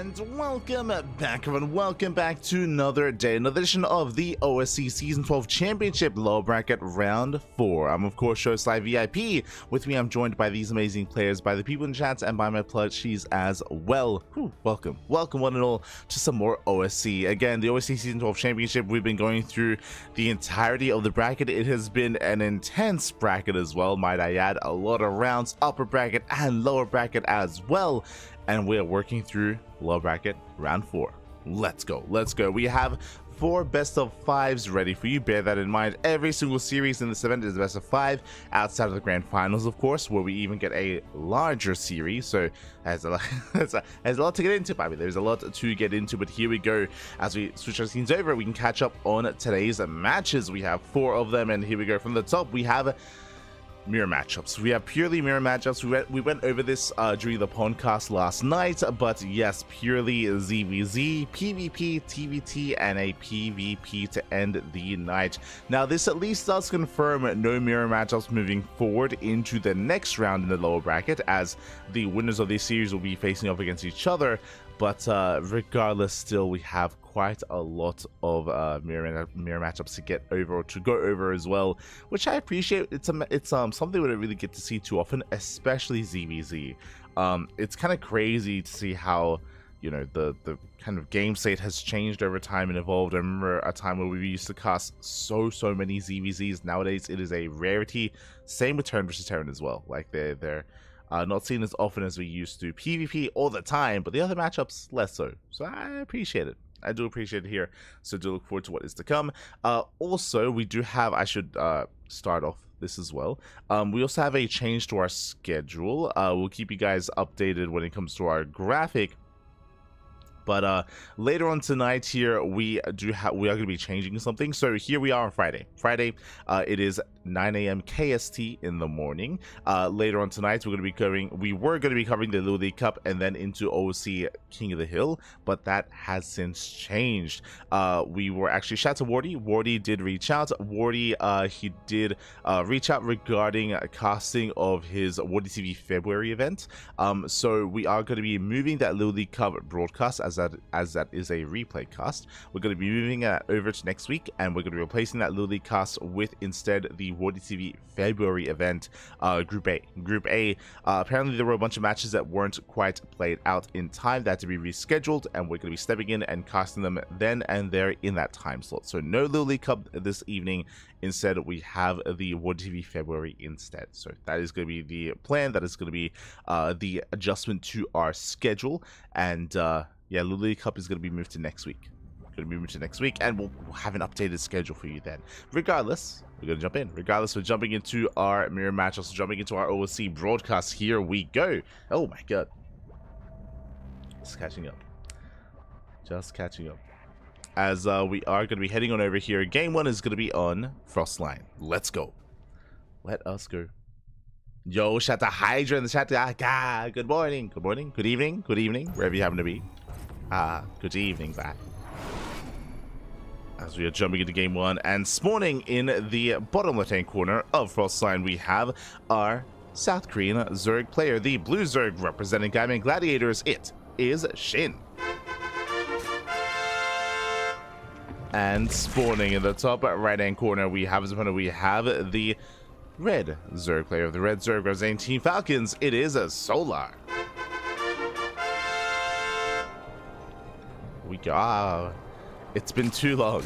And welcome back, everyone. Welcome back to another day, another edition of the OSC Season 12 Championship Lower Bracket Round 4. I'm, of course, Showslide VIP. With me, I'm joined by these amazing players, by the people in chats, and by my plushies as well. Welcome, one and all, to some more OSC. Again, the OSC Season 12 Championship, we've been going through the entirety of the bracket. It has been an intense bracket as well, might I add. A lot of rounds, upper bracket and lower bracket as well. And we are working through low bracket round 4. Let's go. We have 4 best of 5s ready for you. Bear that in mind. Every single series in this event is best of 5 outside of the grand finals, of course, where we even get a larger series. So there's a lot to get into. I mean, there's a lot to get into, but here we go. As we switch our scenes over, we can catch up on today's matches. We have 4 of them, and here we go. From the top, we have mirror matchups. We have purely mirror matchups. We went over this during the podcast last night, but yes, purely ZVZ, PvP, TVT, and a PvP to end the night. Now, this at least does confirm no mirror matchups moving forward into the next round in the lower bracket, as the winners of this series will be facing off against each other. But regardless, still we have quite a lot of mirror matchups to get over, or to go over as well, which I appreciate. It's something we don't really get to see too often, especially ZVZ. It's kind of crazy to see how, you know, the kind of game state has changed over time and evolved. I remember a time where we used to cast so many ZVZs. Nowadays it is a rarity. Same with Turn versus Terran as well. Like they're not seen as often as we used to. PvP all the time, but the other matchups less so. So I appreciate it. I do appreciate it here. So do look forward to what is to come. Also, we do have, I should start off this as well. We also have a change to our schedule. We'll keep you guys updated when it comes to our graphic. But later on tonight here, we are going to be changing something. So here we are on Friday. It is 9 a.m. KST in the morning. Later on tonight, we were going to be covering the Little League Cup and then into OSC King of the Hill, but that has since changed. We were actually, shout out to Wardy. Wardy did reach out. He did reach out regarding casting of his Wardy TV February event. So we are going to be moving that Little League Cup broadcast, as that is a replay cast. We're going to be moving that over to next week, and we're going to be replacing that Little League cast with instead the Wardy TV February event, Group A. Apparently there were a bunch of matches that weren't quite played out in time that had to be rescheduled, and we're going to be stepping in and casting them then and there in that time slot. So no Little League Cup this evening. Instead, we have the Wardy TV February instead. So that is going to be the plan. That is going to be the adjustment to our schedule. And yeah, Little League Cup is going to be moved to next week. And we'll have an updated schedule for you then. Regardless, we're going to jump in. We're jumping into our mirror matchups, jumping into our OSC broadcast. Here we go. Oh my god. Just catching up. As we are going to be heading on over here. Game 1 is going to be on Frostline. Let's go. Let us go. Yo, shout out to Hydra in the chat. Good morning. Good evening, wherever you happen to be. Good evening, Zach. As we are jumping into game 1 and spawning in the bottom left-hand corner of Frostline, we have our South Korean Zerg player, the Blue Zerg representing Gaiman Gladiators. It is SHIN. And spawning in the top right-hand corner, we have the Red Zerg player of the Red Zerg representing Team Falcons. It is a Solar. It's been too long.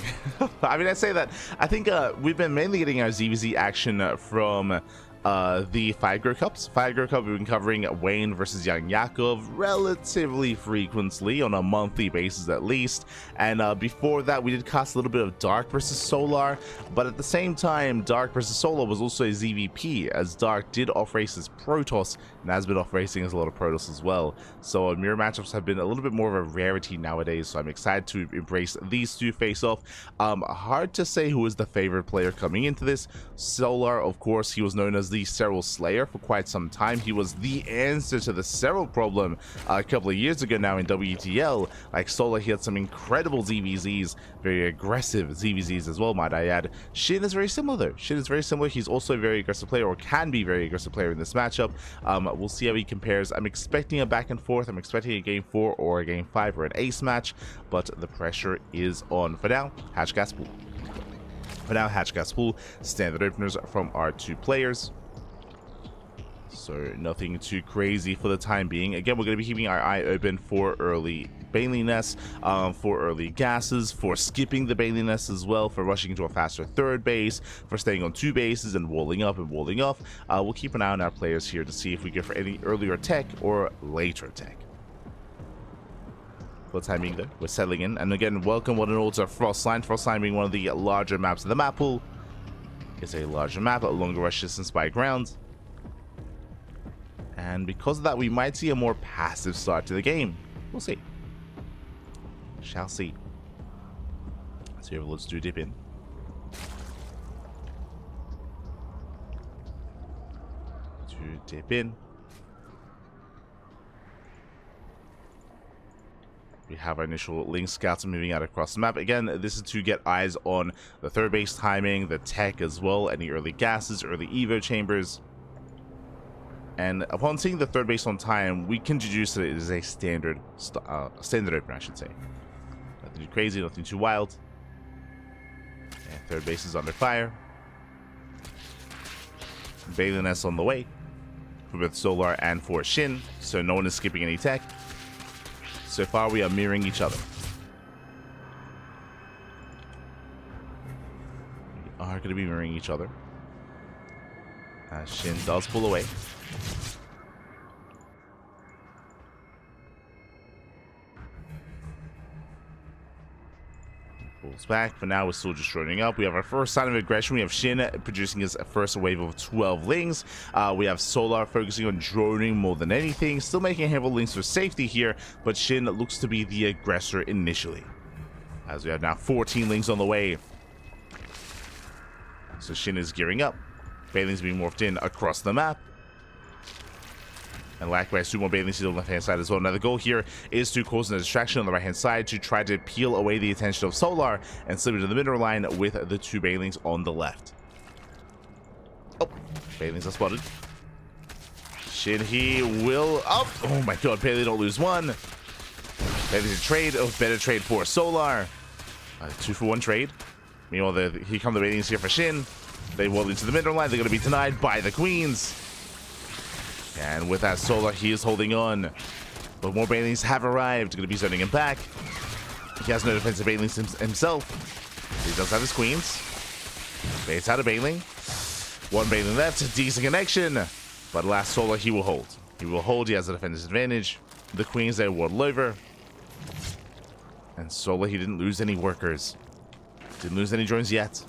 I mean, I say that. I think we've been mainly getting our ZVZ action from the 5-Grow Cups. 5-Grow Cup, we've been covering Wayne versus Young Yakov relatively frequently, on a monthly basis at least. And before that, we did cast a little bit of Dark versus Solar, but at the same time, Dark versus Solar was also a ZVP, as Dark did off-race his Protoss, and has been off-racing as a lot of Protoss as well. So mirror matchups have been a little bit more of a rarity nowadays, so I'm excited to embrace these two face-off. Hard to say who is the favorite player coming into this. Solar, of course, he was known as as the Serral Slayer for quite some time. He was the answer to the Serral problem a couple of years ago now in WTL. Like Solar, he had some incredible ZVZs, very aggressive ZVZs as well, might I add. SHIN is very similar though. SHIN is very similar. He's also a very aggressive player, or can be very aggressive player in this matchup. We'll see how he compares. I'm expecting a back and forth. I'm expecting a game 4 or a game 5 or an ace match, but the pressure is on. For now, Hatch Gas Pool. For now, Hatch Gas Pool, standard openers from our two players. So nothing too crazy for the time being. Again, we're going to be keeping our eye open for early Baneling nests, for early gases, for skipping the Baneling nests as well, for rushing into a faster third base, for staying on 2 bases and walling up and walling off. We'll keep an eye on our players here to see if we go for any earlier tech or later tech. For the time being though, we're settling in. And again, welcome one and all to Frostline. Frostline being one of the larger maps of the map pool. It's a larger map, a longer rush distance by ground. And because of that, we might see a more passive start to the game. We'll see. Shall see. So let's do dip in. Dip in. We have our initial link scouts moving out across the map. Again, this is to get eyes on the third base timing, the tech as well, any early gases, early evo chambers. And upon seeing the third base on time, we can deduce that it is a standard opener, I should say. Nothing too crazy, nothing too wild. And third base is under fire. Baneling nest on the way for both Solar and for SHIN, so no one is skipping any tech. So far, we are mirroring each other. We are going to be mirroring each other. As SHIN does pull away. Pulls back. For now, we're still just droning up. We have our first sign of aggression. We have SHIN producing his first wave of 12 lings. We have Solar focusing on droning more than anything. Still making a handful of lings for safety here, but SHIN looks to be the aggressor initially. As we have now 14 lings on the way. So SHIN is gearing up. Banelings being morphed in across the map. And likewise, 2 more Banelings on the left-hand side as well. Now, the goal here is to cause a distraction on the right-hand side to try to peel away the attention of Solar and slip into the middle line with the 2 Banelings on the left. Oh, Banelings are spotted. SHIN, he will up. Oh my god, barely don't lose one. Banelings a trade. Oh, better trade for Solar. 2-for-1 trade. Meanwhile, here come the Banelings here for SHIN. They wall into the middle line. They're going to be denied by the Queens. And with that Solar, he is holding on. But more Banelings have arrived. Going to be zoning him back. He has no defensive Banelings himself. He does have his Queens. Baits out a Baneling. 1 Baneling left. Decent connection. But last Solar, he will hold. He will hold. He has a defender's advantage. The Queens, they waddle over. And Solar, he didn't lose any workers. Didn't lose any drones yet.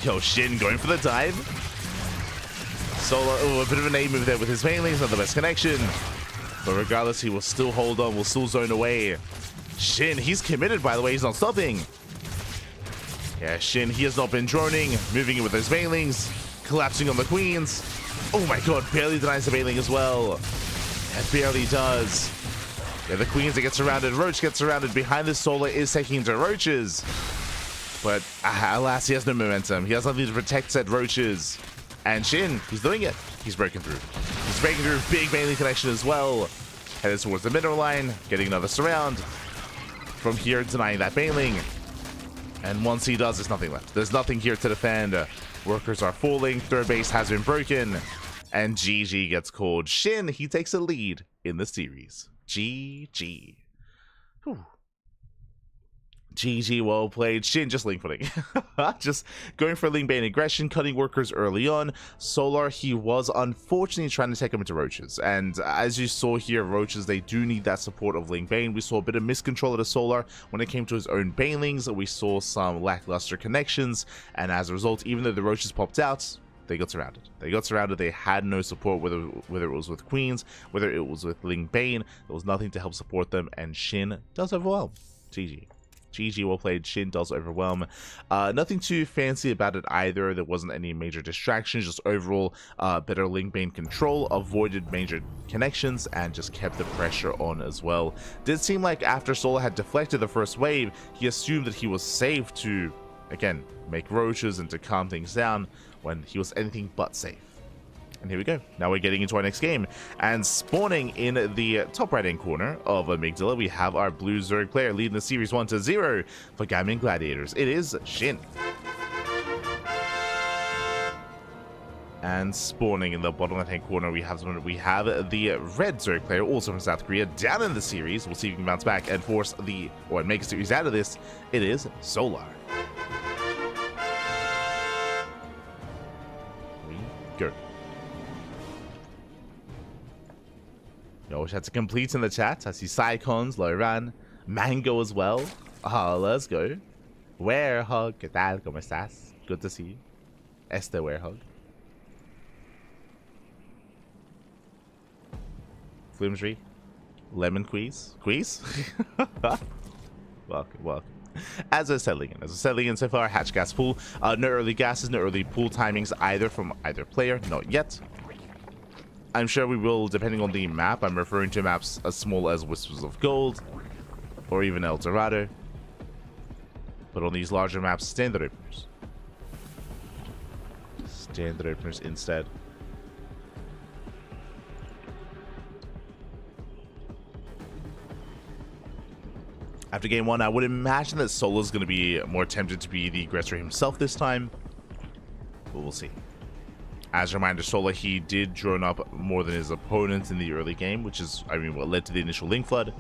Yo, SHIN going for the dive. Solar, oh, a bit of an A move there with his Banelings, not the best connection. But regardless, he will still hold on, will still zone away. SHIN, he's committed, by the way, he's not stopping. Yeah, SHIN, he has not been droning, moving in with his Banelings, collapsing on the Queens. Oh my god, barely denies the Baneling as well. It barely does. Yeah, the Queens, it gets surrounded, Roach gets surrounded, behind this Solar is taking into Roaches. But alas, he has no momentum. He has nothing to protect said Roaches. And SHIN, he's doing it. He's breaking through. He's breaking through. Big Baneling connection as well. Headed towards the middle line. Getting another surround. From here, denying that Baneling. And once he does, there's nothing left. There's nothing here to defend. Workers are falling. Third base has been broken. And GG gets called. SHIN, he takes a lead in the series. GG. Whew. GG, well played. SHIN just link footing. Just going for link bane aggression, cutting workers early on. Solar, he was unfortunately trying to take him into Roaches. And as you saw here, Roaches, they do need that support of link bane. We saw a bit of miscontrol of the Solar when it came to his own Banelings. We saw some lackluster connections. And as a result, even though the Roaches popped out, they got surrounded. They got surrounded. They had no support, whether it was with Queens, whether it was with Link Bane. There was nothing to help support them. And SHIN does overwhelm. GG. GG, well played. Shin does overwhelm. Nothing too fancy about it either. There wasn't any major distractions, just overall better link bane control, avoided major connections, and just kept the pressure on as well. Did seem like after Solar had deflected the first wave, he assumed that he was safe to, again, make roaches and to calm things down when he was anything but safe. And here we go. Now we're getting into our next game. And spawning in the top right-hand corner of Amygdala, we have our blue Zerg player leading the series 1-0 for Gaming Gladiators. It is Shin. And spawning in the bottom left-hand corner, we have the red Zerg player, also from South Korea, down in the series. We'll see if we can bounce back and force or make a series out of this. It is Solar. We go. You always had to complete in the chat. I see Psycons, Loran, Mango as well. Let's go. Werehog, ¿qué tal? ¿Cómo estás? Good to see you. Werehog. Flimsry. Lemon Queeze. Queeze? Welcome. As we're settling in so far, hatch gas pool. No early gases, no early pool timings either from either player. Not yet. I'm sure we will, depending on the map. I'm referring to maps as small as Whispers of Gold or even El Dorado. But on these larger maps, standard openers. Standard openers instead. After game one, I would imagine that Solar's going to be more tempted to be the aggressor himself this time. But we'll see. As a reminder, Solar, he did drone up more than his opponent in the early game, which is, I mean, what led to the initial link flood.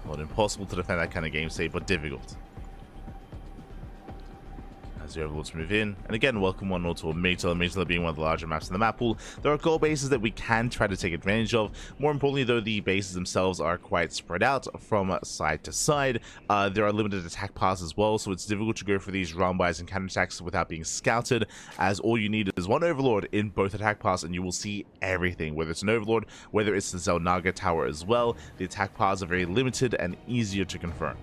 Not impossible to defend that kind of game state, but difficult. As the overlords move in, and again, welcome one more to Amygdala being one of the larger maps in the map pool. There are goal bases that we can try to take advantage of. More importantly, though, the bases themselves are quite spread out from side to side. There are limited attack paths as well, so it's difficult to go for these round buys and counterattacks without being scouted, as all you need is one overlord in both attack paths and you will see everything. Whether it's an overlord, whether it's the Zelnaga tower as well, the attack paths are very limited and easier to confirm.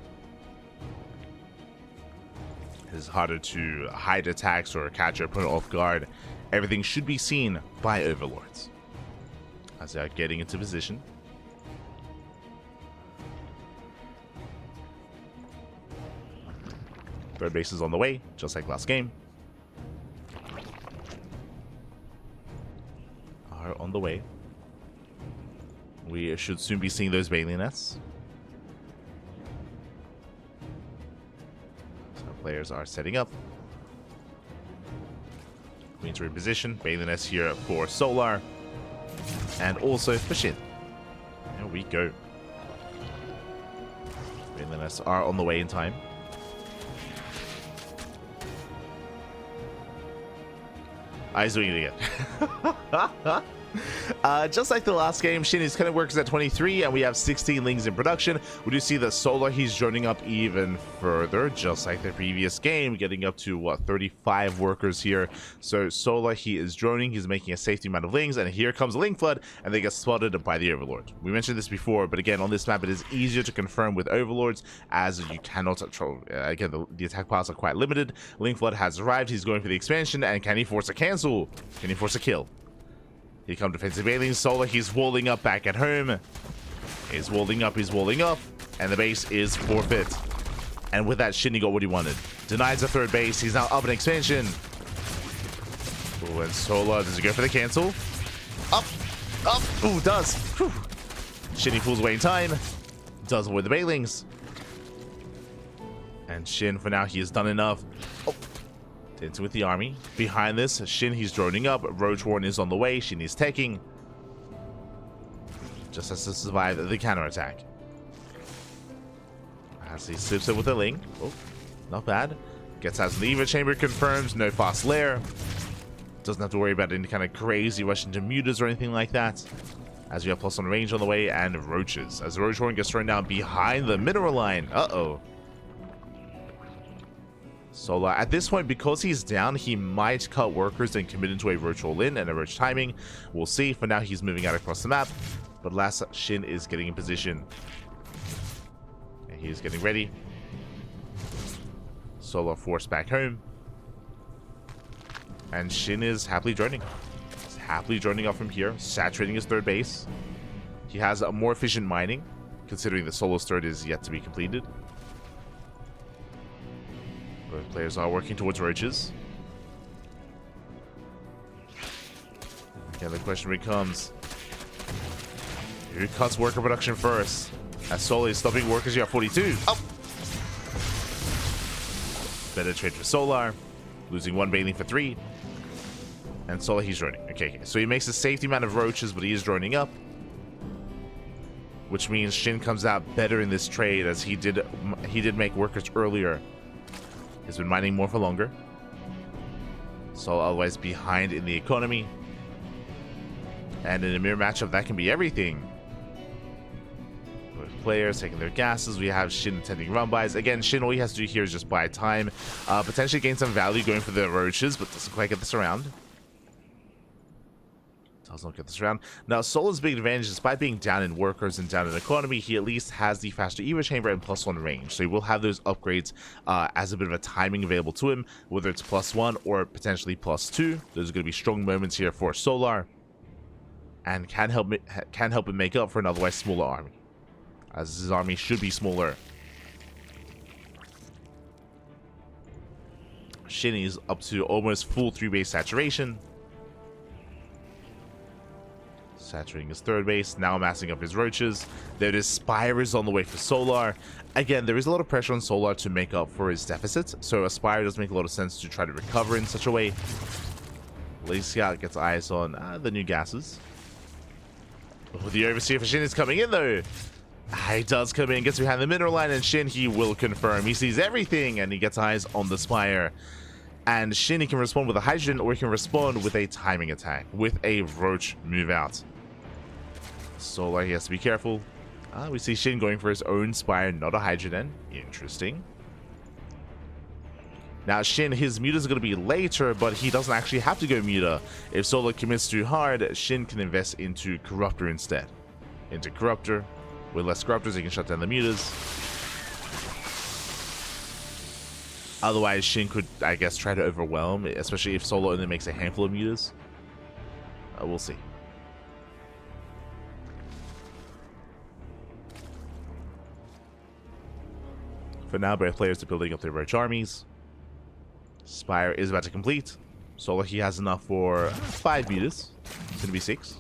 It's harder to hide attacks or catch your opponent off guard. Everything should be seen by overlords as they are getting into position. Third base is on the way, just like last game. Are on the way. We should soon be seeing those Balinets. Players are setting up. Queens are in position. Balinets here for Solar. And also for Shin. There we go. Balinets are on the way in time. He's doing it again. Just like the last game, Shin is kind of works at 23 and we have 16 links in production. We do see that Solar, he's joining up even further, just like the previous game, getting up to what, 35 workers here. So Solar, he is droning, he's making a safety amount of links, and here comes a link flood and they get spotted by the overlord. We mentioned this before, but again, on this map it is easier to confirm with overlords as you cannot again, the attack paths are quite limited. Link flood has arrived, he's going for the expansion, and can he force a cancel? Can he force a kill? Here come defensive aliens. Solar, he's walling up back at home. He's walling up, and the base is forfeit. And with that, Shin got what he wanted. Denies the third base. He's now up an expansion. Oh, and Solar, does he go for the cancel? Up. Ooh, does. Whew. Shin, he pulls away in time. Does avoid the bailings. And Shin, for now, he has done enough. Oh. Into with the army. Behind this, Shin, he's droning up. Roach Warren is on the way. Shin is taking. Just has to survive the counterattack. As he slips it with a link. Oh, not bad. Gets out the Eva chamber, confirms. No fast lair. Doesn't have to worry about any kind of crazy rush into mutas or anything like that. As we have plus on range on the way and roaches. As the Roach Warren gets thrown down behind the mineral line. Uh-oh. Solar, at this point, because he's down, he might cut workers and commit into a Roach all-in and a Roach timing. We'll see. For now, he's moving out across the map. But last, SHIN is getting in position. And he is getting ready. Solar forced back home. And SHIN is happily droning. He's happily droning off from here, saturating his third base. He has a more efficient mining, considering the Solo's third is yet to be completed. Both players are working towards roaches. Again, the question becomes, who cuts worker production first? As Solar is stopping workers here at 42. Oh! Better trade for Solar. Losing one baling for 3. And Solar, he's droning. Okay, so he makes a safety amount of roaches, but he is droning up. Which means SHIN comes out better in this trade, as he did make workers earlier. He's been mining more for longer. Solar otherwise behind in the economy. And in a mirror matchup, that can be everything. Both players taking their gases. We have SHIN attending run buys. Again, SHIN, all he has to do here is just buy time. Potentially gain some value going for the roaches, but doesn't quite get this around. Does not get this around. Now, Solar's big advantage, despite being down in workers and down in economy, he at least has the faster Evo chamber and +1 range. So he will have those upgrades as a bit of a timing available to him, whether it's +1 or potentially +2. Those are going to be strong moments here for Solar. And can help him make up for an otherwise smaller army, as his army should be smaller. SHIN is up to almost full 3-base saturation. Saturating his third base, now amassing up his roaches. There is Spire is on the way for Solar. Again, there is a lot of pressure on Solar to make up for his deficits, so a Spire does make a lot of sense to try to recover in such a way. Lazy Scout gets eyes on the new gases. Oh, the Overseer for SHIN is coming in though. He does come in, gets behind the mineral line, and SHIN, he will confirm. He sees everything, and he gets eyes on the Spire. And SHIN, he can respond with a Hydrogen, or he can respond with a timing attack, with a Roach move out. Solar, he has to be careful. We see SHIN going for his own Spire, not a Hydrogen. Interesting. Now, SHIN, his mutas are going to be later, but he doesn't actually have to go muta. If Solar commits too hard, SHIN can invest into Corruptor instead. Into Corruptor. With less Corruptors, he can shut down the mutas. Otherwise, SHIN could, I guess, try to overwhelm, especially if Solar only makes a handful of mutas. We'll see. For now, both players are building up their Roach armies. Spire is about to complete. Solar, he has enough for 5 mutas. It's going to be 6.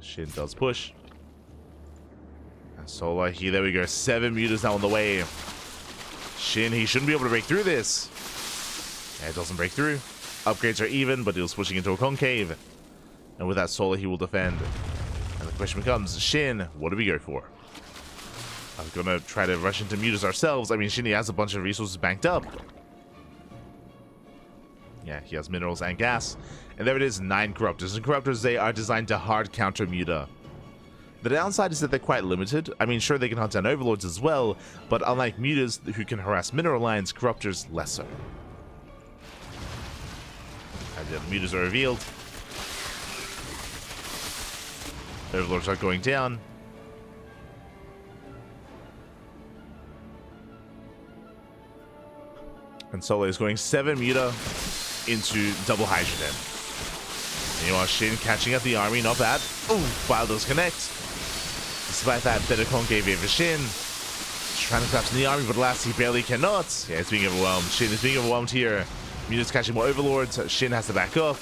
SHIN does push. And Solar, there we go. 7 mutas now on the way. SHIN, he shouldn't be able to break through this. Yeah, it doesn't break through. Upgrades are even, but he's pushing into a concave. And with that Solar, he will defend. And the question becomes, SHIN, what do we go for? I'm gonna try to rush into mutas ourselves. I mean, SHIN has a bunch of resources banked up. Yeah, he has minerals and gas. And there it is, 9 Corruptors. And Corruptors, they are designed to hard counter muta. The downside is that they're quite limited. I mean, sure, they can hunt down Overlords as well, but unlike mutas who can harass mineral lines, Corruptors less so. And the mutas are revealed. Overlords are going down. And Solar is going 7 muta into double Hydrogen. And you are SHIN catching up the army, not bad. Oh, file does connect. Despite that, better concave here for SHIN. He's trying to collapse in the army, but alas, he barely cannot. Yeah, it's being overwhelmed. SHIN is being overwhelmed here. Muta's catching more Overlords. SHIN has to back off.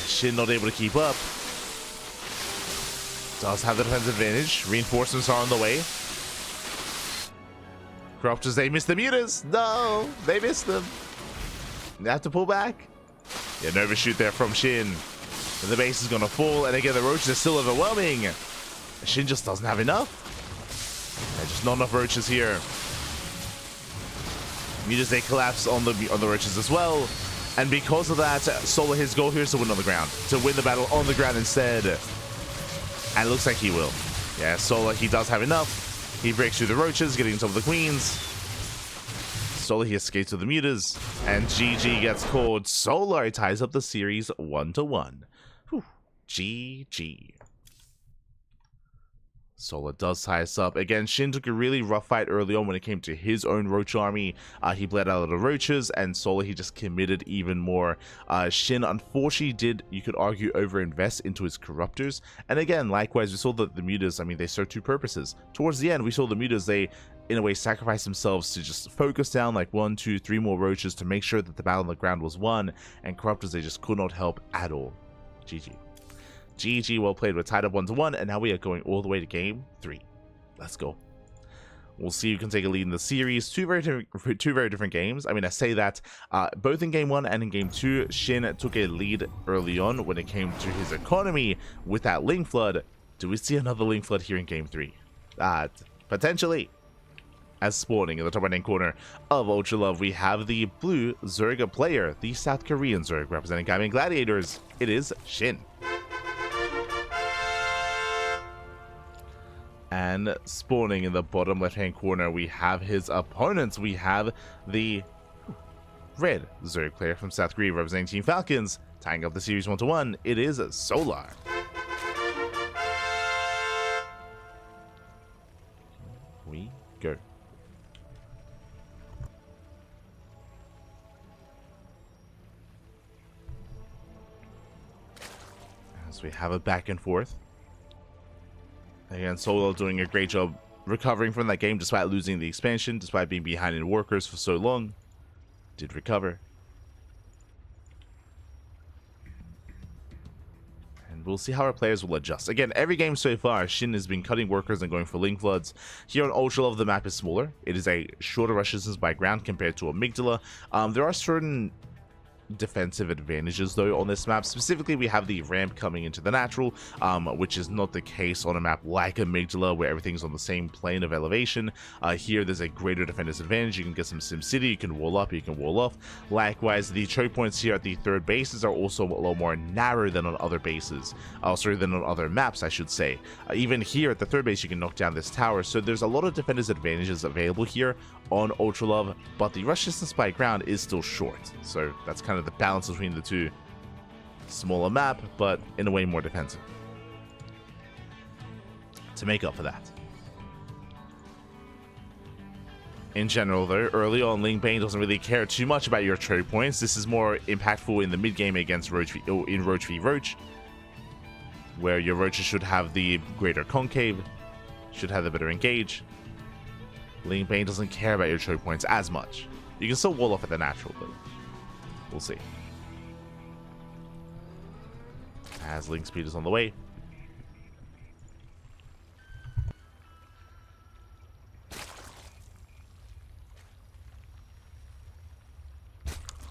SHIN not able to keep up. Does have the defensive advantage. Reinforcements are on the way. Corruptors, they missed the mutas. No, they missed them. They have to pull back. Yeah, an overshoot there from SHIN. And the base is going to fall. And again, the roaches are still overwhelming. SHIN just doesn't have enough. There's just not enough roaches here. Mutas, they collapse on the roaches as well. And because of that, Solar, his goal here is to win on the ground. To win the battle on the ground instead. And it looks like he will. Yeah, Solar, he does have enough. He breaks through the roaches, getting on top of the queens. Solar, he escapes with the mutas, and GG gets called. Solar ties up the series 1-1. Whew. GG. Solar does tie us up. Again, Shin took a really rough fight early on when it came to his own roach army. He bled out of the roaches, and Solar, he just committed even more. Shin, unfortunately, did, you could argue, overinvest into his corruptors. And again, likewise, we saw that the mutas, I mean, they serve two purposes. Towards the end, we saw the mutas, they, in a way, sacrifice themselves to just focus down like 1, 2, 3 more roaches to make sure that the battle on the ground was won, and corruptors, they just could not help at all. GG. GG, well played. We're tied up 1-1, and now we are going all the way to game 3. Let's go. We'll see who can take a lead in the series. Two very different games. I mean, I say that both in game 1 and in game 2, Shin took a lead early on when it came to his economy with that Link Flood. Do we see another Link Flood here in game 3? Potentially. As spawning in the top right-hand corner of Ultra Love, we have the blue Zerg player, the South Korean Zerg, representing Gaming Gladiators. It is Shin. And spawning in the bottom left-hand corner, we have his opponents. We have the red Zerg player from South Korea, representing Team Falcons, tying up the series 1-1. It is Solar. We go. As we have a back and forth. Again, Solar doing a great job recovering from that game despite losing the expansion, despite being behind in workers for so long. Did recover. And we'll see how our players will adjust. Again, every game so far, Shin has been cutting workers and going for Link Floods. Here on Ultra Love, the map is smaller. It is a shorter rush distance by ground compared to Amygdala. There are certain defensive advantages though on this map. Specifically, we have the ramp coming into the natural, which is not the case on a map like Amygdala where everything's on the same plane of elevation. Here there's a greater defender's advantage. You can get some SimCity, you can wall up, you can wall off. Likewise, the choke points here at the third bases are also a little more narrow than on other bases, than on other maps, I should say. Even here at the third base, you can knock down this tower, so there's a lot of defender's advantages available here on Ultra Love, but the rush distance by ground is still short, so that's kind of the balance between the two. Smaller map, but in a way more defensive to make up for that. In general though, early on, Ling Bane doesn't really care too much about your choke points. This is more impactful in the mid game against Roach in Roach v Roach, where your Roaches should have the greater concave, should have the better engage. Ling Bane doesn't care about your choke points as much. You can still wall off at the natural, but we'll see. As Link speed is on the way.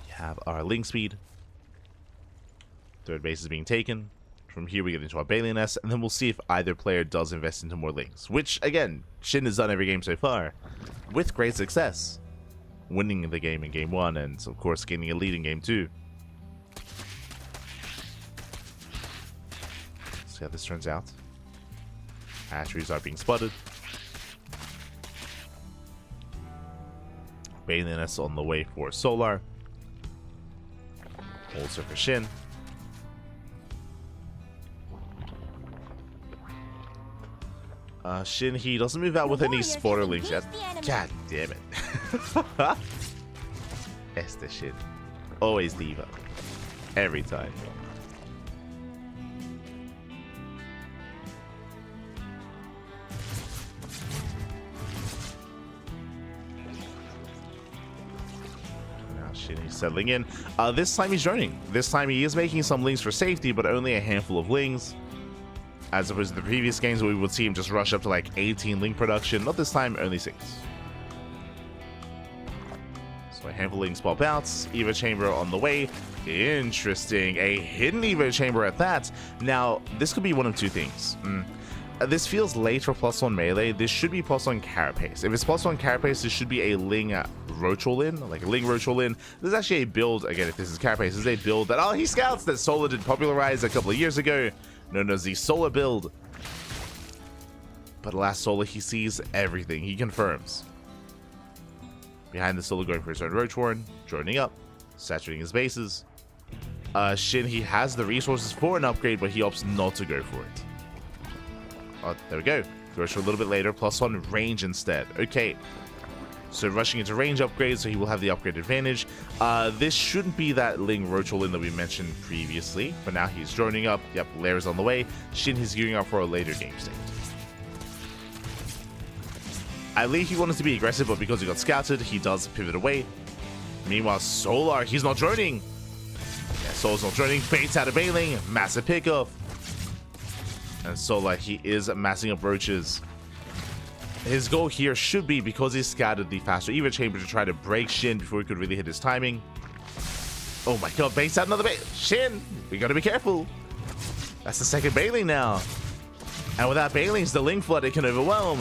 We have our Link speed. Third base is being taken. From here we get into our Bailey Nest, and then we'll see if either player does invest into more links, which again, Shin has done every game so far with great success, winning the game in game 1 and of course gaining a lead in game 2. See how this turns out. Hatcheries are being spotted. Bailey Nest on the way for Solar, also for Shin. Shin, he doesn't move out with any spotter links yet. God damn it. That's the shit. Always diva. Every time. Now Shin, he's settling in. This time he's joining. This time he is making some links for safety, but only a handful of links. As opposed to the previous games where we would see him just rush up to like 18 link production. Not this time, only 6. So a handful of links pop out. Evo Chamber on the way. Interesting. A hidden Evo Chamber at that. Now, this could be one of two things. This feels late for +1 melee. This should be +1 Carapace. If it's +1 Carapace, this should be a Ling Roach all-in. Like a Ling Roach all-in. This is actually a build, again, if this is Carapace, this is a build that, he scouts that Solar did popularize a couple of years ago. Known as the Solar build. But alas, Solar, he sees everything. He confirms. Behind the Solar going for his own Roach Warren, joining up, saturating his bases. SHIN, he has the resources for an upgrade, but he opts not to go for it. Oh, there we go. Goes for a little bit later, +1 range instead. Okay. So rushing into range upgrades, so he will have the upgrade advantage. This shouldn't be that Ling Roach All-In that we mentioned previously, but now he's droning up. Yep, Lair is on the way. SHIN is gearing up for a later game state. At least he wanted to be aggressive, but because he got scouted, he does pivot away. Meanwhile, Solar, he's not droning. Yeah, Solar's not droning. Baits out of Bailing. Massive pickoff. And Solar, he is massing up roaches. His goal here should be, because he's scattered the faster Evo Chamber, to try to break SHIN before he could really hit his timing. Oh my god, baits out another bait. SHIN, we gotta be careful. That's the second Bailing now. And without Bailings, the Ling Flood, it can overwhelm.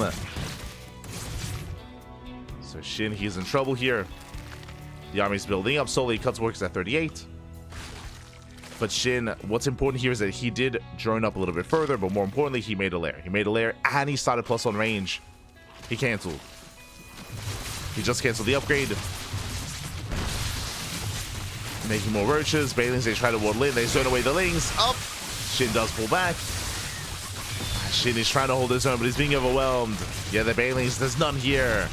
So SHIN, he's in trouble here. The army's building up slowly. Cuts works at 38. But SHIN, what's important here is that he did drone up a little bit further, but more importantly, he made a lair. He made a lair, and he started +1 range. He canceled. He just canceled the upgrade. Making more roaches. Bailings, they try to waddle in. They zone away the Lings. Up! SHIN does pull back. SHIN is trying to hold his own, but he's being overwhelmed. Yeah, the Bailings, there's none here.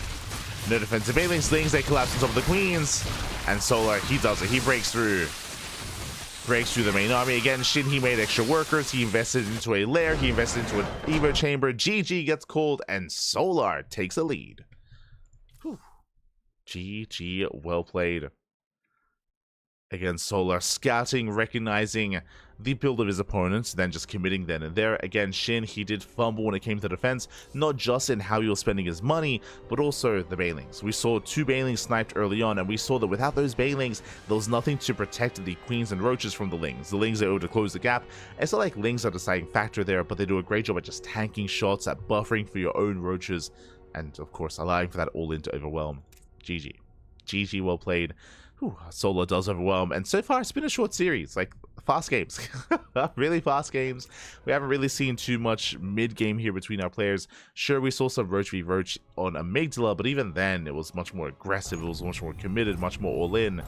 No defensive Bailings. Lings, they collapse on top of the Queens. And Solar, he does it. He breaks through. Breaks through the main army. Again, SHIN, he made extra workers. He invested into a lair. He invested into an Evo Chamber. GG gets called, and Solar takes a lead. Whew. GG, well played. Again, Solar scouting, recognizing the build of his opponents, then just committing then and there. Again, SHIN, he did fumble when it came to defense, not just in how he was spending his money, but also the Bailings. We saw 2 Bailings sniped early on, and we saw that without those Bailings, there was nothing to protect the Queens and Roaches from the Lings. The Lings are able to close the gap. It's not like Lings are the deciding factor there, but they do a great job at just tanking shots, at buffering for your own Roaches, and of course, allowing for that all-in to overwhelm. GG. GG, well played. Whew, Solar does overwhelm, and so far it's been a short series, like fast games. Really fast games. We haven't really seen too much mid-game here between our players. Sure, we saw some Roach v Roach on Amygdala, but even then it was much more aggressive, it was much more committed, much more all-in.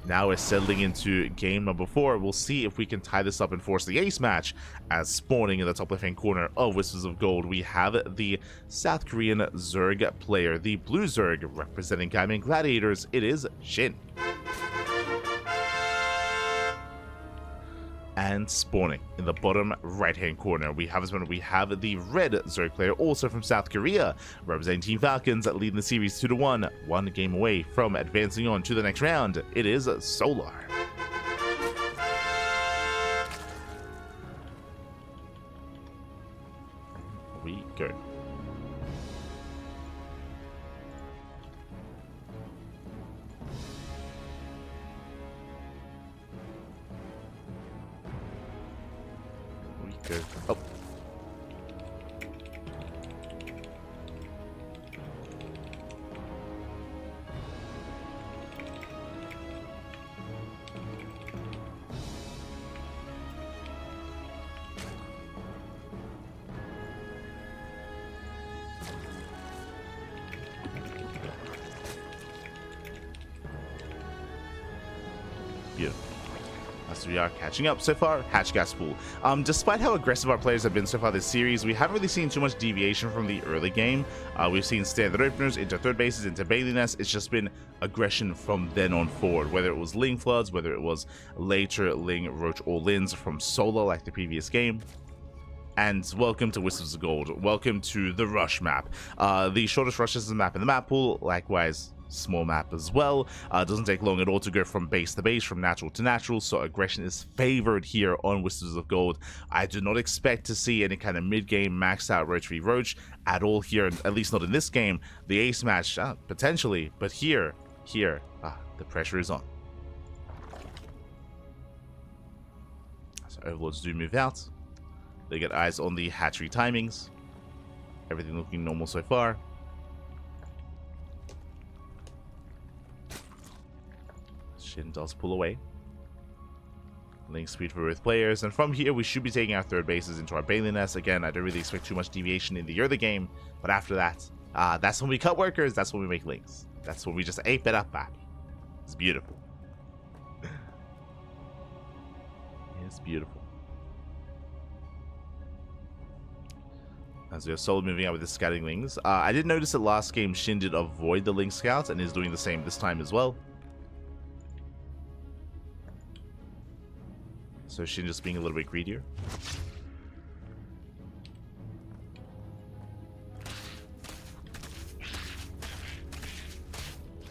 Now we're settling into game number 4. We'll see if we can tie this up and force the ace match, as spawning in the top left-hand corner of Whispers of Gold, we have the South Korean Zerg player, the Blue Zerg, representing Gaiman Gladiators. It is SHIN. And spawning in the bottom right-hand corner, we have the red Zerg player, also from South Korea, representing Team Falcons, leading the series 2-1, 1 game away from advancing on to the next round. It is Solar. We go. Good. Oh. Beautiful. So we are catching up so far. Hatch gas pool. Despite how aggressive our players have been so far this series, we haven't really seen too much deviation from the early game. We've seen standard openers into third bases, into Bailey nests. It's just been aggression from then on forward, whether it was Ling Floods, whether it was later Ling Roach All-Ins from Solar like the previous game. And welcome to Whispers of Gold. Welcome to the Rush map. The shortest rushes map in the map pool, likewise small map as well. Doesn't take long at all to go from base to base, from natural to natural, so aggression is favored here on Whispers of Gold. I do not expect to see any kind of mid-game maxed out Roach v Roach at all here, at least not in this game. The ace match, potentially, but here, the pressure is on. So Overlords do move out. They get eyes on the hatchery timings. Everything looking normal so far. SHIN does pull away. Link speed for both players, and from here we should be taking our third bases into our Bailey nest. Again, I don't really expect too much deviation in the early game, but after that, that's when we cut workers, that's when we make links. That's what we just ape it up at. It's beautiful. It's beautiful. As we have Solar moving out with the scouting Lings. I did notice that last game Shin did avoid the Ling Scouts and is doing the same this time as well. So Shin just being a little bit greedier.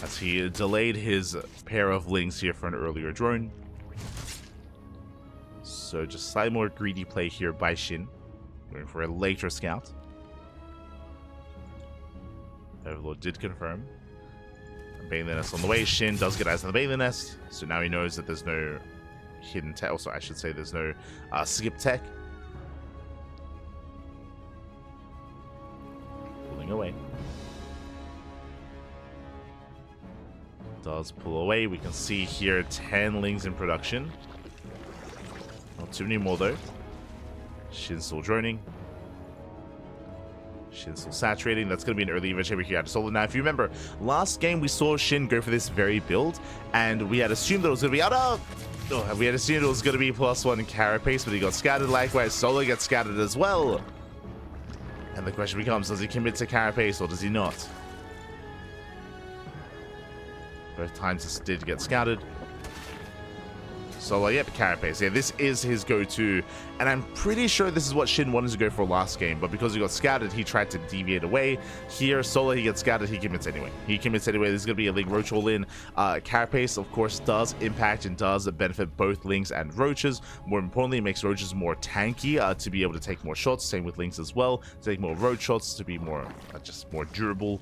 As he delayed his pair of Lings here for an earlier drone. So just slightly more greedy play here by Shin. Going for a later scout. Overlord did confirm. Bailey Nest on the way. Shin does get eyes on the Bailey Nest. So now he knows that there's no hidden tech. Also, I should say there's no skip tech. Pulling away. Does pull away. We can see here 10 Lings in production. Not too many more though. Shin still droning. Shin still saturating. That's going to be an early event chamber here out of Solo. Now, if you remember, last game we saw Shin go for this very build, and we had assumed that it was going to be out of... we had assumed it was going to be +1 carapace, but he got scattered. Likewise, Solo gets scattered as well. And the question becomes, does he commit to carapace or does he not? Both times this did get scouted. Solo, yep, carapace. Yeah, this is his go-to. And I'm pretty sure this is what Shin wanted to go for last game, but because he got scouted, he tried to deviate away. Here, Solo, he gets scouted, he commits anyway. He commits anyway. This is going to be a Ling Roach all-in. Carapace, of course, does impact and does benefit both Lings and Roaches. More importantly, it makes Roaches more tanky to be able to take more shots. Same with Lings as well. To take more Roach shots, to be more, just more durable.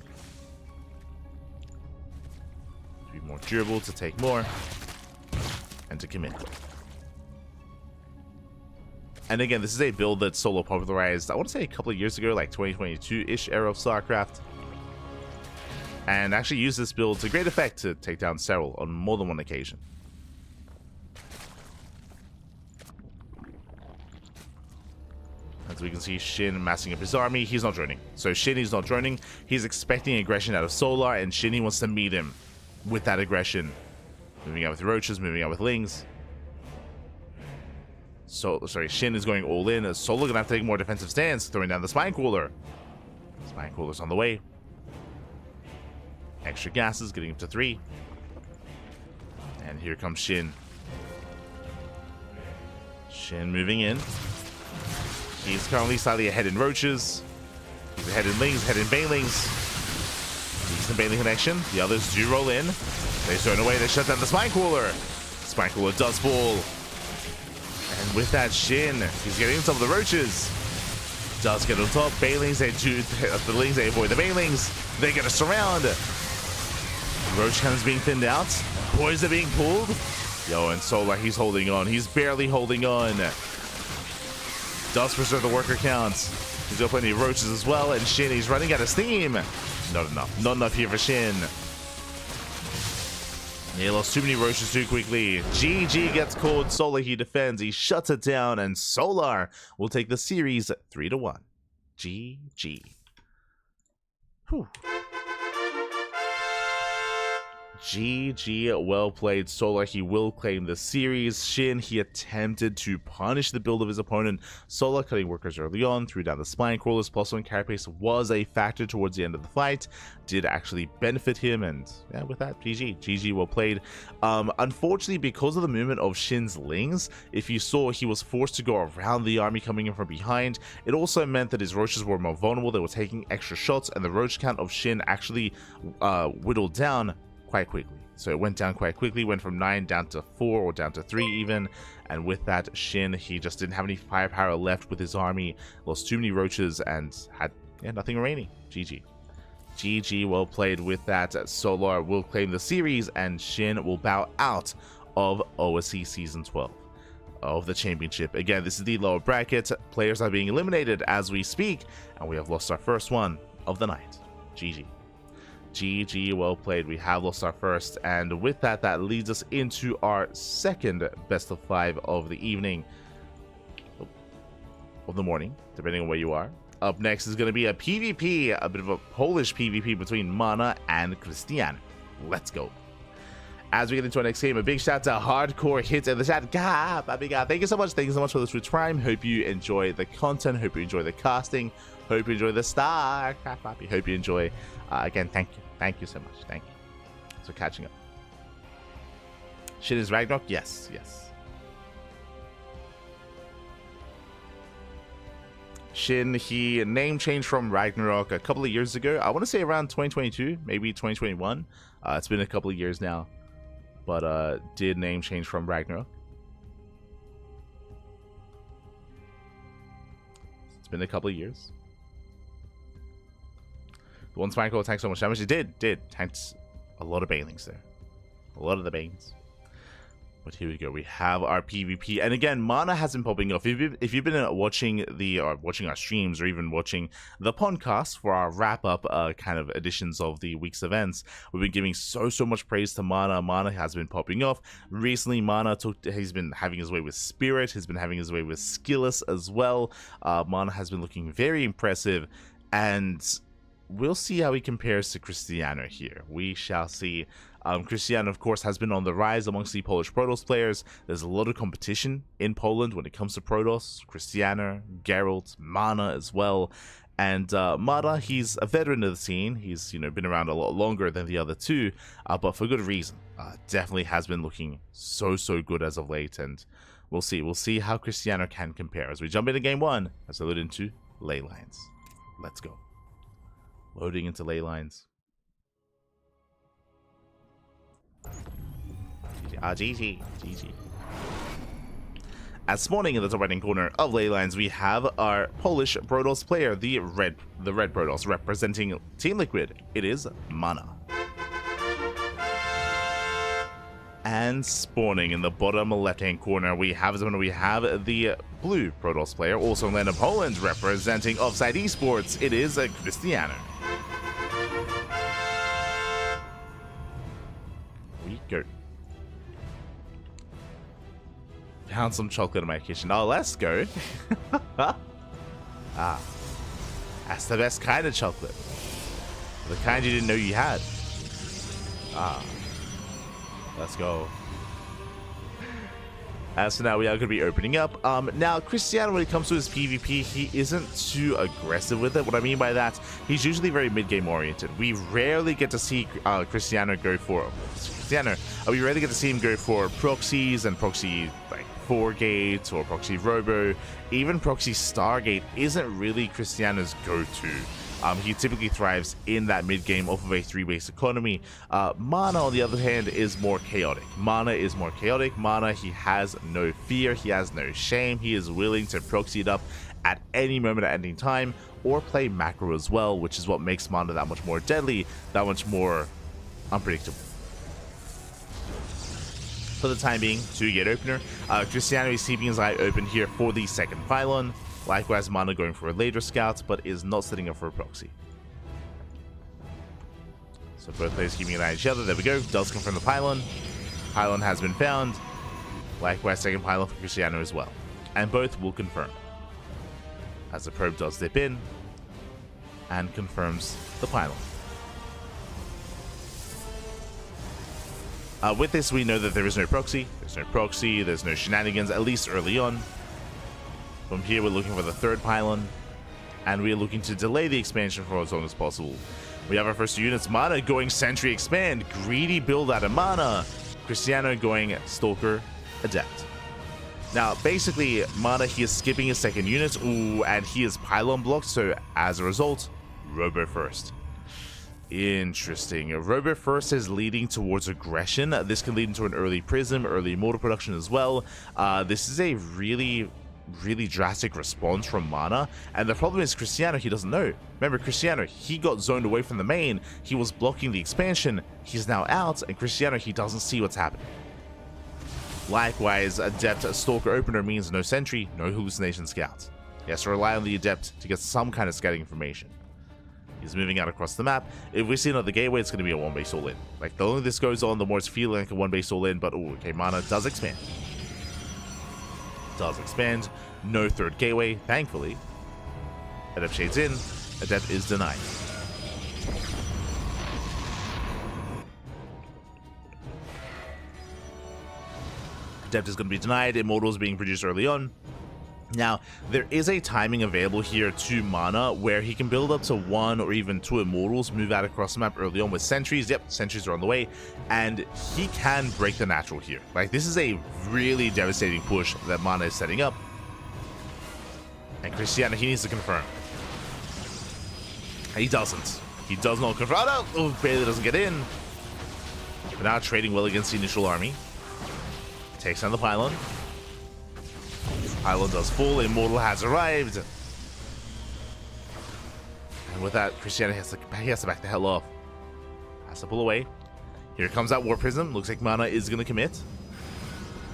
To be more durable, to take more. And to commit. And again, this is a build that Solo popularized, I want to say a couple of years ago, like 2022-ish era of StarCraft. And actually used this build to great effect to take down Serral on more than one occasion. As we can see, Shin massing up his army. He's not droning. So Shin is not droning. He's expecting aggression out of Solar, and Shin, he wants to meet him with that aggression. Moving out with Roaches, moving out with Lings. So, sorry, Shin is going all in. Solo gonna have to take a more defensive stance, throwing down the Spine Cooler. Spine Cooler's on the way. Extra gases, getting up to 3. And here comes Shin. Shin moving in. He's currently slightly ahead in Roaches. He's ahead in Lings, ahead in Banelings. Decent Baneling connection. The others do roll in. They throw it away, they shut down the Spine Cooler. Spine Cooler does fall. And with that, Shin, he's getting some of the Roaches. Does get on top. Banelings, they do, the Lings, they avoid the Banelings. They get a surround. Roach cannons being thinned out. Boys are being pulled. Yo, and Solar, he's holding on. He's barely holding on. Does preserve the worker count. He's got plenty of Roaches as well. And Shin, he's running out of steam. Not enough. Not enough here for Shin. He lost too many Roaches too quickly. GG gets called. Solar, he defends. He shuts it down. And Solar will take the series 3-1. GG. Whew. GG, well played. Solar, he will claim the series. Shin, he attempted to punish the build of his opponent. Solar cutting workers early on, threw down the Spine Crawlers. +1 carapace was a factor towards the end of the fight. Did actually benefit him, and yeah, with that, GG, well played. Unfortunately, because of the movement of Shin's Lings, if you saw, he was forced to go around the army coming in from behind. It also meant that his Roaches were more vulnerable. They were taking extra shots, and the Roach count of Shin actually whittled down quite quickly. So it went down quite quickly, went from 9 down to 4 or down to 3 even. And with that, Shin, he just didn't have any firepower left with his army, lost too many Roaches, and had nothing remaining. GG, well played. With that, Solar will claim the series, and Shin will bow out of OSC Season 12 of the championship. Again, this is the lower bracket. Players are being eliminated as we speak, and we have lost our first one of the night. GG, well played. We have lost our first, and with that, that leads us into our second best of 5 of the evening, of the morning, depending on where you are. Up next is going to be a PvP, a bit of a Polish PvP between MaNa and Christian. Let's go. As we get into our next game, a big shout out to Hardcore Hits in the chat. Thank you so much. Thank you so much for the Switch Prime. Hope you enjoy the content. Hope you enjoy the casting. Hope you enjoy the star. Hope you enjoy. Again, thank you. Thank you so much. Thank you. So catching up. SHIN is Ragnarok? Yes, yes. SHIN, he name changed from Ragnarok a couple of years ago. I want to say around 2022, maybe 2021. It's been a couple of years now. But did name change from Ragnarok. It's been a couple of years. The one Spanko tanked so much damage. It did. Tanked a lot of banelings there. A lot of the banes. But here we go. We have our PvP, and again, MaNa has been popping off. If you've been watching our streams, or even watching the podcast for our wrap up kind of editions of the week's events, we've been giving so much praise to MaNa. MaNa has been popping off recently. MaNa he's been having his way with Spirit. He's been having his way with SKillous as well. MaNa has been looking very impressive, and we'll see how he compares to Cristiano here. We shall see. Cristiano, of course, has been on the rise amongst the Polish Protoss players. There's a lot of competition in Poland when it comes to Protoss. Cristiano, Geralt, MaNa as well. And MaNa, he's a veteran of the scene. He's been around a lot longer than the other two, but for good reason. Definitely has been looking so good as of late, and we'll see. We'll see how Cristiano can compare as we jump into game one. As I load into ley lines. Let's go. Loading into ley lines. GG. As spawning in the top right hand corner of ley lines, we have our Polish Protoss player, the red Protoss, representing Team Liquid. It is MaNa. And spawning in the bottom left hand corner, we have the blue Protoss player, also in land of Poland, representing Offside Esports. It is Cristiano. We go. Found some chocolate in my kitchen. Oh, let's go. That's the best kind of chocolate. The kind you didn't know you had. Let's go. As for now, we are going to be opening up. Now, Cristiano, when it comes to his PvP, he isn't too aggressive with it. What I mean by that, he's usually very mid-game oriented. We rarely get to see Cristiano go for... we rarely get to see him go for proxies and proxy, like, 4-gate or proxy robo. Even proxy stargate isn't really Cristiano's go-to. He typically thrives in that mid-game off of a 3-base economy. MaNa, on the other hand, is more chaotic. MaNa, he has no fear, he has no shame, he is willing to proxy it up at any moment at any time, or play macro as well, which is what makes MaNa that much more deadly, that much more unpredictable. For the time being, 2-gate opener. Cristiano is keeping his eye open here for the second pylon. Likewise, MaNa going for a later scout, but is not setting up for a proxy. So both players keeping an eye on each other. There we go. Does confirm the pylon. Pylon has been found. Likewise, second pylon for Cristiano as well. And both will confirm. As the probe does dip in and confirms the pylon. With this, we know that there is no proxy. There's no shenanigans, at least early on. From here, we're looking for the third pylon, and we're looking to delay the expansion for as long as possible. We have our first units. MaNa going Sentry Expand. Greedy build out of MaNa. Cristiano going Stalker Adept. Now, basically, MaNa, he is skipping his second unit. Ooh, and he is pylon blocked, so as a result, Robo first. Interesting. Robo first is leading towards aggression. This can lead into an early Prism, early mortar production as well. This is a really drastic response from MaNa, and the problem is Cristiano, he doesn't know. Remember, Cristiano, he got zoned away from the main, he was blocking the expansion, he's now out, and Cristiano, he doesn't see what's happening. Likewise, Adept Stalker Opener means no Sentry, no Hallucination Scout. He has to rely on the Adept to get some kind of scouting information. He's moving out across the map. If we see another gateway, it's going to be a 1-base all-in. Like, the longer this goes on, the more it's feeling like a 1-base all-in, but oh, okay, MaNa does expand. No third gateway, thankfully. Adept shades in. Adept is denied. Adept is going to be denied. Immortal is being produced early on. Now, there is a timing available here to MaNa where he can build up to 1 or even 2 Immortals, move out across the map early on with sentries. Yep, sentries are on the way, and he can break the natural here. Like, this is a really devastating push that MaNa is setting up. And Cristiano, he needs to confirm. He doesn't. He does not confirm. Oh, no! Oh, barely doesn't get in. But now trading well against the initial army. Takes down the pylon. Pylon does fall. Immortal has arrived. And with that, Cristiano has to back the hell off. Has to pull away. Here comes that War Prism. Looks like MaNa is going to commit.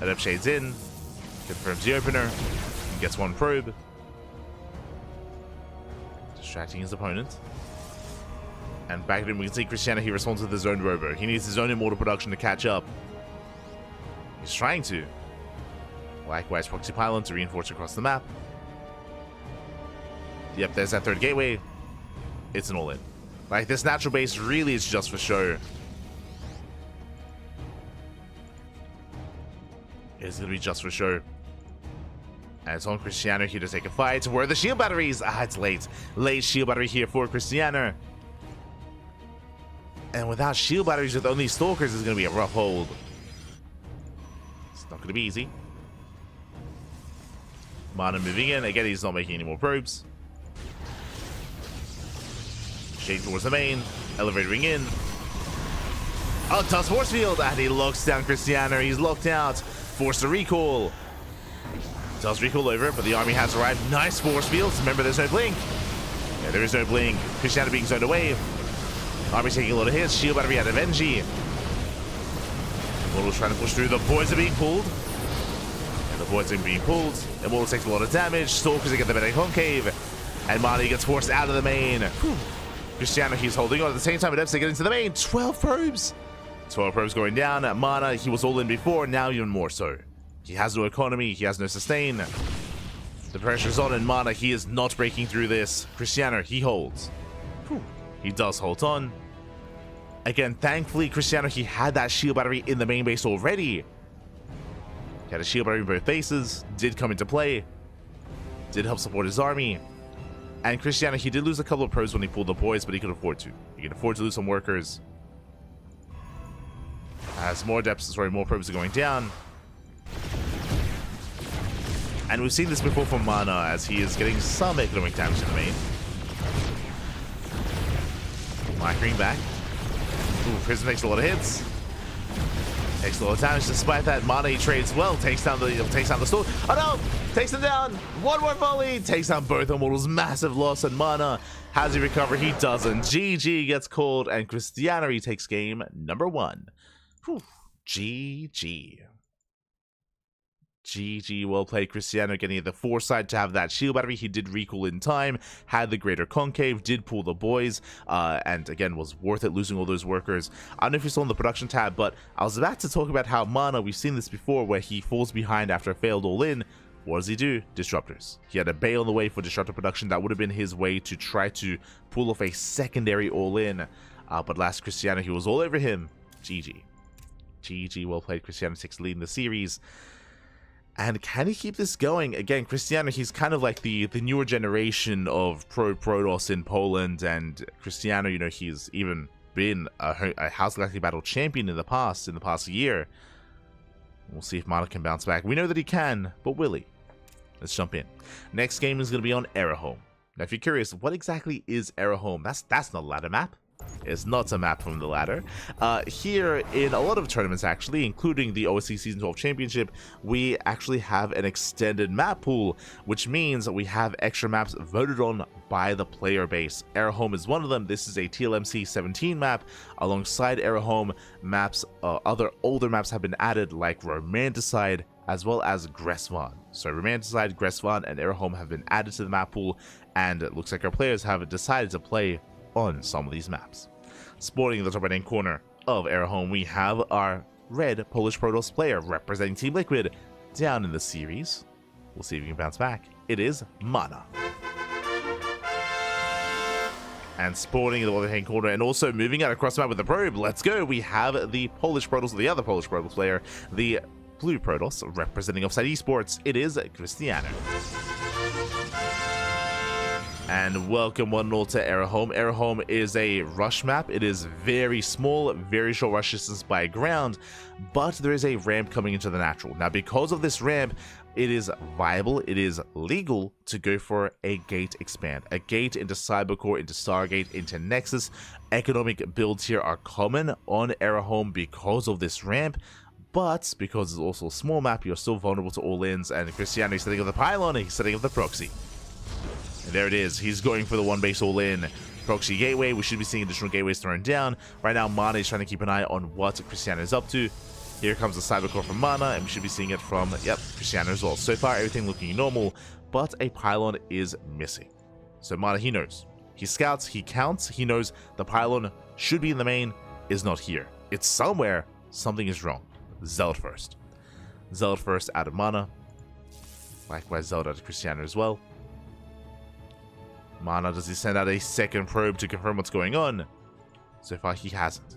Adept shades in. Confirms the opener. Gets 1 probe. Distracting his opponent. And back at him, we can see Cristiano. He responds with his own robo. He needs his own Immortal production to catch up. He's trying to. Likewise, proxy pylon to reinforce across the map. Yep, there's that 3rd gateway. It's an all-in. Like, this natural base really is just for show. It's going to be just for show. And it's on Cristiano here to take a fight. Where are the shield batteries? Ah, it's late. Late shield battery here for Cristiano. And without shield batteries with only stalkers, it's going to be a rough hold. It's not going to be easy. MaNa moving in. Again, he's not making any more probes. Shade towards the main. Elevatoring in. Oh, does force field. And he locks down Cristiano. He's locked out. Forced to recall. Does recall over, but the army has arrived. Nice force fields. Remember, there's no blink. Yeah, there is no blink. Cristiano being zoned away. Army's taking a lot of hits. Shield battery out of NG. Immortal's trying to push through. The boys are being pulled. And the boys are being pulled. Immortal takes a lot of damage. Stalkers get the better concave. And MaNa gets forced out of the main. Whew. Cristiano, he's holding on at the same time. Adepts get into the main. 12 probes. 12 probes going down. MaNa, he was all in before. Now even more so. He has no economy. He has no sustain. The pressure's on, and MaNa, he is not breaking through this. Cristiano, he holds. Whew. He does hold on. Again, thankfully, Cristiano, he had that shield battery in the main base already. He had a shield battery in both bases. Did come into play. Did help support his army. And Cristiano, he did lose a couple of probes when he pulled the boys, but he could afford to. He could afford to lose some workers. As more depths, sorry, more probes are going down. And we've seen this before from MaNa, as he is getting some economic damage to the main. Micring back. Ooh, Prism takes a lot of hits. Takes a lot of damage. Despite that, MaNa, he trades well. Takes down the storm. Oh no! Takes him down. 1 more volley. Takes down both Immortals. Massive loss. And MaNa, has he recover? He doesn't. GG gets called, and Cristiano, he takes game number 1. Whew. GG. GG, well played. Cristiano getting the foresight to have that shield battery. He did recall in time, had the greater concave, did pull the boys, and again, was worth it losing all those workers. I don't know if you saw in the production tab, but I was about to talk about how MaNa, we've seen this before, where he falls behind after a failed all-in. What does he do? Disruptors. He had a bay on the way for disruptor production. That would have been his way to try to pull off a secondary all-in, but last Cristiano, he was all over him. GG. GG, well played. Cristiano takes the lead in the series. And can he keep this going? Again, Cristiano, he's kind of like the newer generation of Protoss in Poland, and Cristiano, you know, he's even been a House Galactic Battle champion in the past year. We'll see if MaNa can bounce back. We know that he can, but will he? Let's jump in. Next game is going to be on Erahome. Now, if you're curious, what exactly is Erahome? That's not a ladder map. It's not a map from the ladder. Here, in a lot of tournaments, actually, including the OSC Season 12 Championship, we actually have an extended map pool, which means we have extra maps voted on by the player base. Erahome is one of them. This is a TLMC 17 map. Alongside Erahome maps, other older maps have been added, like Romanticide, as well as Gressvan. So Romanticide, Gressvan, and Erahome have been added to the map pool, and it looks like our players have decided to play on some of these maps. Sporting in the top right hand corner of Erahome, we have our red Polish Protoss player representing Team Liquid down in the series. We'll see if we can bounce back. It is MaNa. and spawning in the left-hand corner, and also moving out across the map with the probe. Let's go. We have the Polish Protoss, the other Polish Protoss player, the Blue Protoss, representing Offside Esports. It is Cristiano. And welcome one and all to Erahome. Erahome is a rush map. It is very small, very short rush distance by ground, but there is a ramp coming into the natural. Now, because of this ramp, it is viable, it is legal to go for a gate expand. A gate into Cybercore, into Stargate, into Nexus. Economic builds here are common on Erahome because of this ramp, but because it's also a small map, you're still vulnerable to all-ins, and Cristiano is setting up the pylon, and he's setting up the proxy. And there it is. He's going for the one base all-in proxy gateway. We should be seeing additional gateways thrown down. Right now, MaNa is trying to keep an eye on what Cristiano is up to. Here comes the Cybercore from MaNa, and we should be seeing it from, Cristiano as well. So far, everything looking normal, but a pylon is missing. So MaNa, he knows. He scouts, he counts, he knows the pylon should be in the main, is not here. It's somewhere, something is wrong. Zealot first. Zealot first out of MaNa. Likewise, Zealot out of Cristiano as well. MaNa, does he send out a second probe to confirm what's going on? So far, he hasn't.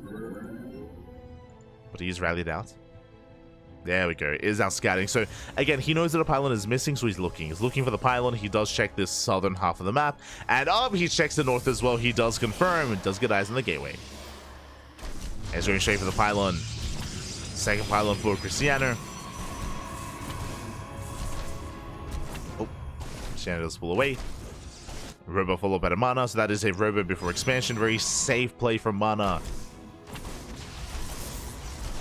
But he's rallied out. There we go. Is out scouting. So, again, he knows that a pylon is missing, so he's looking. He's looking for the pylon. He does check this southern half of the map. And he checks the north as well. He does confirm. Does get eyes on the gateway. He's going straight for the pylon. Second pylon for Cristiano. Oh, Cristiano does pull away. Robo follow up at MaNa, so that is a Robo before expansion. Very safe play from MaNa.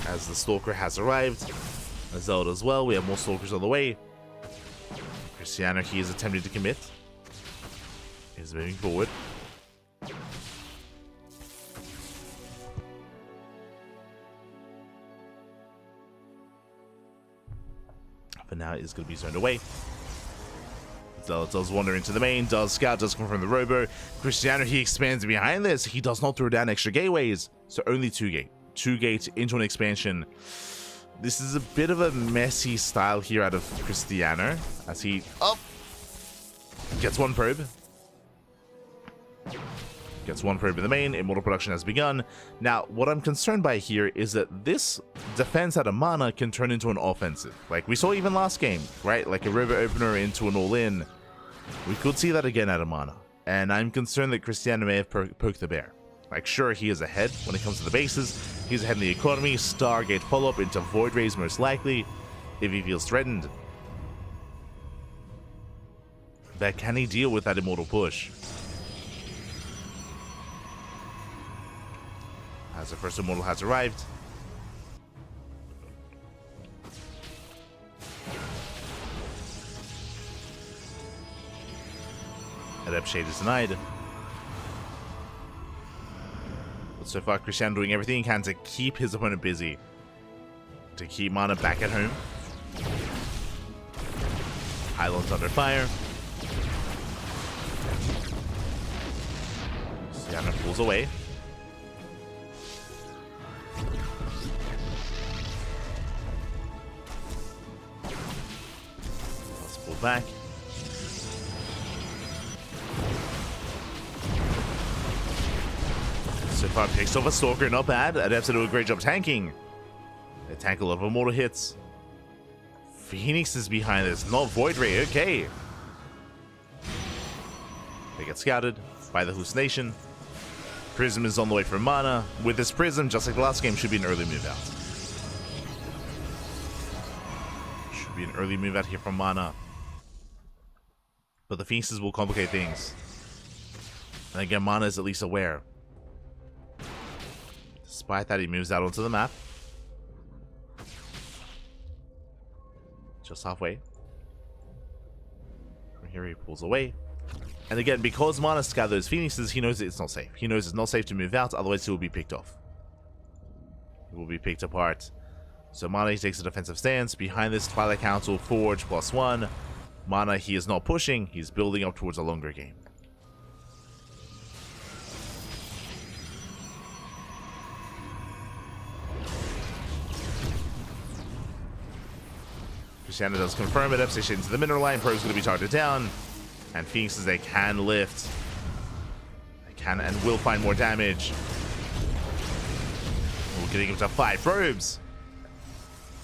As the Stalker has arrived. Zelda as well. We have more Stalkers on the way. Cristiano, he is attempting to commit. He's moving forward. For now, it is going to be zoned away. Zealot does wander into the main, does scout, does confirm the robo. Cristiano, he expands behind this. He does not throw down extra gateways, so only 2 gate. 2 gate into an expansion. This is a bit of a messy style here out of Cristiano, as he gets one probe. Gets one probe in the main. Immortal production has begun. Now, what I'm concerned by here is that this defense out of MaNa can turn into an offensive. Like we saw even last game, right? Like a river opener into an all-in. We could see that again out of MaNa. And I'm concerned that Cristiano may have poked the bear. Like, sure, he is ahead when it comes to the bases. He's ahead in the economy. Stargate follow-up into Void Rays most likely, if he feels threatened. But can he deal with that immortal push? As the first immortal has arrived. Adept Shade is denied. But so far, Cristiano doing everything he can to keep his opponent busy. To keep MaNa back at home. Pylon's under fire. Cristiano pulls away. Back. So far, picks off a Stalker, not bad. Adepts do a great job tanking. They tank a lot of immortal hits. Phoenix is behind this, not Void Ray, okay. They get scouted by the hallucination. Prism is on the way from MaNa. With this Prism, just like the last game, should be an early move out. Should be an early move out here from MaNa. But the Phoenixes will complicate things. And again, MaNa is at least aware. Despite that, he moves out onto the map. Just halfway. From here, he pulls away. And again, because MaNa scouted those Phoenixes, he knows it's not safe. He knows it's not safe to move out, otherwise he will be picked off. He will be picked apart. So MaNa takes a defensive stance. Behind this, Twilight Council, Forge, +1. MaNa, he is not pushing, he's building up towards a longer game. Cristiano does confirm it, F-Station into the mineral line, Pro's going to be targeted down, and Phoenixes, they can lift. They can and will find more damage. We're getting him to 5 probes.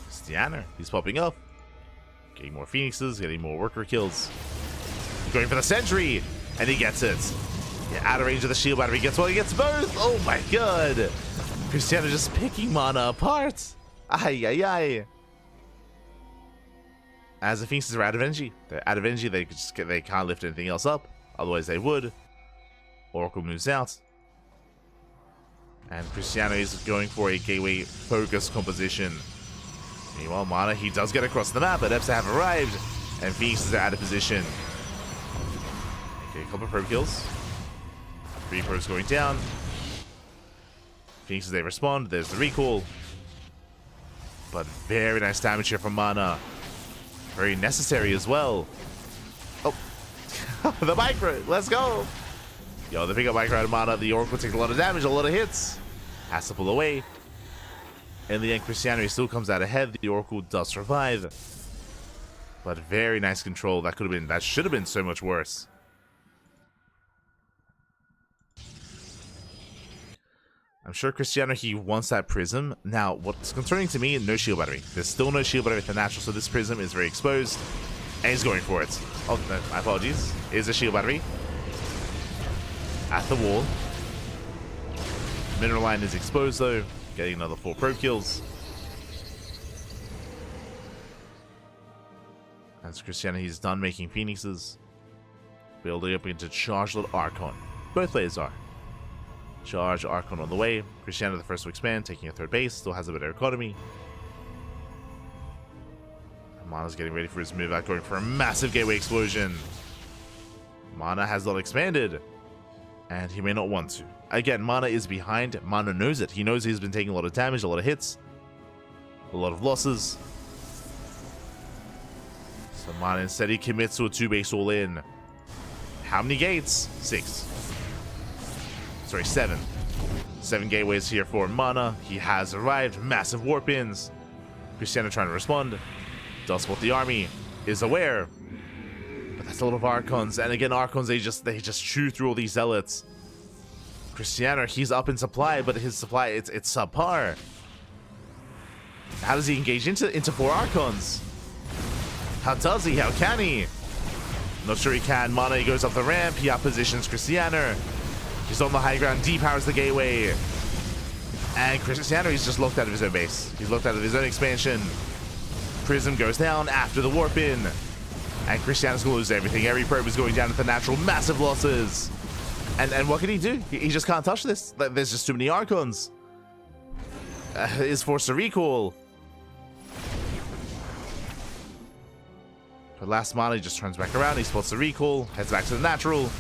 Christiana, he's popping up. Getting more phoenixes, getting more worker kills. Going for the sentry, and he gets it. Yeah, out of range of the shield battery, gets one, he gets both. Oh my god. Christiana just picking MaNa apart. Ay, ay, ay. As the phoenixes are out of energy. They're out of energy, they can't lift anything else up. Otherwise they would. Oracle moves out. And Christiana is going for a gateway focus composition. Meanwhile, MaNa, he does get across the map, but Eps have arrived. And phoenixes are out of position. Okay, a couple of probe kills. 3 probes going down. Phoenixes, they respond. There's the recall. But very nice damage here from MaNa. Very necessary as well. Oh. The micro. Let's go. Yo, the big up micro out of MaNa. The Oracle takes a lot of damage, a lot of hits. Has to pull away. In the end, Christiana still comes out ahead. The Oracle does survive. But very nice control. That should have been so much worse. I'm sure Christiana, he wants that prism. Now, what's concerning to me, no shield battery. There's still no shield battery with the natural, so this prism is very exposed. And he's going for it. Oh, no, my apologies. Is a shield battery. At the wall. Mineral line is exposed, though. Getting another 4 probe kills. As Christiana, he's done making phoenixes. Building up into Charged Archon. Both players are. Charge Archon on the way. Christiana the first to expand, taking a 3rd base. Still has a better economy. MaNa's getting ready for his move out, going for a massive gateway explosion. MaNa has not expanded. And he may not want to. Again, MaNa is behind. MaNa knows it. He knows he's been taking a lot of damage, a lot of hits. A lot of losses. So MaNa instead he commits to a 2-base all-in. How many gates? 6. Sorry, 7. 7 gateways here for MaNa. He has arrived. Massive warp-ins. Christiana trying to respond. Does spot the army. Is aware. But that's a lot of Archons. And again, Archons, they just chew through all these Zealots. Christiana, he's up in supply, but his supply, it's subpar. How does he engage into 4 Archons? How does he? How can he? Not sure he can. MaNa, he goes up the ramp. He outpositions Christiana. He's on the high ground, depowers the gateway. And Christiana, he's just locked out of his own base. He's locked out of his own expansion. Prism goes down after the warp in. And Christiana's gonna lose everything. Every probe is going down at the natural. Massive losses. And what can he do? He just can't touch this. There's just too many Archons. Is forced to recall. But last MaNa, he just turns back around. He spots the recall. Heads back to the natural.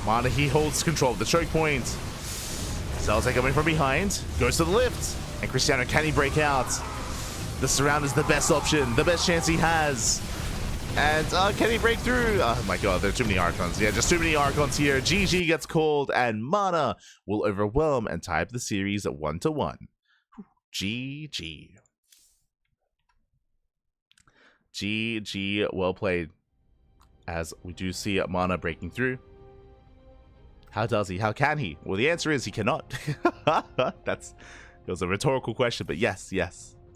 MaNa, he holds control of the choke point. Cells are coming from behind. Goes to the lift. And Christiana, can he break out? The surround is the best option. The best chance he has. And can he break through? Oh my god, there are too many Archons. Yeah, just too many Archons here. GG gets called. And MaNa will overwhelm and tie up the series at 1-1. GG. GG, well played. As we do see MaNa breaking through. How does he? How can he? Well, the answer is he cannot. It was a rhetorical question, but yes,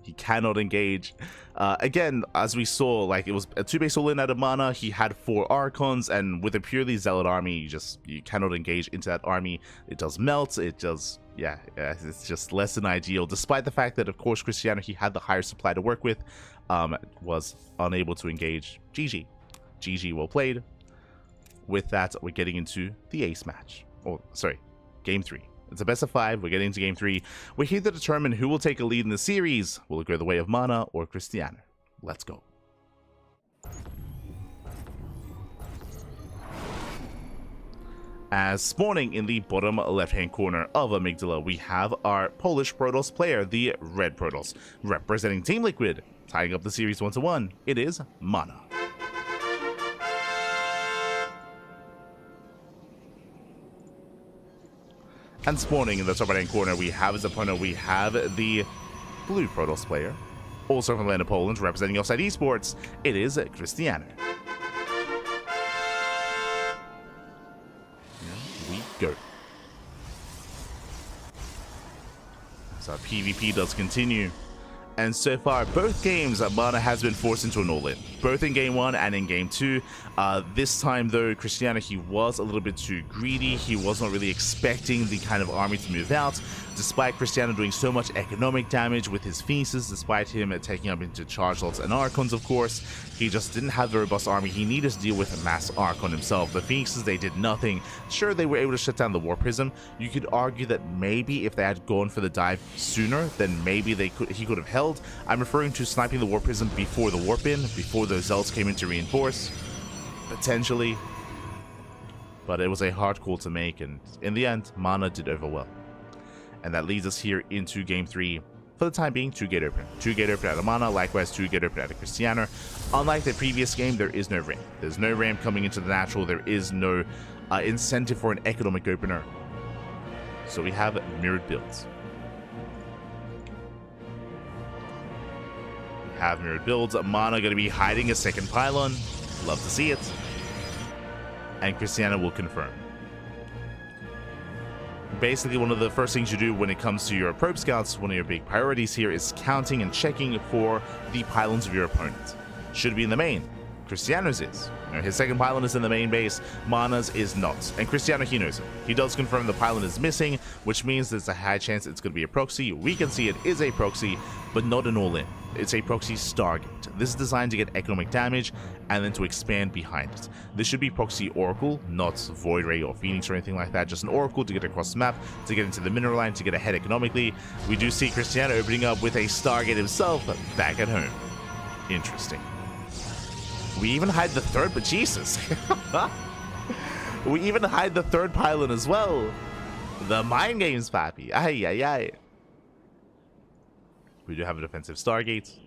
he cannot engage. Again, as we saw, like it was a 2-base all-in out of MaNa. He had 4 Archons, and with a purely Zealot army, you cannot engage into that army. It does melt. It does, yeah, it's just less than ideal. Despite the fact that, of course, Christiana, he had the higher supply to work with, was unable to engage. GG, well played. With that, we're getting into the ace match. Oh, sorry, game 3. It's a best of 5. We're getting into game 3. We're here to determine who will take a lead in the series. Will it go the way of MaNa or Christiana? Let's go. As spawning in the bottom left-hand corner of Amygdala, we have our Polish Protoss player, the Red Protoss. Representing Team Liquid, tying up the series 1-1, it is MaNa. And spawning in the top right-hand corner, we have his opponent. We have the Blue Protoss player, also from the land of Poland, representing Offside Esports. It is Christiana. We go. So PvP does continue. And so far, both games, MaNa has been forced into an all-in. Both in Game 1 and in Game 2. This time, though, Cristiano, he was a little bit too greedy. He was not really expecting the kind of army to move out. Despite Cristiano doing so much economic damage with his Phoenixes, despite him taking up into Charge Lots and Archons, of course, he just didn't have the robust army he needed to deal with a mass Archon himself. The Phoenixes, they did nothing. Sure, they were able to shut down the War Prism. You could argue that maybe if they had gone for the dive sooner, then maybe he could have held. I'm referring to sniping the War Prism before the Warp in, before those Zealots came in to reinforce. Potentially. But it was a hard call to make, and in the end, MaNa did over well. And that leads us here into Game 3. For the time being, 2-gate open. 2-gate open out of MaNa, likewise 2-gate open out of Cristiano. Unlike the previous game, there is no ramp. There's no ramp coming into the natural. There is no incentive for an economic opener. So we have mirrored builds. Have mirrored builds. MaNa going to be hiding a second pylon. Love to see it. And Cristiano will confirm. Basically, one of the first things you do when it comes to your probe scouts, one of your big priorities here is counting and checking for the pylons of your opponent. Should be in the main. Cristiano's is. His second pylon is in the main base, MaNa's is not. And Cristiano, he knows it. He does confirm the pylon is missing, which means there's a high chance it's going to be a proxy. We can see it is a proxy, but not an all-in. It's a proxy Stargate. This is designed to get economic damage and then to expand behind it. This should be proxy Oracle, not Void Ray or Phoenix or anything like that. Just an Oracle to get across the map, to get into the mineral line, to get ahead economically. We do see Cristiano opening up with a Stargate himself back at home. Interesting. We even hide the third, but Jesus. We even hide the third pylon as well. The mind games, papi. Ay, ay, ay. We do have a defensive Stargate.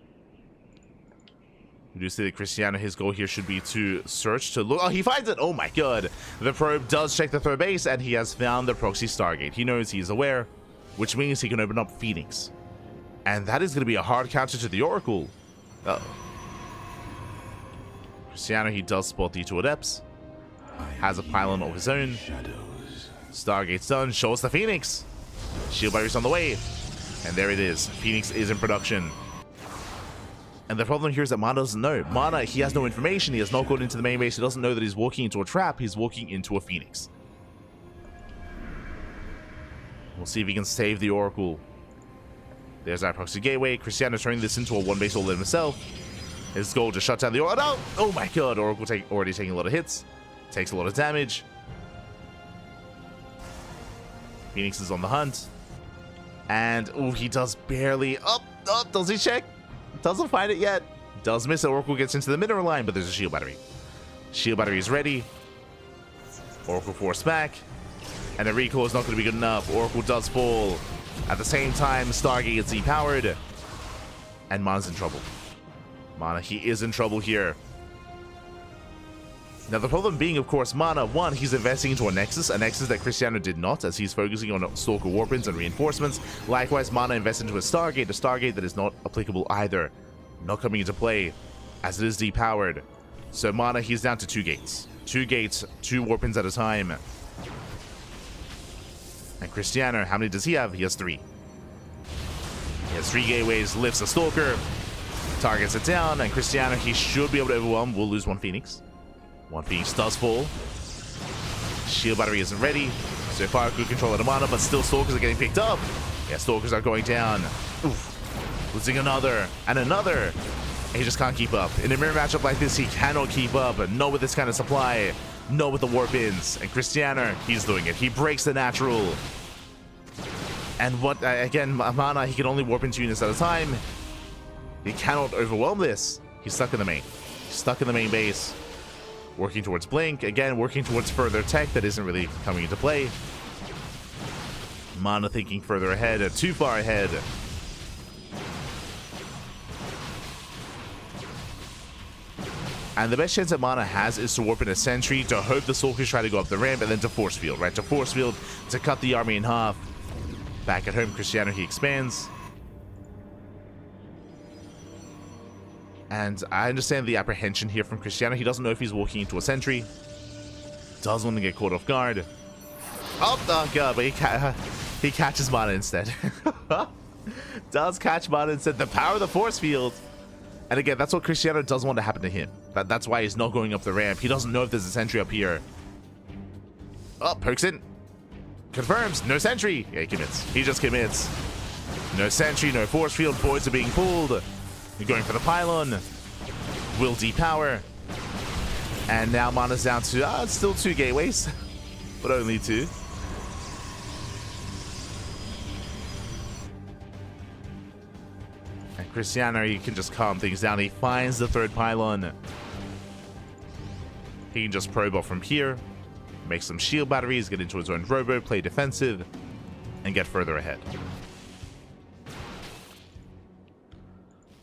We do see that Cristiano, his goal here should be to search, to look. Oh, he finds it. Oh my god. The probe does check the third base, and he has found the proxy Stargate. He knows, he's aware, which means he can open up Phoenix. And that is going to be a hard counter to the Oracle. Uh-oh. Cristiano, he does spot the two adepts. Has a pylon of his own. Stargate's done. Show us the Phoenix. Shield battery's on the way. And there it is. Phoenix is in production. And the problem here is that MaNa doesn't know. MaNa, he has no information. He has not gone into the main base. He doesn't know that he's walking into a trap. He's walking into a Phoenix. We'll see if he can save the Oracle. There's our proxy gateway. Cristiano turning this into a one-base all-in himself. His goal to shut down the Oracle. No! Oh my god, Oracle already taking a lot of hits. Takes a lot of damage. Phoenix is on the hunt. And, oh, he does barely. Oh, does he check? Doesn't find it yet. Does miss it. Oracle gets into the mineral line, but there's a shield battery. Shield battery is ready. Oracle forced back. And the recoil is not going to be good enough. Oracle does fall. At the same time, Stargate is depowered. And MaNa's in trouble. MaNa, he is in trouble here. Now, the problem being, of course, MaNa, one, he's investing into a Nexus that Cristiano did not, as he's focusing on Stalker Warpins and reinforcements. Likewise, MaNa invests into a Stargate that is not applicable either. Not coming into play, as it is depowered. So MaNa, he's down to 2 gates. 2 gates, 2 Warpins at a time. And Cristiano, how many does he have? He has 3. He has 3 gateways, lifts a Stalker, targets it down, and Cristiano, he should be able to overwhelm. We'll lose 1 Phoenix. 1 Phoenix does fall. Shield battery isn't ready. So far, good control of the MaNa, but still Stalkers are getting picked up. Yeah, Stalkers are going down. Oof. Losing another and another. And he just can't keep up. In a mirror matchup like this, he cannot keep up. Not with this kind of supply. Not with the warp-ins. And Cristiano, he's doing it. He breaks the natural. And what, again, MaNa, he can only warp into units at a time. He cannot overwhelm this. He's stuck in the main. He's stuck in the main base. Working towards Blink. Again, working towards further tech that isn't really coming into play. MaNa thinking further ahead. Too far ahead. And the best chance that MaNa has is to warp in a sentry, to hope the Stalkers try to go up the ramp, and then to force field, right? To force field, to cut the army in half. Back at home, Cristiano, he expands. And I understand the apprehension here from Cristiano. He doesn't know if he's walking into a sentry. Doesn't want to get caught off guard. Oh god, but he catches MaNa instead. Does catch MaNa instead. The power of the force field. And again, that's what Cristiano doesn't want to happen to him. That's why he's not going up the ramp. He doesn't know if there's a sentry up here. Oh, pokes in. Confirms. No sentry. Yeah, he commits. He just commits. No sentry, no force field. Boys are being pulled. You're going for the pylon. Will depower. And now MaNa's down to, it's still 2 gateways. But only 2. And Cristiano, he can just calm things down. He finds the 3rd pylon. He can just probe off from here. Make some shield batteries, get into his own robo, play defensive, and get further ahead.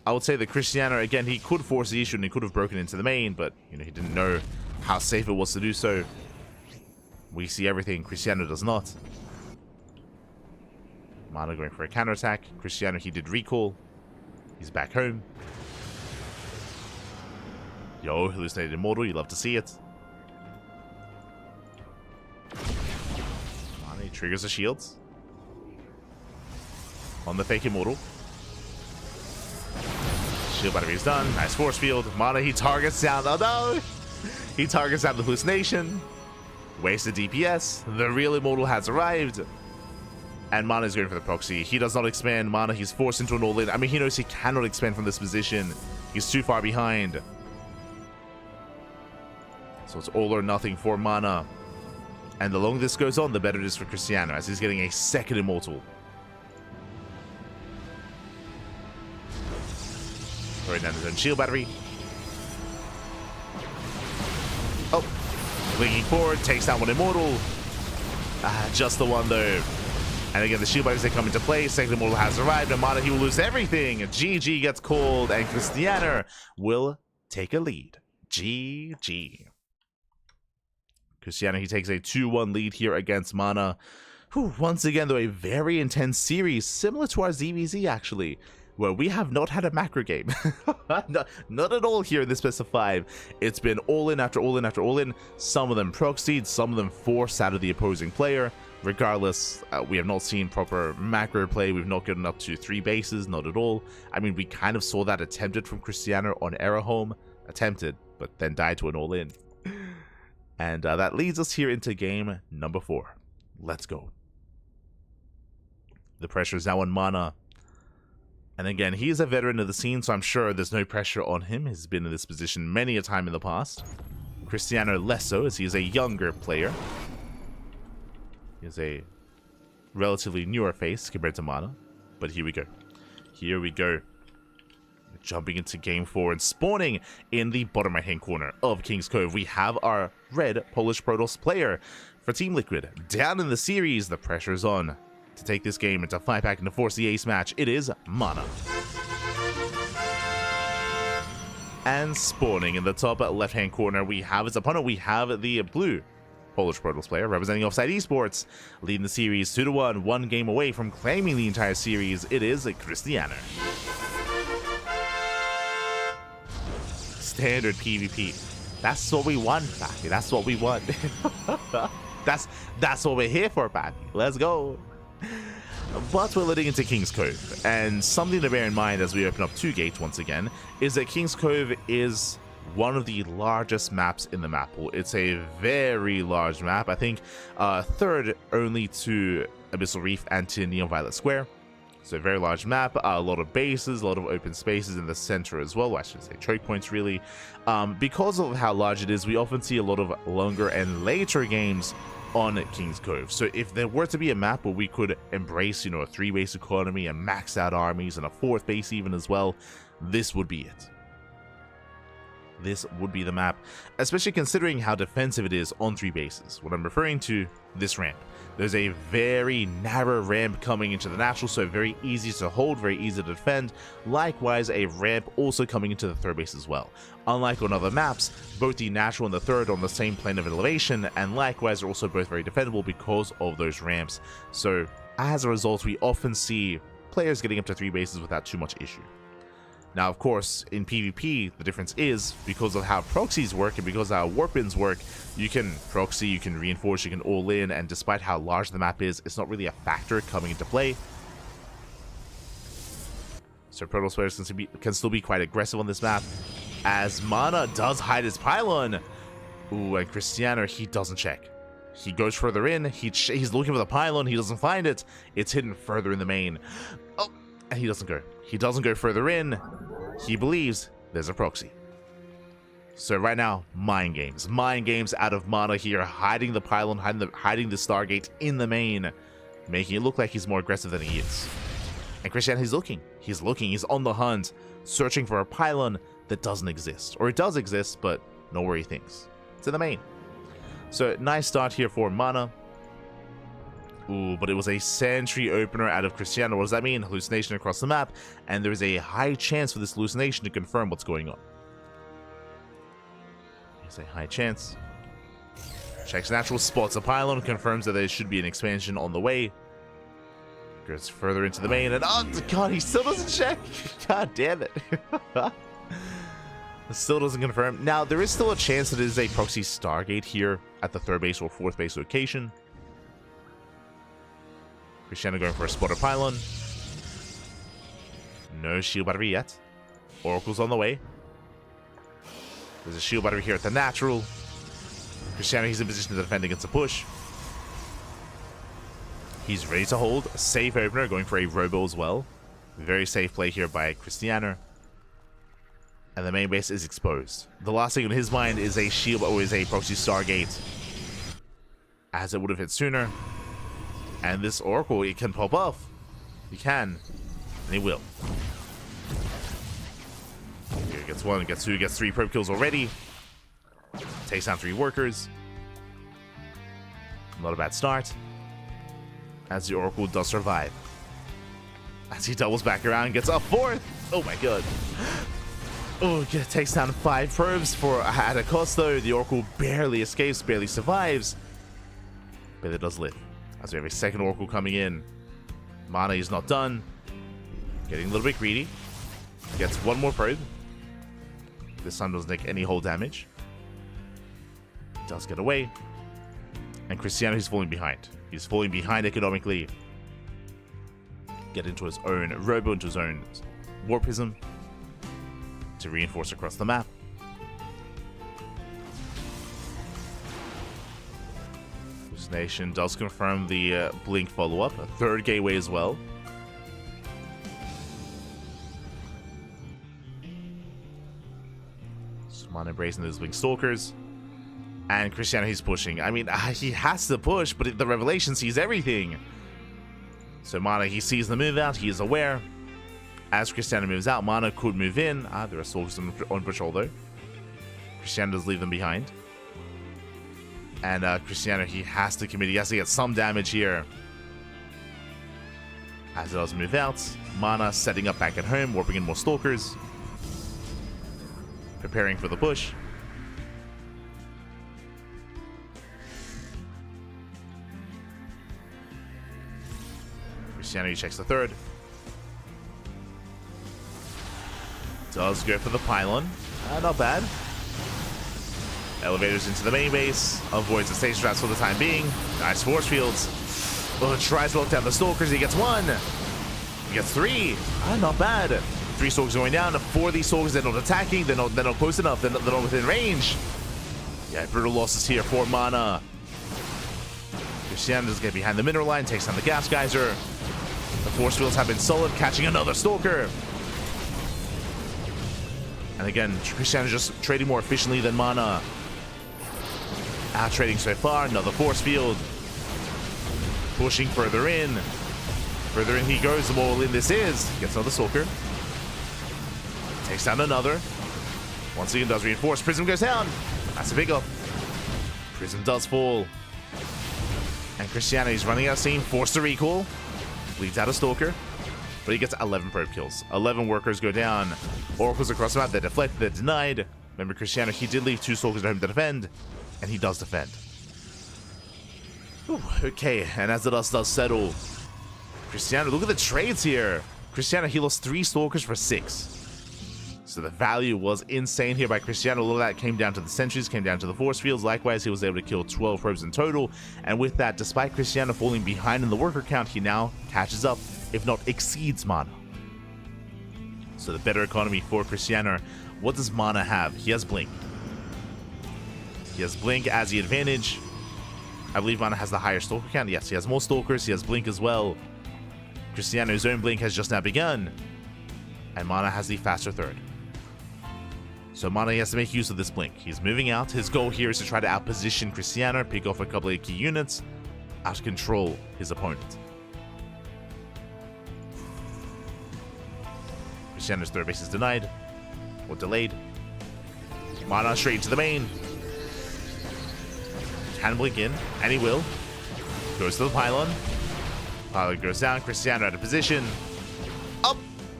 I would say that Cristiano, again, he could force the issue and he could have broken into the main, but he didn't know how safe it was to do so. We see everything. Cristiano does not. MaNa going for a counterattack. Cristiano, he did recall. He's back home. Yo, hallucinated immortal. You love to see it. MaNa, he triggers the shields on the fake immortal. Shield battery is done. Nice force field. MaNa, he targets down. Oh no! He targets down the hallucination. Wasted DPS. The real immortal has arrived. And MaNa is going for the proxy. He does not expand. MaNa, he's forced into an all-in. I mean, he knows he cannot expand from this position. He's too far behind. So it's all or nothing for MaNa. And the longer this goes on, the better it is for Cristiano, as he's getting a 2nd immortal. Throwing down his own shield battery. Oh. Linking forward, takes down 1 immortal. Just the one though. And again, the shield batteries, they come into play. 2nd immortal has arrived, and MaNa, he will lose everything. GG gets called, and Cristiano will take a lead. GG. Cristiano, he takes a 2-1 lead here against MaNa. Whew, once again, though, a very intense series, similar to our ZVZ, actually, where we have not had a macro game. not at all here in this best of 5. It's been all in after all in after all in. Some of them proxied, some of them forced out of the opposing player. Regardless, we have not seen proper macro play. We've not gotten up to 3 bases, not at all. I mean, we kind of saw that attempted from Cristiano on Error Home. Attempted, but then died to an all-in. And that leads us here into game number 4. Let's go. The pressure is now on MaNa. And again, he is a veteran of the scene, so I'm sure there's no pressure on him. He's been in this position many a time in the past. Cristiano less so, as he is a younger player. He is a relatively newer face compared to MaNa. But here we go. Here we go. Jumping into game 4 and spawning in the bottom right hand corner of King's Cove, we have our red Polish Protoss player for Team Liquid. Down in the series, the pressure is on to take this game into 5-pack and to force the ace match. It is MaNa. And spawning in the top left hand corner, we have his opponent. We have the blue Polish Protoss player representing Offside Esports, leading the series 2-1, 1 game away from claiming the entire series. It is Cristiano. Standard PvP. That's what we want, Pappy. That's what we want. That's what we're here for, Pappy. Let's go. But we're leading into King's Cove, and something to bear in mind as we open up 2 gates once again is that King's Cove is one of the largest maps in the map pool. It's a very large map. I think 3rd only to Abyssal Reef and to Neon Violet Square. So a very large map, a lot of bases, a lot of open spaces in the center as well. I should say choke points, really. Because of how large it is, we often see a lot of longer and later games on King's Cove. So if there were to be a map where we could embrace, a 3-base economy and max out armies and a 4th base even as well, this would be it. This would be the map, especially considering how defensive it is on 3 bases. What I'm referring to, this ramp. There's a very narrow ramp coming into the natural, so very easy to hold, very easy to defend. Likewise, a ramp also coming into the 3rd base as well. Unlike on other maps, both the natural and the 3rd are on the same plane of elevation, and likewise are also both very defendable because of those ramps. So as a result, we often see players getting up to 3 bases without too much issue. Now, of course, in PvP, the difference is because of how proxies work and because of how warp-ins work, you can proxy, you can reinforce, you can all-in, and despite how large the map is, it's not really a factor coming into play. So Protoss players can still be quite aggressive on this map, as MaNa does hide his pylon. Ooh, and Cristiano, he doesn't check. He goes further in, he's looking for the pylon, he doesn't find it. It's hidden further in the main. Oh, and he doesn't go. He doesn't go further in. He believes there's a proxy. So right now, mind games. Mind games out of MaNa here, hiding the pylon, hiding the Stargate in the main, making it look like he's more aggressive than he is. And Cristiano, he's looking. He's on the hunt, searching for a pylon that doesn't exist. Or it does exist, but not where he thinks. It's in the main. So, nice start here for MaNa. Ooh, but it was a sentry opener out of Cristiano. What does that mean? Hallucination across the map, and there is a high chance for this hallucination to confirm what's going on. There's a high chance. Checks natural, spots a pylon, confirms that there should be an expansion on the way. Goes further into the main, and oh god, he still doesn't check. God damn it. Still doesn't confirm. Now, there is still a chance that it is a proxy Stargate here at the 3rd base or 4th base location. Cristiano going for a spotter pylon. No shield battery yet. Oracle's on the way. There's a shield battery here at the natural. Cristiano, he's in position to defend against a push. He's ready to hold. A safe opener, going for a robo as well. Very safe play here by Cristiano. And the main base is exposed. The last thing on his mind is a shield or is a proxy Stargate, as it would have hit sooner. And this Oracle, it can pop off. He can. And he will. Here gets 1, gets 2, gets 3 probe kills already. Takes down 3 workers. Not a bad start. As the Oracle does survive. As he doubles back around, gets a 4th. Oh my god. Oh, takes down 5 probes at a cost though. The Oracle barely escapes, barely survives. But it does live. As we have a 2nd Oracle coming in. MaNa is not done. Getting a little bit greedy. Gets 1 more probe. This time doesn't take any hull damage. Does get away. And Cristiano, he's falling behind. He's falling behind economically. Get into his own robo, into his own warpism to reinforce across the map. Hallucination does confirm the blink follow-up. A 3rd gateway as well. MaNa embracing those blink stalkers. And Cristiano, he's pushing. I mean, he has to push, but the revelation sees everything. So MaNa, he sees the move out. He is aware. As Cristiano moves out, MaNa could move in. There are stalkers on patrol though. Cristiano does leave them behind. And Cristiano, he has to commit. He has to get some damage here. As it does move out, MaNa setting up back at home, warping in more stalkers. Preparing for the push. Cristiano, he checks the 3rd. Does go for the pylon. Not bad. Elevators into the main base. Avoids the stage traps for the time being. Nice force fields. Oh, tries to lock down the stalkers. He gets 1. He gets 3. Not bad. 3 stalkers going down. 4 of these stalkers, they're not attacking. They're not close enough. They're not within range. Yeah, brutal losses here for MaNa. Cristiano does get behind the mineral line. Takes down the gas geyser. The force fields have been solid. Catching another stalker. And again, Cristiano just trading more efficiently than MaNa. Out trading so far. Another force field. Pushing further in. Further in he goes, the more in this is. Gets another stalker. Takes down another. Once again does reinforce. Prism goes down. That's a big up. Prism does fall. And Cristiano, he's running out of steam. Forced to recall. Bleeds out a stalker. But he gets 11 probe kills. 11 workers go down. Oracles across the map. They're deflected. They're denied. Remember, Cristiano, he did leave 2 stalkers at home to defend. And he does defend. Ooh, okay, and as the dust does settle, Cristiano, look at the trades here. Cristiano, he lost 3 stalkers for 6. So the value was insane here by Cristiano. A lot of that came down to the sentries, came down to the force fields. Likewise, he was able to kill 12 probes in total. And with that, despite Cristiano falling behind in the worker count, he now catches up, if not exceeds MaNa. So the better economy for Cristiano. What does MaNa have? He has Blink. He has Blink as the advantage. I believe MaNa has the higher stalker count. Yes, he has more stalkers. He has Blink as well. Cristiano's own Blink has just now begun. And MaNa has the faster third. So MaNa has to make use of this Blink. He's moving out. His goal here is to try to outposition Cristiano, pick off a couple of key units, out-control his opponent. Cristiano's third base is denied, or delayed. MaNa straight into the main. Can Blink in, and he will. Goes to the pylon. Pylon goes down. Cristiano out of position. Up!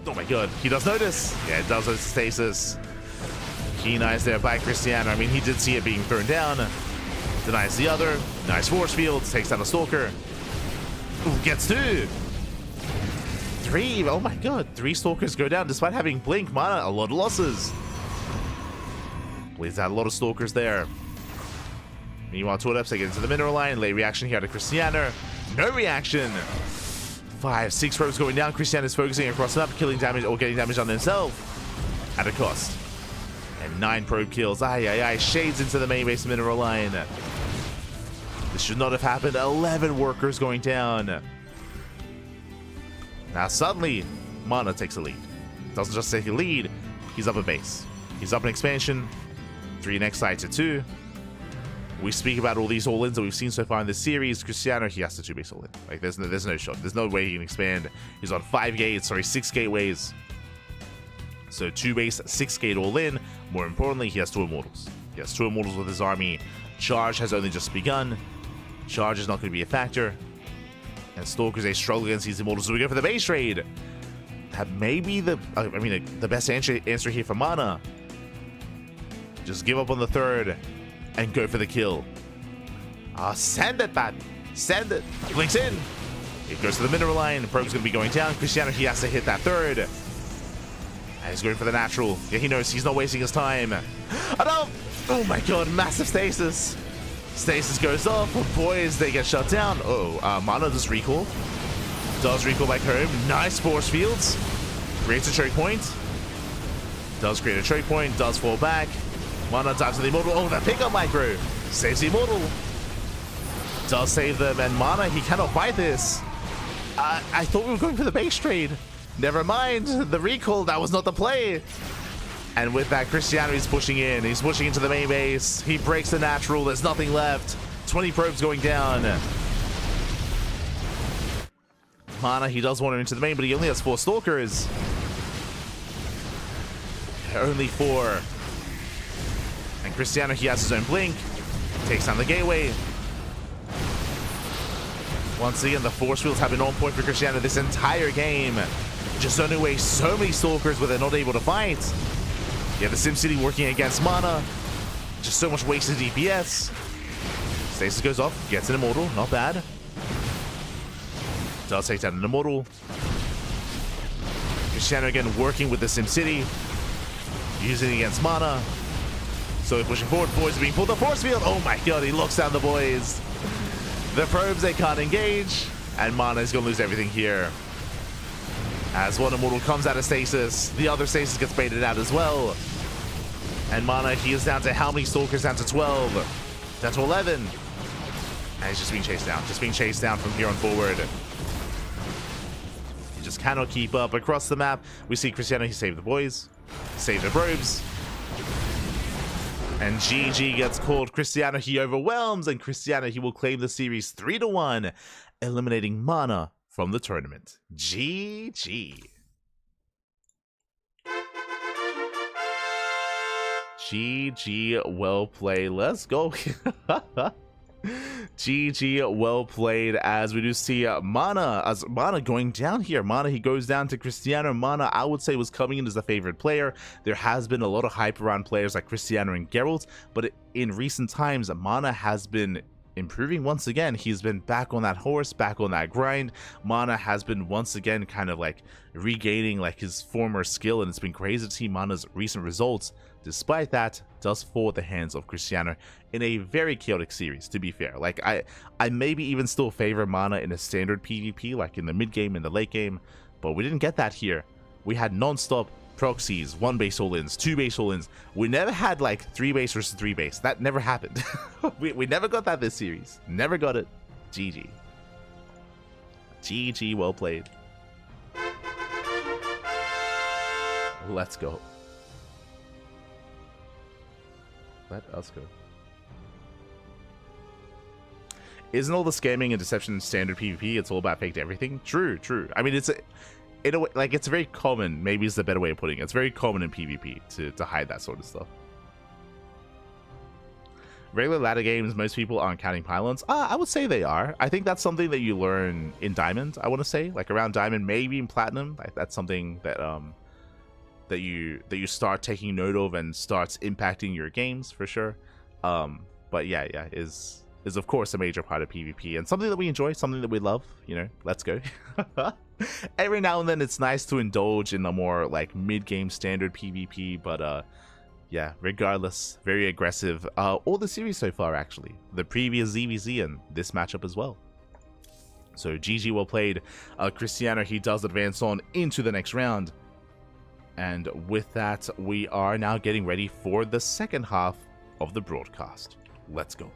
Oh my god, he does notice. Yeah, it does notice stasis. Keen eyes there by Cristiano. I mean, he did see it being thrown down. Denies the other. Nice force field. Takes down a stalker. Ooh, gets two. Three. Oh my god. 3 stalkers go down despite having Blink. MaNa, a lot of losses. Bleeds out a lot of stalkers there. Meanwhile, Tordeps, they get into the mineral line. Late reaction here to Cristiano. No reaction. 5, 6 probes going down. Cristiano's focusing across the map, killing damage or getting damage on himself at a cost. And 9 probe kills. Shades into the main base mineral line. This should not have happened. 11 workers going down. Now suddenly, MaNa takes a lead. Doesn't just take a lead, he's up a base. He's up an expansion. 3 next side to 2. We speak about all these all-ins that we've seen so far in this series. Cristiano, he has to 2-base all-in. Like, there's no shot. There's no way he can expand. He's on 6 gateways. So 2-base, 6 gate all-in. More importantly, he has 2 immortals. He has 2 immortals with his army. Charge has only just begun. Charge is not going to be a factor. And Stalkers, they struggle against these immortals. So we go for the base trade. That may be the best answer here for MaNa. Just give up on the third and go for the kill. Send it, man. Send it. Blinks in. It goes to the mineral line. Probe's going to be going down. Cristiano, he has to hit that third. And he's going for the natural. Yeah, he knows he's not wasting his time. Oh my god, massive stasis. Stasis goes off. Boys, they get shut down. MaNa does recall. Does recall back home. Nice force fields. Creates a choke point. Does create a choke point. Does fall back. MaNa dives to the immortal. Oh, that pickup micro. Saves the immortal. Does save them. And MaNa, he cannot fight this. I thought we were going for the base trade. Never mind. The recall, that was not the play. And with that, Cristiano is pushing in. He's pushing into the main base. He breaks the natural. There's nothing left. 20 probes going down. MaNa, he does want to into the main, but he only has 4 stalkers. Only 4. And Cristiano, he has his own blink. Takes down the gateway. Once again, the force fields have been on point for Cristiano this entire game. Just throwing away so many stalkers where they're not able to fight. Yeah, the SimCity working against MaNa. Just so much wasted DPS. Stasis goes off, gets an immortal, not bad. Does take down an immortal. Cristiano again working with the SimCity. Using it against MaNa. So pushing forward, boys are being pulled. The force field, oh my god, he locks down the boys. The probes, they can't engage. And MaNa is going to lose everything here. As one immortal comes out of stasis, the other stasis gets baited out as well. And MaNa, he is down to how many stalkers? Down to 12. Down to 11. And he's just being chased down. Just being chased down from here on forward. He just cannot keep up. Across the map, we see Cristiano, he saved the boys. Saved the probes. And GG gets called. Cristiano, he overwhelms. And Cristiano, he will claim the series 3-1, eliminating MaNa from the tournament. GG. GG, well played. Let's go. GG, well played, as we do see MaNa going down here. MaNa, he goes down to Cristiano. MaNa, I would say, was coming in as a favorite player. There has been a lot of hype around players like Cristiano and Geralt, but in recent times, MaNa has been improving once again. He's been back on that horse, back on that grind. MaNa has been once again kind of like regaining like his former skill, and it's been crazy to see MaNa's recent results. Despite that, does fall at the hands of Cristiano in a very chaotic series, to be fair. Like, I maybe even still favor MaNa in a standard PvP, like in the mid game and the late game, but we didn't get that here. We had non-stop proxies, 1 base all-ins, 2 base all-ins. We never had like 3 base versus 3 base. That never happened. we never got that this series. Never got it. GG. GG, well played. Let's go. Let us go. Isn't all the scamming and deception standard PvP? It's all about faked everything. True, true. I mean, it's in a way, like, it's very common. Maybe it's the better way of putting it. It's very common in PvP to hide that sort of stuff. Regular ladder games, most people aren't counting pylons. I would say they are. I think that's something that you learn in Diamond. I want to say, like around Diamond, maybe in Platinum. Like, that's something that that you start taking note of and starts impacting your games for sure. But yeah, is of course a major part of PvP and something that we enjoy, something that we love, you know. Let's go. Every now and then it's nice to indulge in a more like mid-game standard PvP, but yeah, regardless, very aggressive. All the series so far, actually. The previous ZVZ and this matchup as well. So GG, well played. Cristiano, he does advance on into the next round. And with that, we are now getting ready for the second half of the broadcast. Let's go.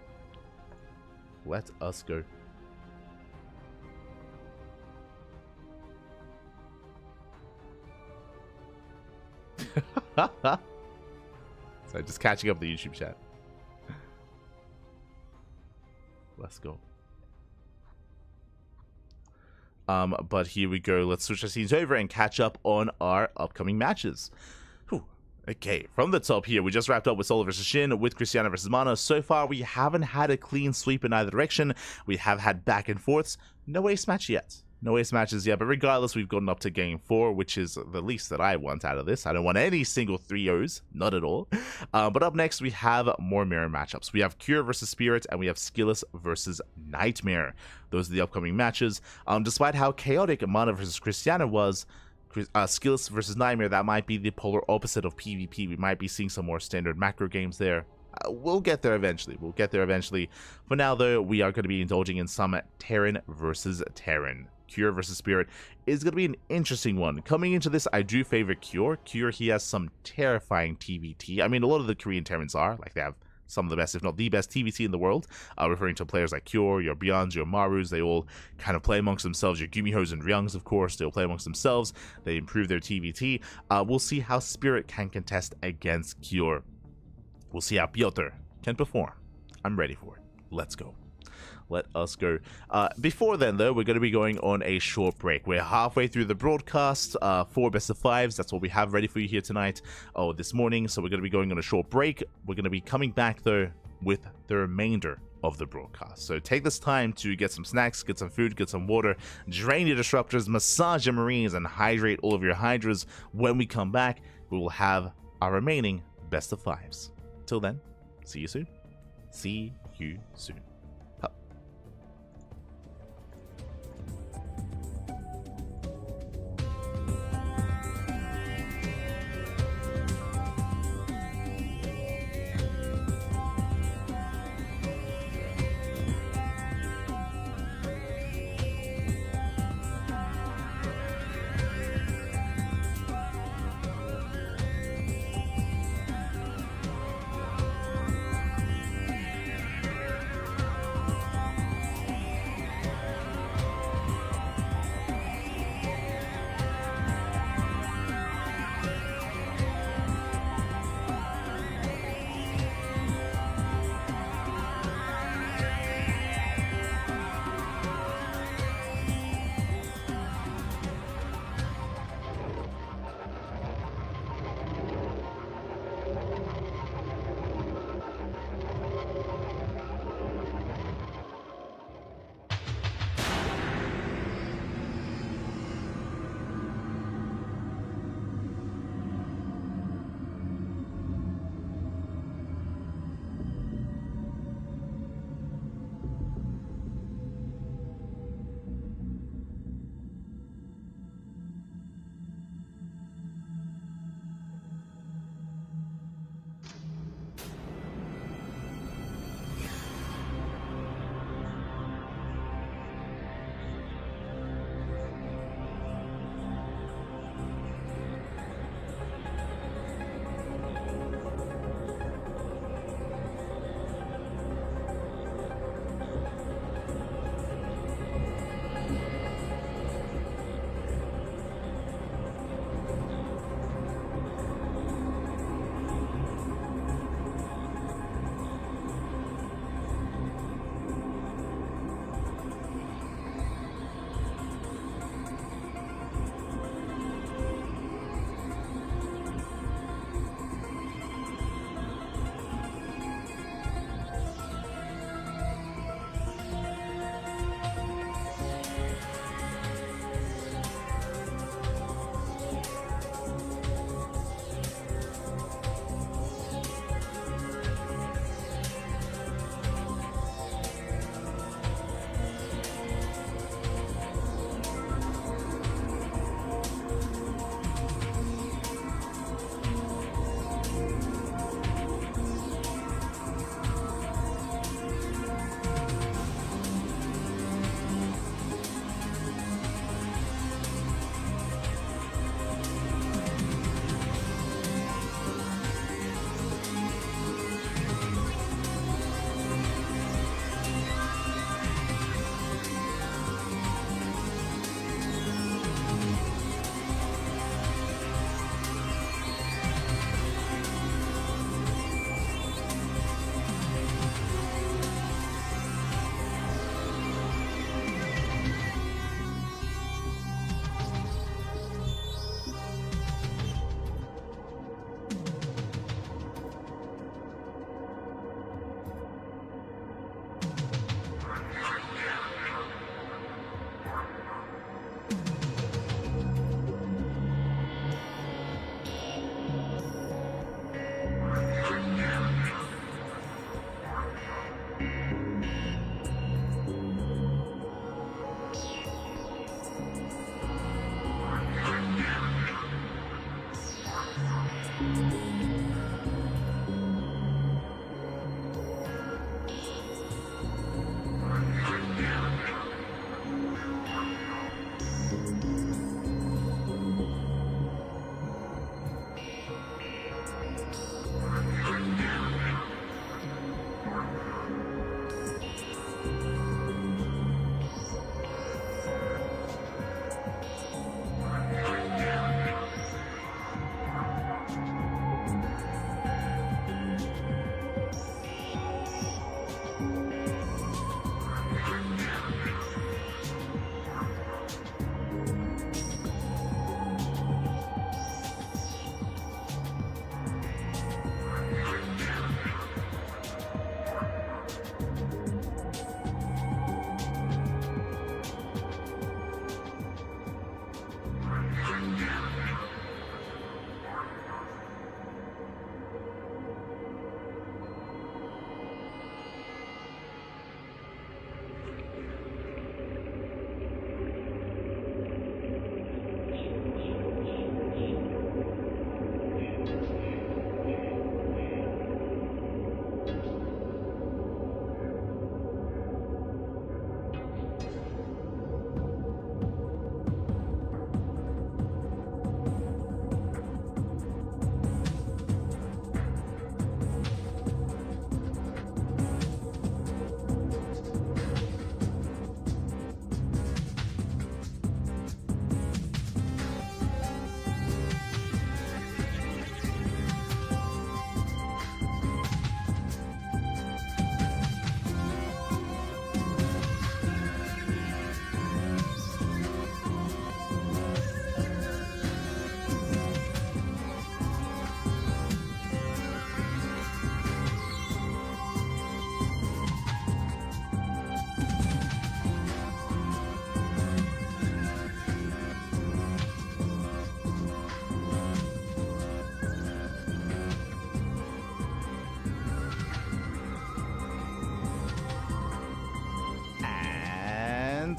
Let us go. So just catching up the YouTube chat. Let's go. But here we go. Let's switch our scenes over and catch up on our upcoming matches. Whew. Okay, from the top here, we just wrapped up with Solo versus SHIN, with Cristiano versus MaNa. So far, we haven't had a clean sweep in either direction. We have had back and forths. No ace match yet. No ace matches yet, but regardless, we've gotten up to game 4, which is the least that I want out of this. I don't want any single 3-0s, not at all. But up next, we have more mirror matchups. We have Cure versus Spirit, and we have SKillous versus Nightmare. Those are the upcoming matches. Despite how chaotic MaNa versus Cristiano was, SKillous versus Nightmare, that might be the polar opposite of PvP. We might be seeing some more standard macro games there. We'll get there eventually. We'll get there eventually. For now, though, we are going to be indulging in some Terran versus Terran. Cure versus Spirit is going to be an interesting one. Coming into this, I do favor Cure. Cure, he has some terrifying TVT. I mean, a lot of the Korean Terrans are. Like, they have some of the best, if not the best, TVT in the world. Referring to players like Cure, your Beyonds, your Marus. They all kind of play amongst themselves. Your Gumihos and Ryungs, of course, they'll play amongst themselves. They improve their TVT. We'll see how Spirit can contest against Cure. We'll see how Piotr can perform. I'm ready for it. Let's go. Let us go. Before then, though, we're going to be going on a short break. We're halfway through the broadcast. 4 best of 5s. That's what we have ready for you here tonight. Oh, this morning. So we're going to be going on a short break. We're going to be coming back, though, with the remainder of the broadcast. So take this time to get some snacks, get some food, get some water, drain your disruptors, massage your marines, and hydrate all of your hydras. When we come back, we will have our remaining best of 5s. Till then, see you soon. See you soon.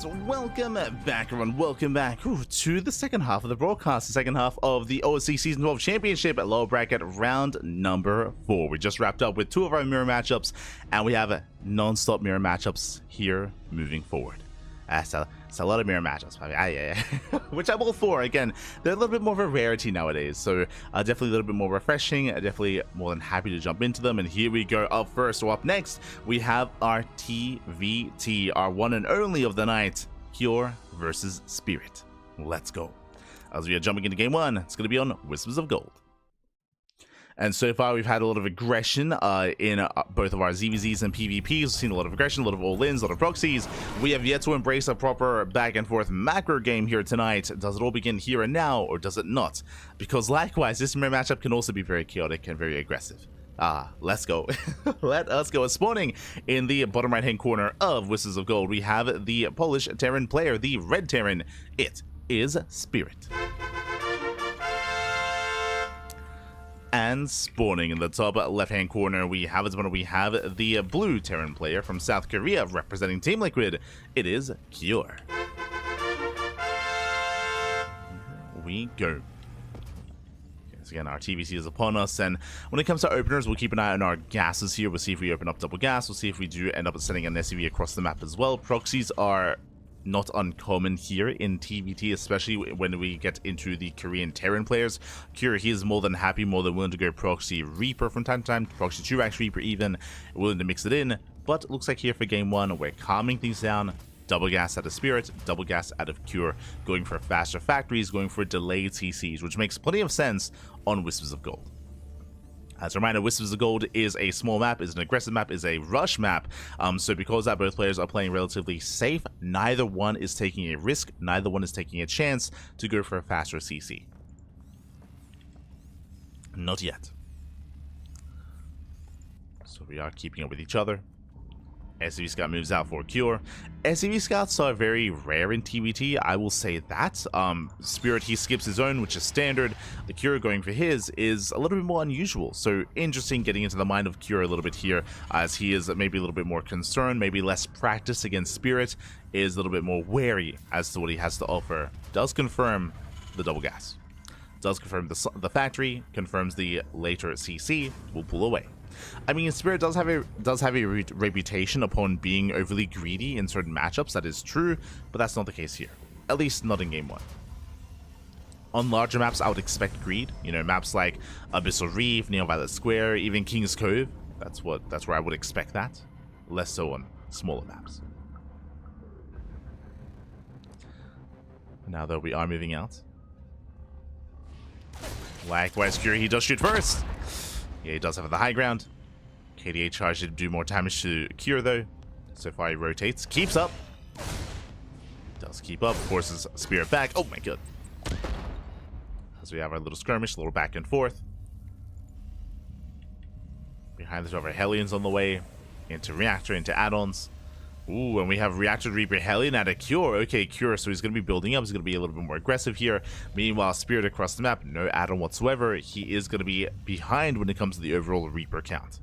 And welcome back, everyone. Welcome back to the second half of the broadcast, the second half of the OSC Season 12 Championship at lower bracket round number 4. We just wrapped up with 2 of our mirror matchups, and we have non-stop mirror matchups here moving forward. It's a lot of mirror matchups, which I'm all for. Again, they're a little bit more of a rarity nowadays, so definitely a little bit more refreshing. Definitely more than happy to jump into them. And here we go. Up first, or up next, we have our TVT, our one and only of the night, Cure versus Spirit. Let's go. As we are jumping into game 1, it's going to be on Whispers of Gold. And so far, we've had a lot of aggression in both of our ZVZs and PvPs. We've seen a lot of aggression, a lot of all-ins, a lot of proxies. We have yet to embrace a proper back-and-forth macro game here tonight. Does it all begin here and now, or does it not? Because likewise, this mirror matchup can also be very chaotic and very aggressive. Let's go. Let us go. Spawning in the bottom right-hand corner of Whispers of Gold, we have the Polish Terran player, the Red Terran. It is Spirit. And spawning in the top left-hand corner, we have the blue Terran player from South Korea representing Team Liquid. It is Cure. Here we go. So again, our TVC is upon us, and when it comes to openers, we'll keep an eye on our gases here. We'll see if we open up double gas. We'll see if we do end up sending an SCV across the map as well. Proxies are not uncommon here in TVT, especially when we get into the Korean Terran players. Cure, he is more than happy, more than willing to go proxy Reaper from time to time, proxy 2-Rax Reaper even, willing to mix it in. But it looks like here for game 1, we're calming things down. Double gas out of Spirit, double gas out of Cure, going for faster factories, going for delayed CCs, which makes plenty of sense on Whispers of Gold. As a reminder, Whispers of Gold is a small map, is an aggressive map, is a rush map. So because that both players are playing relatively safe, neither one is taking a risk, neither one is taking a chance to go for a faster CC. Not yet. So we are keeping up with each other. SCV Scout moves out for Cure. SCV Scouts are very rare in TVT, I will say that. Spirit, he skips his own, which is standard. The Cure going for his is a little bit more unusual. So interesting getting into the mind of Cure a little bit here, as he is maybe a little bit more concerned, maybe less practice against Spirit, is a little bit more wary as to what he has to offer. Does confirm the double gas. Does confirm the factory, confirms the later CC, will pull away. I mean, Spirit does have a reputation upon being overly greedy in certain matchups, that is true, but that's not the case here. At least not in game 1. On larger maps, I would expect greed. You know, maps like Abyssal Reef, Neo Violet Square, even King's Cove. That's where I would expect that. Less so on smaller maps. Now though, we are moving out. Likewise, Cure, he does shoot first. Yeah, he does have the high ground. KDA charge to do more damage to Cure though. So far he rotates, keeps up. Does keep up, forces Spirit back. Oh my god. As we have our little skirmish, a little back and forth. Behind this, we have our Hellions on the way. Into Reactor, into add-ons. Ooh, and we have Reactor Reaper Hellion at a Cure. Okay, Cure, so he's going to be building up. He's going to be a little bit more aggressive here. Meanwhile, Spirit across the map, no add-on whatsoever. He is going to be behind when it comes to the overall Reaper count.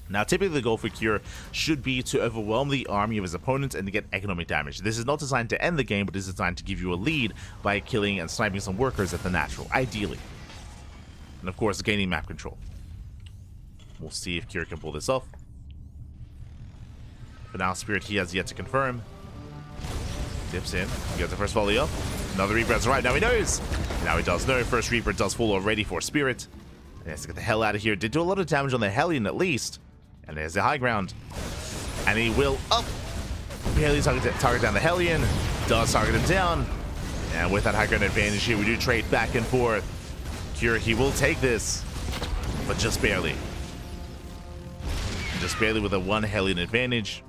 Now, typically the goal for Cure should be to overwhelm the army of his opponents and to get economic damage. This is not designed to end the game, but is designed to give you a lead by killing and sniping some workers at the natural, ideally. And of course, gaining map control. We'll see if Cure can pull this off. For now, Spirit, he has yet to confirm. Dips in. He gets the first volley up. Another Reaper has arrived. Now he knows. Now he does know. First Reaper does fall already for Spirit. He has to get the hell out of here. Did do a lot of damage on the Hellion at least. And there's the high ground. And he will up. Barely target down the Hellion. Does target him down. And with that high ground advantage here, we do trade back and forth. Cure, he will take this. But just barely. Just barely with a 1 Hellion advantage.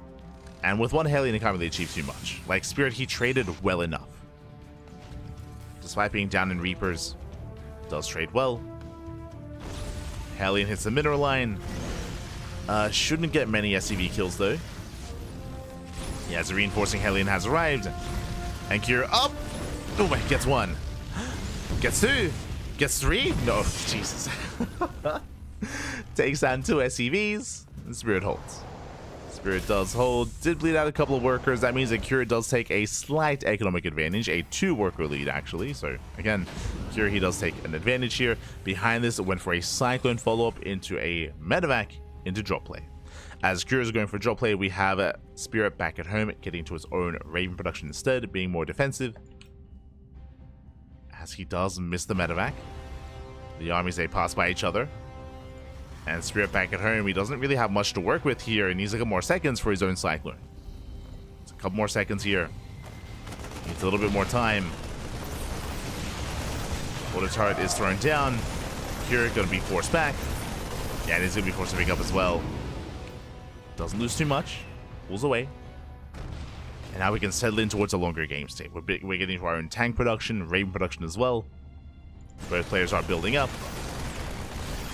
And with 1 Hellion, he can't really achieve too much. Like, Spirit, he traded well enough. Despite being down in Reapers, does trade well. Hellion hits the mineral line. Shouldn't get many SCV kills, though. Yeah, as a reinforcing Hellion has arrived. And Cure up! Oh, my, gets 1. Gets 2. Gets 3. No, Jesus. Takes down 2 SCVs. And Spirit holds. Spirit does hold. Did bleed out a couple of workers. That means that Cure does take a slight economic advantage. A 2-worker lead, actually. So, again, Cure, he does take an advantage here. Behind this, it went for a Cyclone follow-up into a Medevac into drop play. As Cure is going for drop play, we have Spirit back at home, getting to his own Raven production instead, being more defensive. As he does miss the Medevac. The armies, they pass by each other. And Spirit back at home, he doesn't really have much to work with here. He needs a couple more seconds for his own Cyclone. It's a couple more seconds here. Needs a little bit more time. Auto turret is thrown down. Cure going to be forced back. Yeah, and he's going to be forced to pick up as well. Doesn't lose too much. Pulls away. And now we can settle in towards a longer game state. We're getting to our own tank production, Raven production as well. Both players are building up.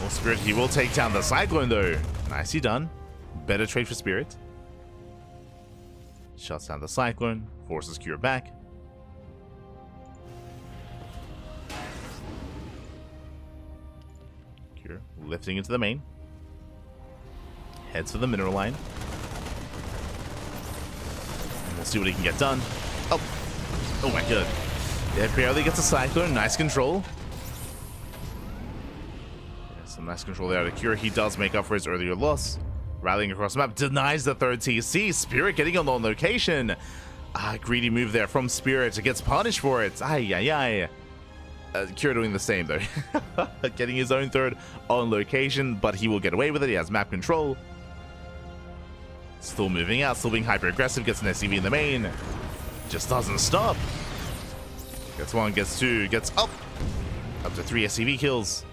Well, Spirit, he will take down the Cyclone, though. Nicely done. Better trade for Spirit. Shuts down the Cyclone. Forces Cure back. Cure lifting into the main. Heads for the mineral line. And we'll see what he can get done. Oh! Oh my god. Yeah, barely gets a Cyclone. Nice control. Some nice control there out of Cure. He does make up for his earlier loss. Rallying across the map. Denies the third TC. Spirit getting on location. Greedy move there from Spirit. Gets punished for it. Cure doing the same though. Getting his own third on location, but he will get away with it. He has map control. Still moving out. Still being hyper aggressive. Gets an SCV in the main. Just doesn't stop. Gets one. Gets two. Gets up. Up to 3 SCV kills.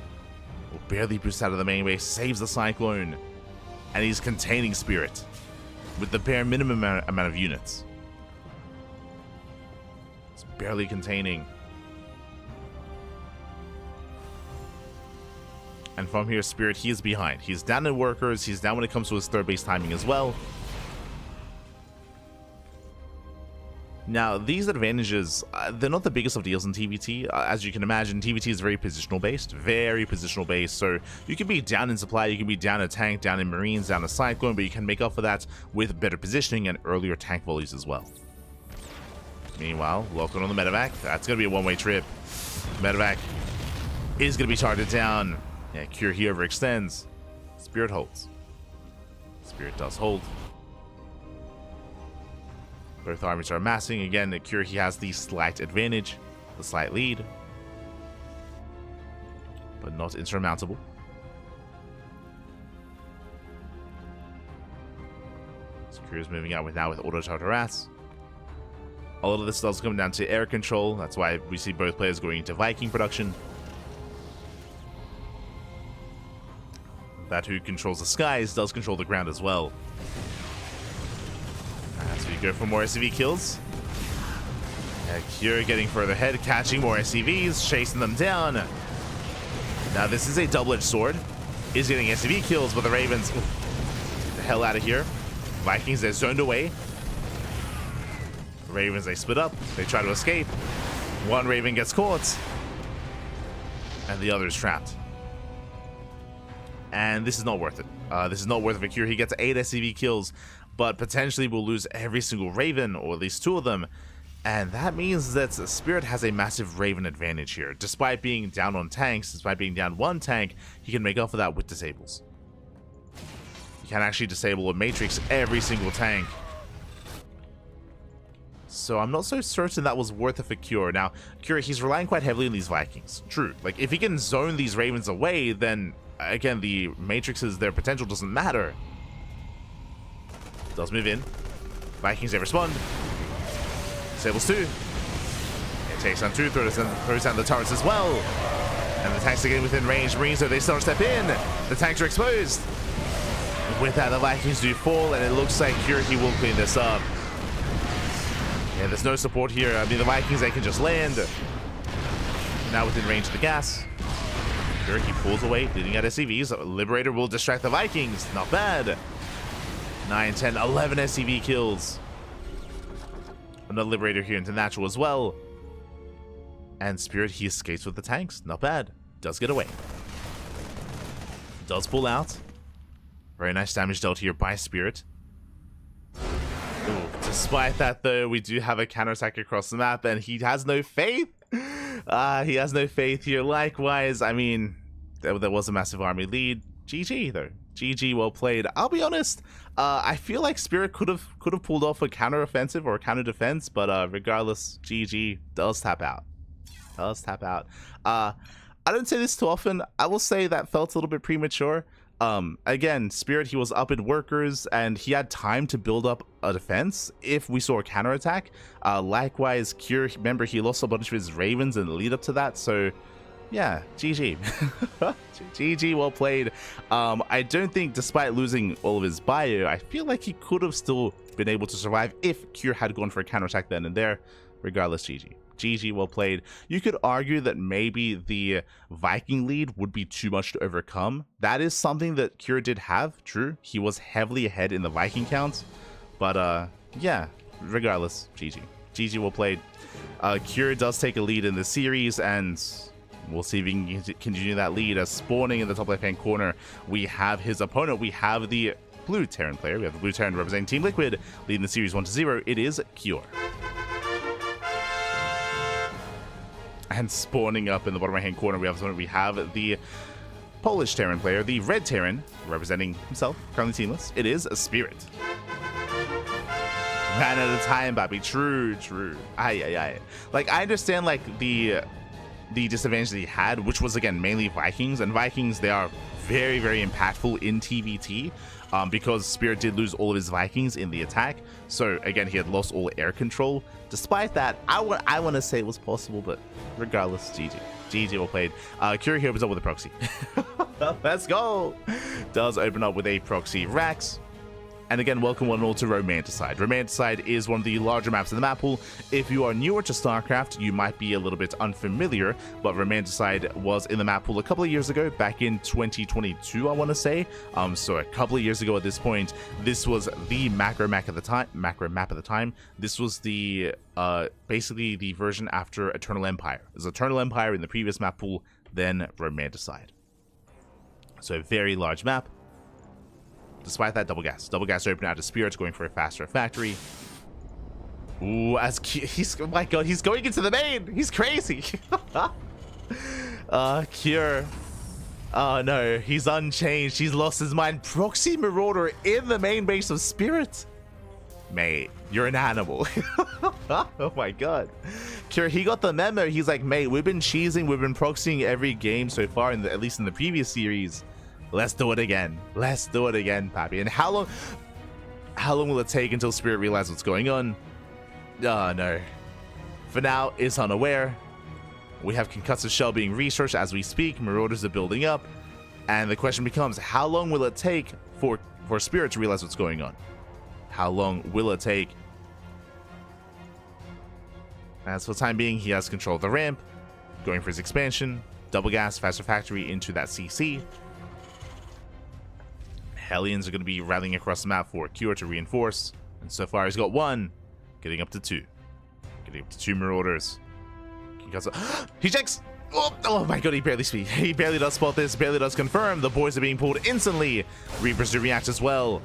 Barely boosts out of the main base, saves the Cyclone, and he's containing Spirit with the bare minimum amount of units. It's barely containing. And from here, Spirit, he is behind. He's down in workers, he's down when it comes to his third base timing as well. Now, these advantages, they're not the biggest of deals in TVT. As you can imagine, TVT is very positional based, so you can be down in supply, you can be down a tank, down in Marines, down a Cyclone, but you can make up for that with better positioning and earlier tank volleys as well. Meanwhile, welcome on the Medevac. That's going to be a one-way trip. Medevac is going to be targeted down. Yeah, Cure here overextends. Spirit holds. Spirit does hold. Both armies are amassing. Again, the Cure, he has the slight advantage, the slight lead, but not insurmountable. So Cure is moving out with auto turret harass. A lot of this does come down to air control. That's why we see both players going into Viking production. That who controls the skies does control the ground as well. So we go for more SCV kills. Cure getting further ahead, catching more SCVs, chasing them down. Now this is a double-edged sword. Is getting SCV kills, but the Ravens, get the hell out of here. Vikings, they're zoned away. The Ravens, they split up. They try to escape. One Raven gets caught, and the other is trapped. And this is not worth it. This is not worth it for Cure. He gets 8 SCV kills, but potentially will lose every single Raven, or at least 2 of them. And that means that Spirit has a massive Raven advantage here. Despite being down on tanks, despite being down 1 tank, he can make up for that with disables. He can actually disable a Matrix every single tank. So I'm not so certain that was worth it for Cure. Now, Cure, he's relying quite heavily on these Vikings. True. Like, if he can zone these Ravens away, then, again, the Matrixes, their potential doesn't matter. Does move in. Vikings, they respond. Disables 2. It takes down 2, throws down the turrets as well. And the tanks are getting within range. Marines, though, they start to step in. The tanks are exposed. With that, the Vikings do fall, and it looks like Cure, he will clean this up. Yeah, there's no support here. I mean, the Vikings, they can just land. Now within range of the gas. Cure, he pulls away, leading out SCVs. Liberator will distract the Vikings. Not bad. 9, 10, 11 SCV kills. Another Liberator here into natural as well. And Spirit, he escapes with the tanks. Not bad. Does get away. Does pull out. Very nice damage dealt here by Spirit. Despite that, though, we do have a counterattack across the map, and he has no faith. He has no faith here. Likewise, I mean, there was a massive army lead. GG, though. GG, well played. I'll be honest, I feel like Spirit could have pulled off a counter-offensive or a counter-defense, but regardless, GG does tap out. I don't say this too often. I will say that felt a little bit premature. Again, Spirit, he was up in workers and he had time to build up a defense if we saw a counterattack. Likewise, Cure, remember, he lost a bunch of his Ravens in the lead up to that, so yeah, GG. GG, well played. I don't think, despite losing all of his bio, I feel like he could have still been able to survive if Cure had gone for a counterattack then and there. Regardless, GG. GG, well played. You could argue that maybe the Viking lead would be too much to overcome. That is something that Cure did have, true. He was heavily ahead in the Viking count. But yeah, regardless, GG. GG, well played. Cure does take a lead in the series, and we'll see if he can continue that lead. As spawning in the top left-hand corner, we have his opponent. We have the blue Terran player. We have the blue Terran representing Team Liquid, leading the series 1-0. It is Cure. And spawning up in the bottom right-hand corner, we have the Polish Terran player, the red Terran, representing himself, currently teamless. It is a Spirit. Man at a time, Bobby. True. Aye. Like, I understand, like, the disadvantage that he had, which was, again, mainly Vikings. And Vikings, they are very, very impactful in TVT. Because Spirit did lose all of his Vikings in the attack. So, again, he had lost all air control. Despite that, I want to say it was possible, but regardless, GG. GG, well played. Cure here opens up with a proxy. Let's go! Does open up with a proxy Rax. And again, welcome one and all to Romanticide. Romanticide is one of the larger maps in the map pool. If you are newer to StarCraft, you might be a little bit unfamiliar, but Romanticide was in the map pool a couple of years ago, back in 2022, I want to say. So a couple of years ago at this point, this was the macro map at the time. This was the basically the version after Eternal Empire. There's Eternal Empire in the previous map pool, then Romanticide. So a very large map. Despite that, double gas open out to Spirit, going for a faster factory. Ooh, he's, oh my god, he's going into the main. He's crazy. Cure. Oh no, he's unchanged. He's lost his mind. Proxy Marauder in the main base of Spirit. Mate, you're an animal. Oh my god. Cure, he got the memo. He's like, mate, we've been cheesing, we've been proxying every game so far, at least in the previous series. Let's do it again. Let's do it again, Pappy. And how long will it take until Spirit realizes what's going on? Oh, no. For now, is unaware. We have Concussive Shell being researched as we speak. Marauders are building up. And the question becomes, how long will it take for Spirit to realize what's going on? How long will it take? As for the time being, he has control of the ramp. Going for his expansion. Double gas, faster factory into that CC. Hellions are going to be rallying across the map for Cure to reinforce. And so far, he's got one. Getting up to two. Getting up to two Marauders. He checks! Oh my god, he barely speaks. He barely does spot this, barely does confirm. The boys are being pulled instantly. Reapers do react as well.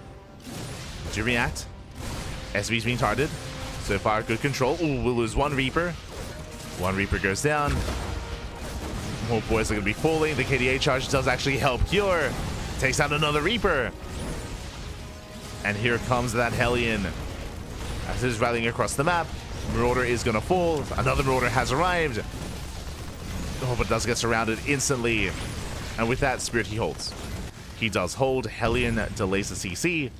Do react. SV's being targeted. So far, good control. Ooh, we'll lose one Reaper. One Reaper goes down. More boys are going to be falling. The KDA charge does actually help Cure. Takes out another Reaper. And here comes that Hellion. As it is rallying across the map, Marauder is going to fall. Another Marauder has arrived. Oh, but does get surrounded instantly. And with that, Spirit, he holds. He does hold. Hellion delays the CC.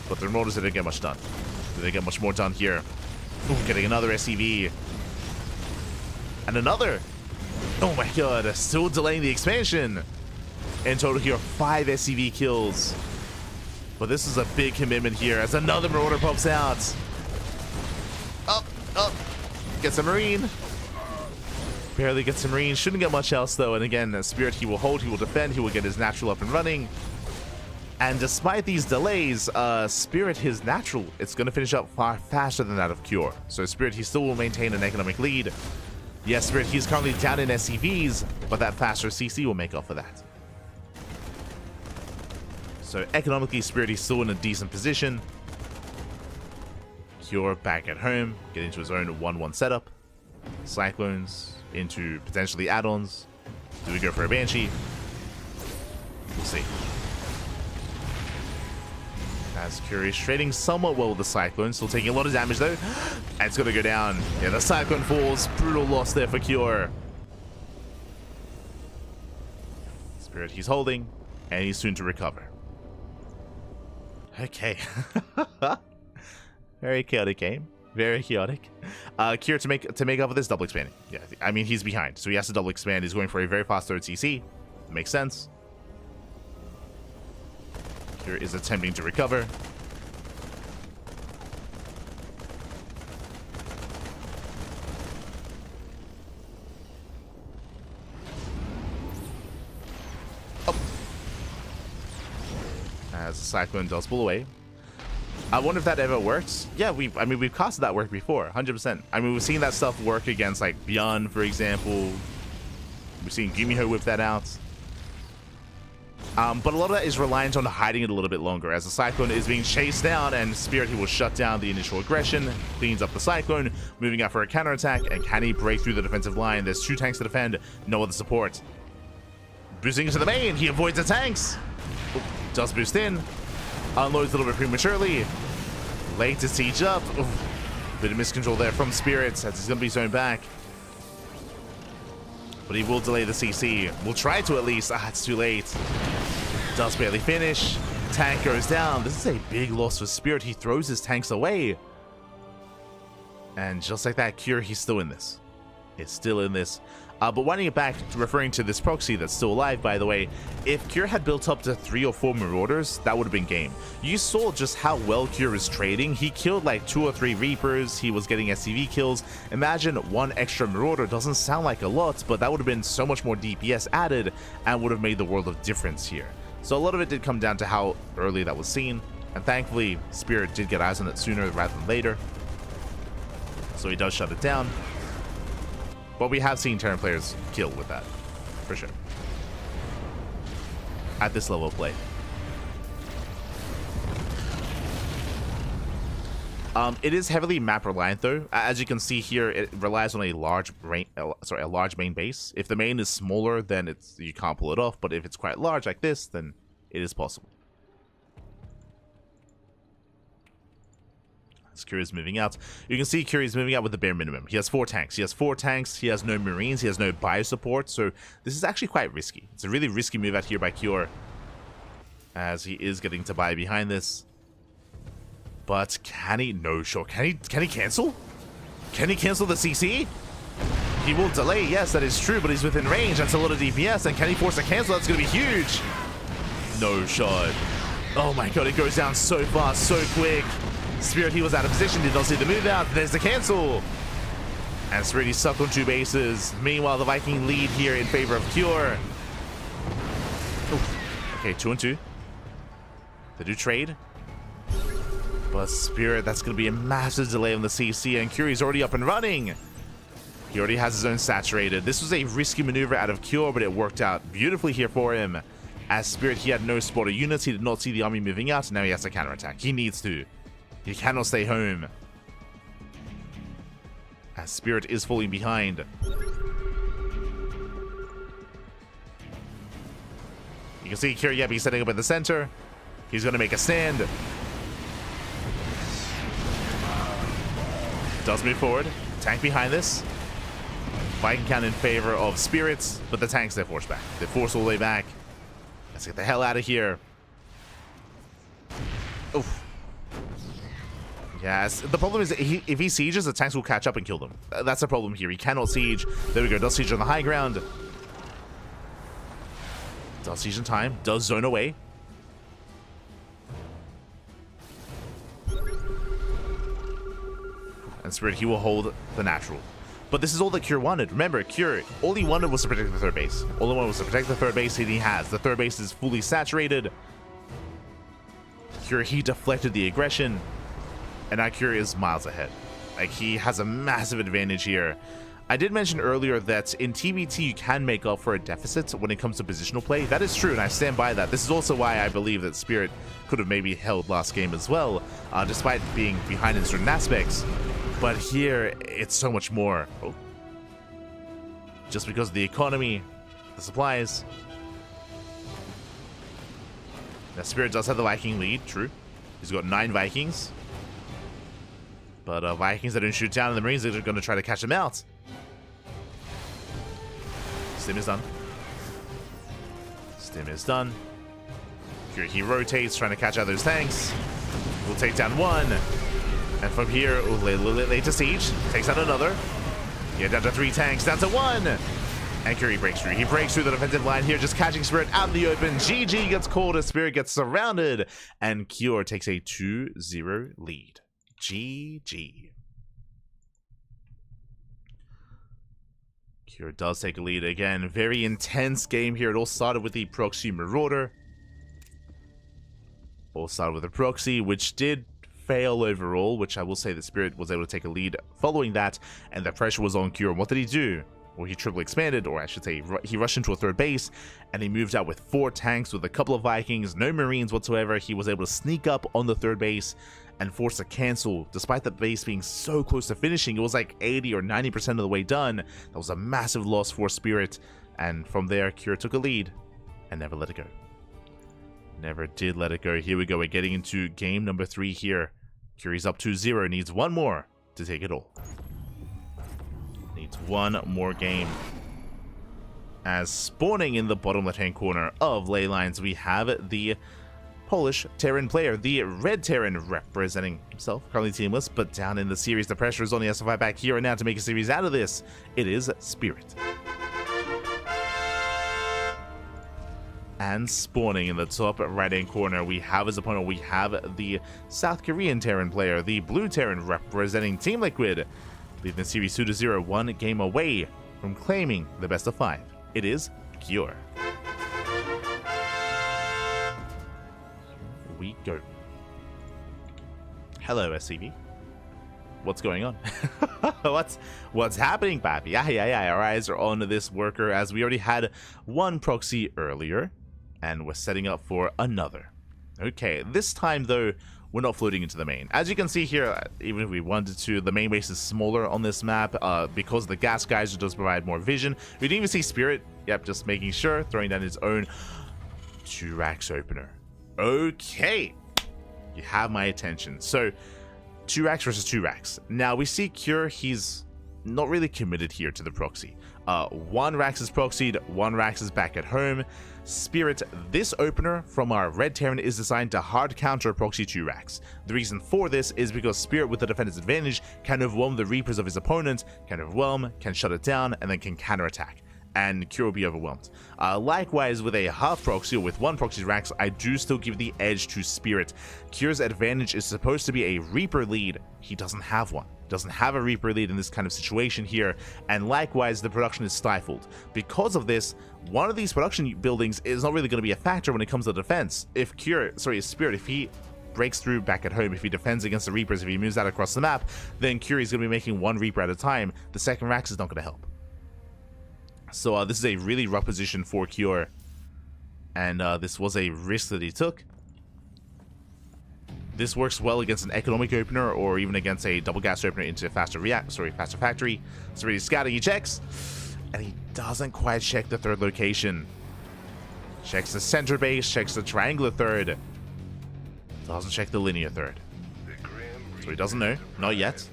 But the Marauders didn't get much done. Did they get much more done here? Ooh, getting another SCV. And another. Oh my god, still delaying the expansion. In total here, 5 SCV kills. But this is a big commitment here as another Marauder pops out. Up. Gets a Marine. Barely gets a Marine. Shouldn't get much else though. And again, Spirit, he will hold, he will defend, he will get his natural up and running. And despite these delays, Spirit, his natural, it's going to finish up far faster than that of Cure. So Spirit, he still will maintain an economic lead. Yes, Spirit, he's currently down in SCVs, but that faster CC will make up for that. So economically, Spirit is still in a decent position. Cure back at home, get into his own 1-1 setup. Cyclones into potentially add-ons. Do we go for a Banshee? We'll see. As Cure is trading somewhat well with the Cyclone, still taking a lot of damage though. And it's gonna go down. Yeah, the Cyclone falls. Brutal loss there for Cure. Spirit he's holding, and he's soon to recover. Okay. Very chaotic game. Very chaotic. Cure to make up for this, double expanding. Yeah, I mean he's behind, so he has to double expand. He's going for a very fast third CC. Makes sense. Cure is attempting to recover. Oh. As the Cyclone does pull away. I wonder if that ever works. Yeah, I mean, we've casted that work before, 100%. I mean, we've seen that stuff work against, like, Beyond, for example. We've seen Gumiho whip that out. But a lot of that is reliant on hiding it a little bit longer, as the Cyclone is being chased down, and Spirit, he will shut down the initial aggression, cleans up the Cyclone, moving out for a counterattack, and can he break through the defensive line? There's 2 tanks to defend, no other support. Boosting into the main, he avoids the tanks. Oh, does boost in. Unloads a little bit prematurely. Late to siege up. Oof. Bit of miscontrol there from Spirits, as he's going to be zoned back. But he will delay the CC. We'll try to at least. It's too late. Does barely finish. Tank goes down. This is a big loss for Spirit. He throws his tanks away. And just like that, Cure, he's still in this. It's still in this. But winding it back, referring to this proxy that's still alive, by the way, if Cure had built up to 3 or 4 Marauders, that would have been game. You saw just how well Cure is trading. He killed like 2 or 3 Reapers. He was getting SCV kills. Imagine 1 extra Marauder. Doesn't sound like a lot, but that would have been so much more DPS added and would have made the world of difference here. So a lot of it did come down to how early that was seen. And thankfully, Spirit did get eyes on it sooner rather than later. So he does shut it down. But we have seen Terran players kill with that, for sure. At this level of play. It is heavily map reliant though. As you can see here, it relies on a large main base. If the main is smaller, then you can't pull it off. But if it's quite large like this, then it is possible. Cure is moving out. You can see Cure is moving out with the bare minimum. He has 4 tanks. He has 4 tanks. He has no Marines. He has no bio support. So this is actually quite risky. It's a really risky move out here by Cure, as he is getting to buy behind this. But can he? No, sure. Can he cancel? Can he cancel the CC? He will delay. Yes, that is true. But he's within range. That's a lot of DPS. And can he force a cancel? That's going to be huge. No shot. Oh my god! It goes down so fast, so quick. Spirit, he was out of position, did not see the move out. There's the cancel. And Spirit, he's stuck on 2 bases. Meanwhile, the Viking lead here in favor of Cure. Oof. Okay, 2 and 2. They do trade. But Spirit, that's going to be a massive delay on the CC, and Cure is already up and running. He already has his own saturated. This was a risky maneuver out of Cure, but it worked out beautifully here for him. As Spirit, he had no spotter units. He did not see the army moving out. Now he has to counterattack. He needs to. He cannot stay home. As Spirit is falling behind. You can see Kiryabi setting up in the center. He's going to make a stand. Does move forward. Tank behind this. Viking count in favor of Spirits, but the tanks, they're forced back. They're forced all the way back. Let's get the hell out of here. Oof. Yes, the problem is if he sieges, the tanks will catch up and kill them. That's the problem here. He cannot siege. There we go. Does siege on the high ground. Does siege in time. Does zone away. And Spirit, he will hold the natural. But this is all that Cure wanted. Remember, Cure, all he wanted was to protect the third base. All he wanted was to protect the third base, and he has. The third base is fully saturated. Cure, he deflected the aggression. And now Cure is miles ahead. Like, he has a massive advantage here. I did mention earlier that in TBT you can make up for a deficit when it comes to positional play. That is true, and I stand by that. This is also why I believe that Spirit could have maybe held last game as well, despite being behind in certain aspects. But here, it's so much more. Oh. Just because of the economy, the supplies. Now, Spirit does have the Viking lead, true. He's got 9 Vikings. But Vikings that don't shoot down, and the Marines are going to try to catch him out. Stim is done. Stim is done. He rotates, trying to catch out those tanks. We'll take down one. And from here, later siege. Takes out another. Yeah, down to 3 tanks, down to 1. And Curie breaks through. He breaks through the defensive line here, just catching Spirit out in the open. GG gets called as Spirit gets surrounded. And Cure takes a 2-0 lead. GG. Cure does take a lead again. Very intense game here. It all started with the Proxy Marauder. All started with a Proxy, which did fail overall, which I will say the Spirit was able to take a lead following that, and the pressure was on Cure. And what did he do? Well, he triple expanded, or I should say, he rushed into a third base, and he moved out with 4 tanks with a couple of Vikings, no Marines whatsoever. He was able to sneak up on the third base and force a cancel, despite the base being so close to finishing. It was like 80 or 90% of the way done. That was a massive loss for Spirit, and from there, Cure took a lead and never let it go. Never did let it go. Here we go. We're getting into game number 3 here. Curie's up 2-0. Needs one more to take it all. Needs one more game. As spawning in the bottom left-hand corner of ley lines, we have the Polish Terran player, the Red Terran representing himself, currently teamless, but down in the series, the pressure is on the SFI back here and now to make a series out of this. It is Spirit. And spawning in the top right-hand corner, we have as opponent, we have the South Korean Terran player, the Blue Terran representing Team Liquid, leading the series 2-0, 1 game away from claiming the best of 5. It is Cure. Here we go. Hello, SCV. What's going on? What's happening, papi? Yeah. Our eyes are on this worker, as we already had one proxy earlier, and we're setting up for another. Okay, this time though, we're not floating into the main. As you can see here, even if we wanted to, the main base is smaller on this map because the gas geyser does provide more vision. We didn't even see Spirit. Yep, just making sure, throwing down his own 2 racks opener. Okay, you have my attention. So 2 racks versus 2 racks. Now we see Cure, he's not really committed here to the proxy. 1 Rax is proxied, 1 Rax is back at home. Spirit, this opener from our Red Terran is designed to hard counter proxy 2 Rax. The reason for this is because Spirit, with the defender's advantage, can overwhelm the Reapers of his opponent, can overwhelm, can shut it down, and then can counterattack. And Cure will be overwhelmed. Likewise, with a half proxy or with 1 proxy Rax, I do still give the edge to Spirit. Cure's advantage is supposed to be a Reaper lead. He doesn't have one. Doesn't have a Reaper lead in this kind of situation here, and likewise the production is stifled. Because of this, one of these production buildings is not really going to be a factor when it comes to defense. If Spirit, if he breaks through back at home, if he defends against the Reapers, if he moves out across the map, then Cure is going to be making 1 Reaper at a time. The second Rax is not going to help. So this is a really rough position for Cure, and this was a risk that he took. This works well against an economic opener or even against a double gas opener into faster factory. So he's scouting, he checks, and he doesn't quite check the 3rd location. Checks the center base, checks the triangular 3rd. Doesn't check the linear 3rd. So he doesn't know, not yet.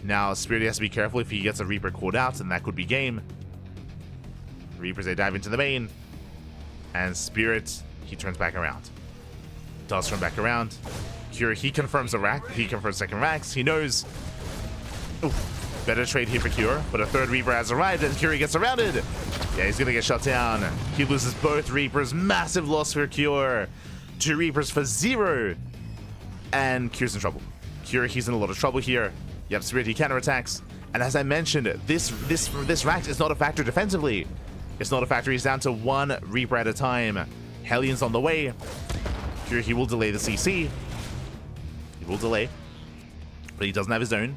Now Spirit has to be careful if he gets a Reaper called out, and that could be game. Reapers, they dive into the main, and Spirit, he turns back around. Does turn back around. Cure, he confirms a rack. He confirms second racks. He knows. Oof, better trade here for Cure, but a 3rd Reaper has arrived, and Cure gets surrounded. Yeah, he's gonna get shut down. He loses both Reapers. Massive loss for Cure. 2 Reapers for 0, and Cure's in trouble. Cure, he's in a lot of trouble here. Yep, Spirit, he counterattacks, and as I mentioned, this rack is not a factor defensively. It's not a factor. He's down to 1 Reaper at a time. Hellion's on the way. Cure, he will delay the CC. He will delay, but he doesn't have his own.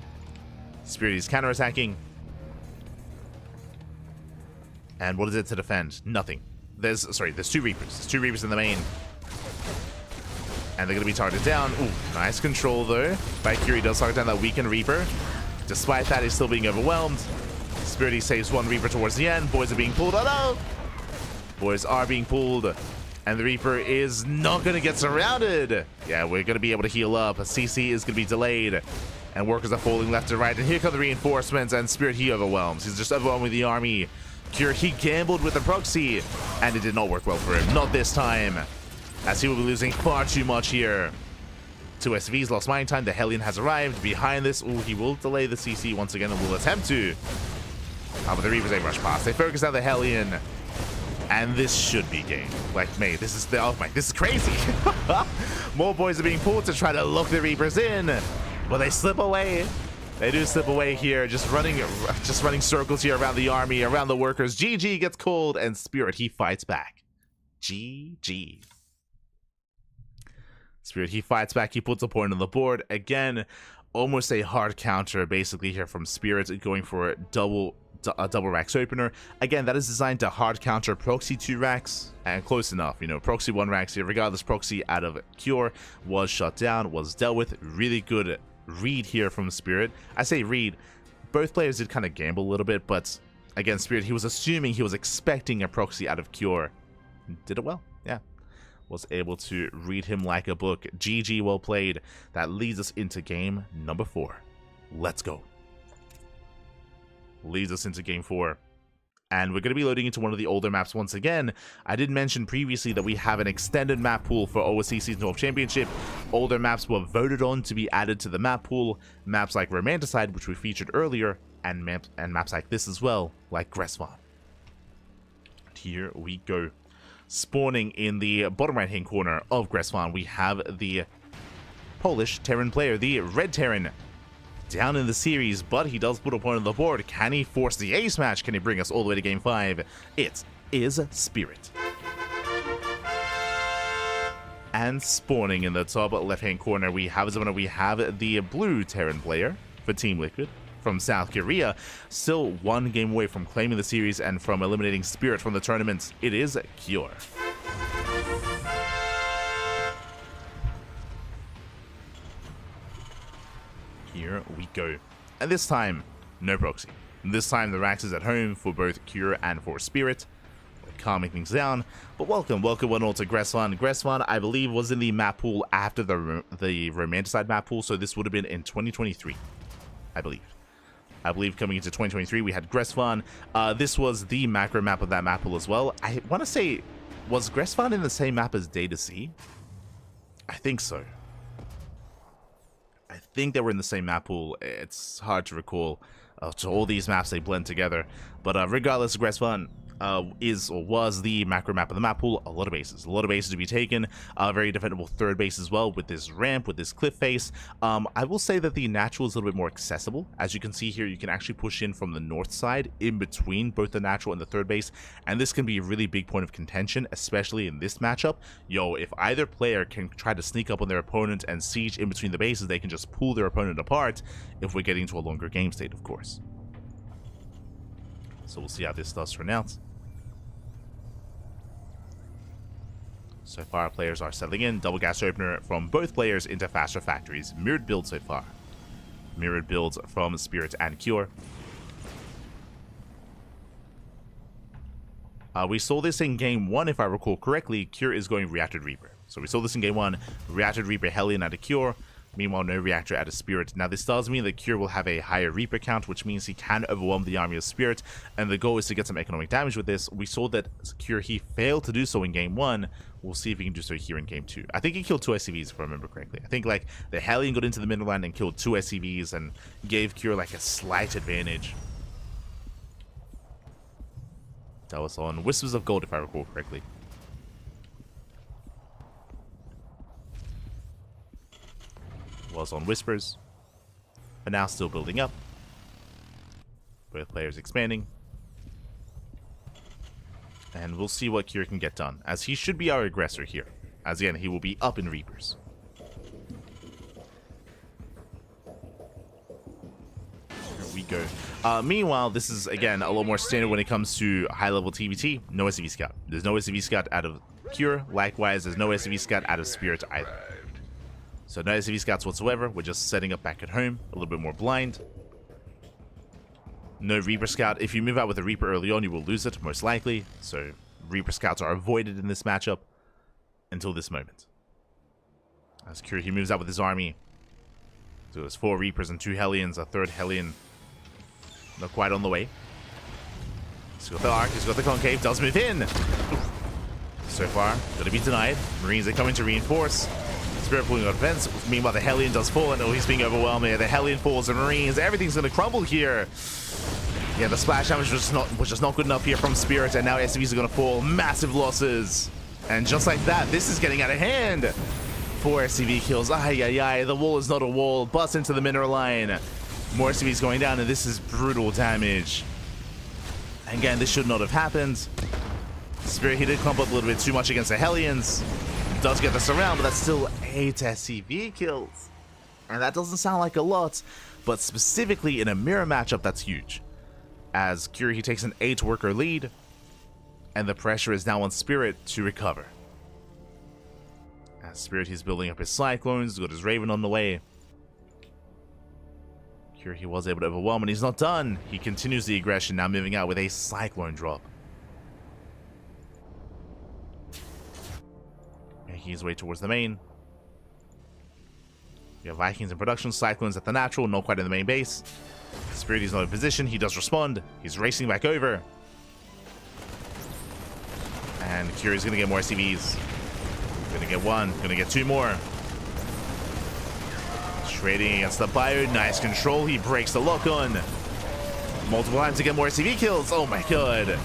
Spirit is counterattacking. And what is it to defend? Nothing. There's two Reapers. There's two Reapers in the main. And they're going to be targeted down. Ooh, nice control, though. Valkyrie does target down that weakened Reaper. Despite that, he's still being overwhelmed. Spirit saves one Reaper towards the end. Boys are being pulled. Oh, no! Boys are being pulled. And the Reaper is not going to get surrounded. Yeah, we're going to be able to heal up. CC is going to be delayed. And workers are falling left and right. And here come the reinforcements. And Spirit, he overwhelms. He's just overwhelmed with the army. Cure, he gambled with the proxy. And it did not work well for him. Not this time. As he will be losing far too much here. Two SVs lost mining time. The Hellion has arrived. Behind this, ooh, he will delay the CC once again and will attempt to. But the Reapers, they rush past. They focus on the Hellion. And this should be game. Like, mate, this is the this is crazy. More boys are being pulled to try to lock the Reapers in. But they slip away. They do slip away here. Just running circles here around the army, around the workers. GG gets called, and Spirit, he fights back. GG. Spirit, he fights back. He puts a point on the board. Again, almost a hard counter basically here from Spirit, going for a double racks opener. Again, that is designed to hard counter proxy 2 racks, and close enough. You know, proxy 1 racks here. Regardless, proxy out of Cure was shut down, was dealt with. Really good read here from Spirit. I say read. Both players did kind of gamble a little bit, but again, Spirit, he was assuming, he was expecting a proxy out of Cure. Did it well. Yeah. Was able to read him like a book. GG, well played. That leads us into game number 4. Let's go. Leads us into game 4. And we're going to be loading into one of the older maps once again. I did mention previously that we have an extended map pool for OSC Season 12 Championship. Older maps were voted on to be added to the map pool. Maps like Romanticide, which we featured earlier, and maps like this as well, like Gresvan. Here we go. Spawning in the bottom right hand corner of Gresvan, we have the Polish Terran player, the Red Terran, down in the series, but he does put a point on the board. Can he force the ace match? Can he bring us all the way to game 5? It is Spirit. And spawning in the top left hand corner, we have the blue Terran player for Team Liquid from South Korea, still one game away from claiming the series and from eliminating Spirit from the tournament. It is Cure. Here we go. And this time, no proxy. This time the Rax is at home for both Cure and for Spirit. We're calming things down. But welcome one all to Gresvan. Gresvan, I believe, was in the map pool after the Romanticide map pool, so this would have been in 2023, I believe. Coming into 2023, we had Gresvan. This was the macro map of that map pool as well. I want to say, was Gresvan in the same map as Data C? I think so. I think they were in the same map pool. It's hard to recall. So all these maps, they blend together. But regardless, Gresvan is or was the macro map of the map pool. A lot of bases to be taken. Very defendable third base as well, with this ramp, with this cliff face. I will say that the natural is a little bit more accessible. As you can see here, you can actually push in from the north side in between both the natural and the third base, and this can be a really big point of contention, especially in this matchup. If either player can try to sneak up on their opponent and siege in between the bases, they can just pull their opponent apart if we're getting to a longer game state, of course. So we'll see how this does turn out. So far, players are settling in. Double gas opener from both players into faster factories. Mirrored build so far. Mirrored builds from Spirit and Cure. We saw this in game 1, if I recall correctly. Cure is going Reactor Reaper. So we saw this in game 1. Reactor Reaper Hellion out of Cure. Meanwhile, no Reactor out of Spirit. Now, this does mean that Cure will have a higher Reaper count, which means he can overwhelm the army of Spirit, and the goal is to get some economic damage with this. We saw that Cure, he failed to do so in game 1. We'll see if he can do so here in game 2. I think he killed 2 SCVs, if I remember correctly. I think, like, the Hellion got into the middle line and killed 2 SCVs and gave Cure, like, a slight advantage. That was on Whispers of Gold, if I recall correctly. Was on Whispers, but now still building up. Both players expanding. And we'll see what Cure can get done, as he should be our aggressor here. As again, he will be up in Reapers. Here we go. Meanwhile, this is, again, a lot more standard when it comes to high-level TBT. No SCV Scout. There's no SCV Scout out of Cure. Likewise, there's no SCV Scout out of Spirit either. So no SCV Scouts whatsoever. We're just setting up back at home. A little bit more blind. No Reaper Scout. If you move out with a Reaper early on, you will lose it, most likely. So Reaper Scouts are avoided in this matchup until this moment. As Cure, he moves out with his army. So there's 4 Reapers and 2 Hellions. A 3rd Hellion not quite on the way. He's got the Arc, he's got the Concave, does move in. Oof. So far, gonna be denied. Marines are coming to reinforce. Spirit pulling on defense. Meanwhile, the Hellion does fall, and oh, he's being overwhelmed here. The Hellion falls, the Marines, everything's gonna crumble here. Yeah, the splash damage was just not good enough here from Spirit, and now SCVs are gonna fall. Massive losses. And just like that, this is getting out of hand. 4 SCV kills. Ay, ay, ay. The wall is not a wall. Bust into the mineral line. More SCVs going down, and this is brutal damage. Again, this should not have happened. Spirit, he did clump up a little bit too much against the Hellions. Does get the surround, but that's still 8 SCV kills. And that doesn't sound like a lot, but specifically in a mirror matchup, that's huge. As Cure, he takes an 8-worker lead, and the pressure is now on Spirit to recover. As Spirit, he's building up his Cyclones, got his Raven on the way. Cure, he was able to overwhelm, and he's not done. He continues the aggression, now moving out with a Cyclone drop. Making his way towards the main. We have Vikings in production, Cyclones at the natural, not quite in the main base. Spirit, he's not in position, he does respond. He's racing back over. And Cure is going to get more SCVs. Gonna get 1, gonna get 2 more. Trading against the Bio, nice control, he breaks the lock on. Multiple times to get more SCV kills, oh my god.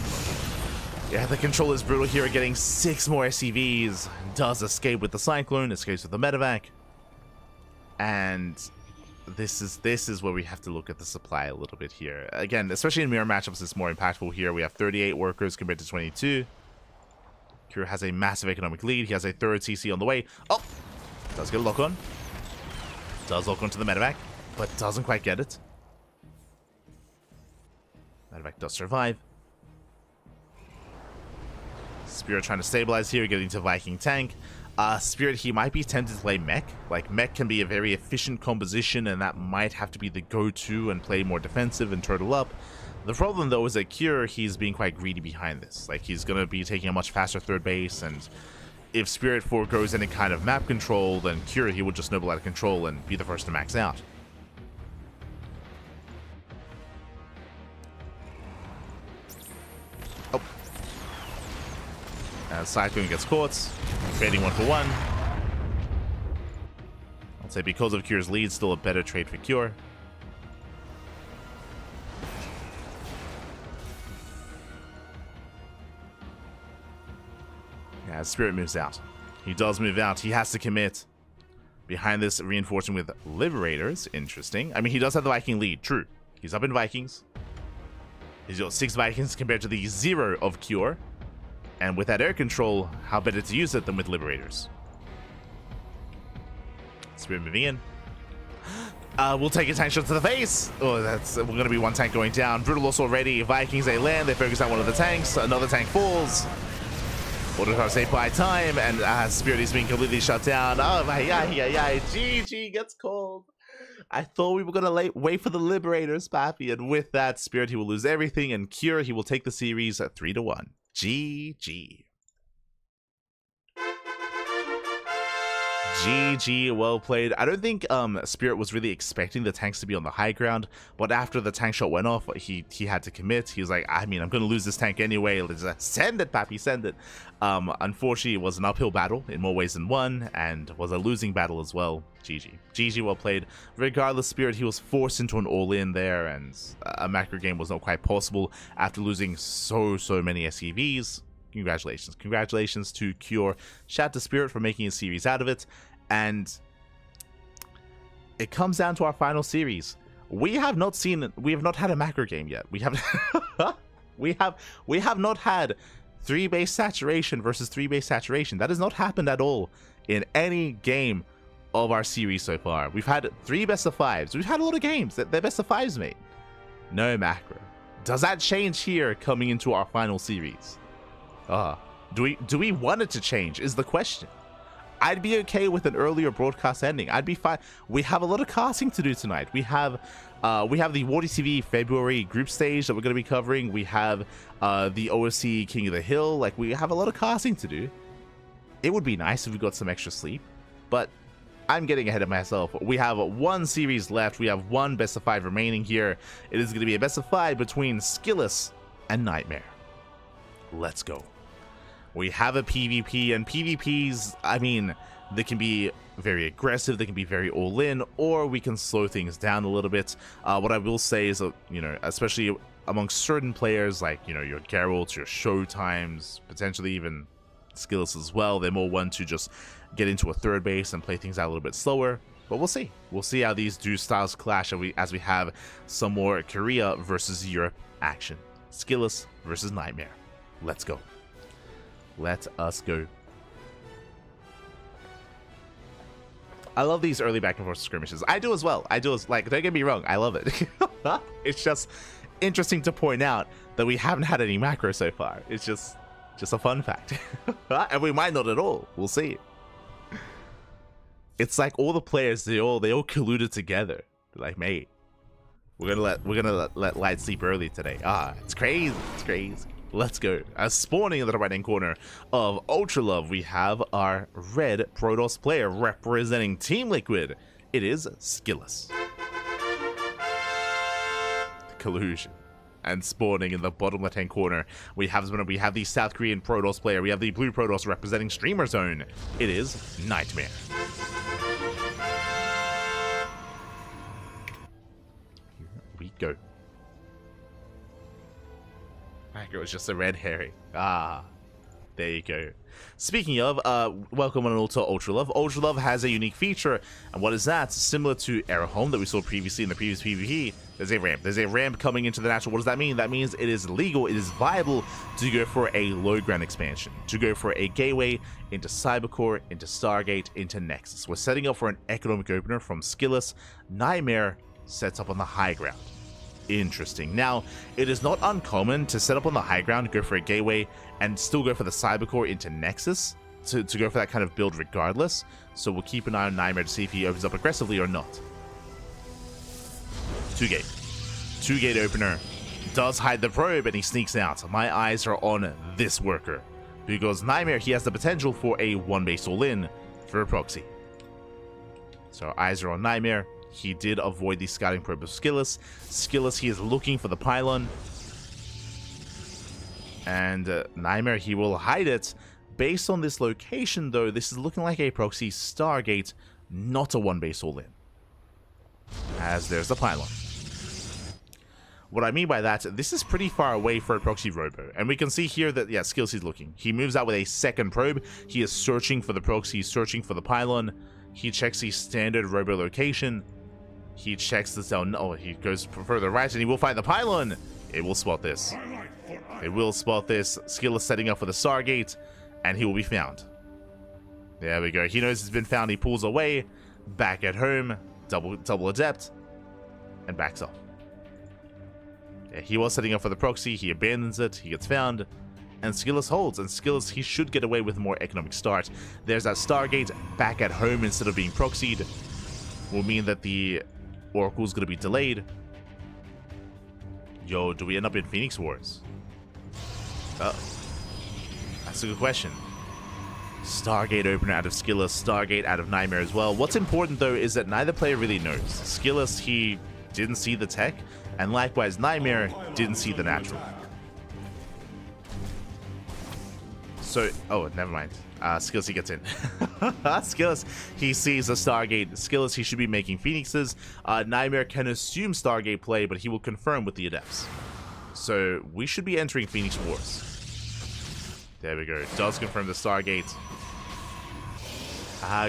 Yeah, the control is brutal here, getting 6 more SCVs. Does escape with the Cyclone, escapes with the Medevac. And this is where we have to look at the supply a little bit here. Again, especially in mirror matchups, it's more impactful here. We have 38 workers compared to 22. Cure has a massive economic lead. He has a 3rd CC on the way. Oh! Does get a lock on. Does lock onto the Medevac, but doesn't quite get it. Medevac does survive. Spirit trying to stabilize here, getting to Viking tank. Spirit, he might be tempted to play mech. Like, mech can be a very efficient composition, and that might have to be the go-to and play more defensive and turtle up. The problem, though, is that Cure, he's being quite greedy behind this. Like, he's going to be taking a much faster 3rd base, and if Spirit foregoes any kind of map control, then Cure, he will just snowball out of control and be the first to max out. Oh. As Cyclone gets caught, trading 1 for 1. I'd say because of Cure's lead, still a better trade for Cure. As Spirit moves out. He does move out. He has to commit. Behind this, reinforcing with Liberators. Interesting. I mean, he does have the Viking lead. True. He's up in Vikings. He's got 6 Vikings compared to the 0 of Cure. And with that air control, how better to use it than with Liberators? Spirit moving in. We'll take a tank shot to the face. Oh, we're going to be 1 tank going down. Brutal loss already. Vikings, they land. They focus on one of the tanks. Another tank falls. Autocar saved by time, and Spirit is being completely shut down. Oh my god, GG gets called. I thought we were gonna wait for the Liberators, Pappy, and with that, Spirit, he will lose everything, and Cure, he will take the series at 3-1. GG. GG, well played. I don't think Spirit was really expecting the tanks to be on the high ground, but after the tank shot went off, he had to commit. He was like, I mean, I'm going to lose this tank anyway. Let's send it, Pappy, send it. Unfortunately, it was an uphill battle in more ways than one, and was a losing battle as well. GG. GG, well played. Regardless, Spirit, he was forced into an all-in there, and a macro game was not quite possible after losing so many SCVs. Congratulations. Congratulations to Cure. Shout out to Spirit for making a series out of it. And it comes down to our final series. We have not had a macro game yet. We have not had 3 base saturation versus 3 base saturation. That has not happened at all in any game of our series so far. We've had 3 best of 5s. We've had a lot of games that they're best of 5s, mate. No macro. Does that change here coming into our final series? Do we want it to change is the question. I'd be okay with an earlier broadcast ending. I'd be fine. We have a lot of casting to do tonight. We have the Wardy TV February group stage that we're going to be covering. We have the OSC King of the Hill. Like, we have a lot of casting to do. It would be nice if we got some extra sleep, but I'm getting ahead of myself. We have one series left. We have one best of 5 remaining here. It is going to be a best of 5 between SKillous and Nightmare. Let's go. We have a PvP, and PvPs, I mean, they can be very aggressive, they can be very all-in, or we can slow things down a little bit. What I will say is, you know, especially amongst certain players, like, you know, your Geralt, your Showtimes, potentially even SKillous as well, they're more one to just get into a third base and play things out a little bit slower. But we'll see. We'll see how these two styles clash as we have some more Korea versus Europe action. SKillous versus Nightmare. Let's go. Let us go. I love these early back and forth skirmishes. I do as well. Like, don't get me wrong, I love it. It's just interesting to point out that we haven't had any macro so far. It's just a fun fact. And we might not at all. We'll see. It's like all the players, they all colluded together. They're like, mate, we're gonna let Light sleep early today. It's crazy. It's crazy. Let's go. As spawning in the right hand corner of Ultra Love, we have our red Protoss player representing Team Liquid. It is SKillous. Collusion. And spawning in the bottom left hand corner, we have the South Korean Protoss player. We have the blue Protoss representing Streamer Zone. It is Nightmare. Here we go. It was just a red herring. There you go. Speaking of, welcome on to Ultra Love. Ultra Love has a unique feature, and what is that? Similar to Arrow Home that we saw previously in the previous PvP, there's a ramp. There's a ramp coming into the natural. What does that mean? That means it is legal, it is viable to go for a low ground expansion, to go for a gateway into Cybercore, into Stargate, into Nexus. We're setting up for an economic opener from SKillous. Nightmare sets up on the high ground. Interesting. Now, it is not uncommon to set up on the high ground, go for a gateway, and still go for the Cybercore into Nexus to go for that kind of build regardless. So we'll keep an eye on Nightmare to see if he opens up aggressively or not. 2-gate opener. Does hide the probe and he sneaks out. My eyes are on this worker, because Nightmare, he has the potential for a 1-base all-in for a proxy. So our eyes are on Nightmare. He did avoid the scouting probe of SKillous. SKillous, he is looking for the pylon. And Nightmare, he will hide it. Based on this location, though, this is looking like a proxy Stargate, not a 1-base all-in. As there's the pylon. What I mean by that, this is pretty far away for a proxy robo. And we can see here that, yeah, SKillous is looking. He moves out with a second probe. He is searching for the proxy, he's searching for the pylon. He checks the standard robo location. He checks this down. Oh, he goes further right and he will find the pylon. It will spot this. It will spot this. SKillous setting up for the Stargate, and he will be found. There we go. He knows he's been found. He pulls away, back at home, double adept, and backs off. Yeah, he was setting up for the proxy. He abandons it. He gets found, and SKillous holds. And SKillous, he should get away with a more economic start. There's that Stargate back at home instead of being proxied. Will mean that the Oracle's going to be delayed. Yo, do we end up in Phoenix Wars? That's a good question. Stargate opener out of SKillous, Stargate out of Nightmare as well. What's important, though, is that neither player really knows. SKillous, he didn't see the tech, and likewise, Nightmare didn't see the natural. So, oh, never mind. SKillous, he gets in. SKillous, he sees a Stargate. SKillous, he should be making Phoenixes. Nightmare can assume Stargate play, but he will confirm with the Adepts. So, we should be entering Phoenix Wars. There we go. Does confirm the Stargate.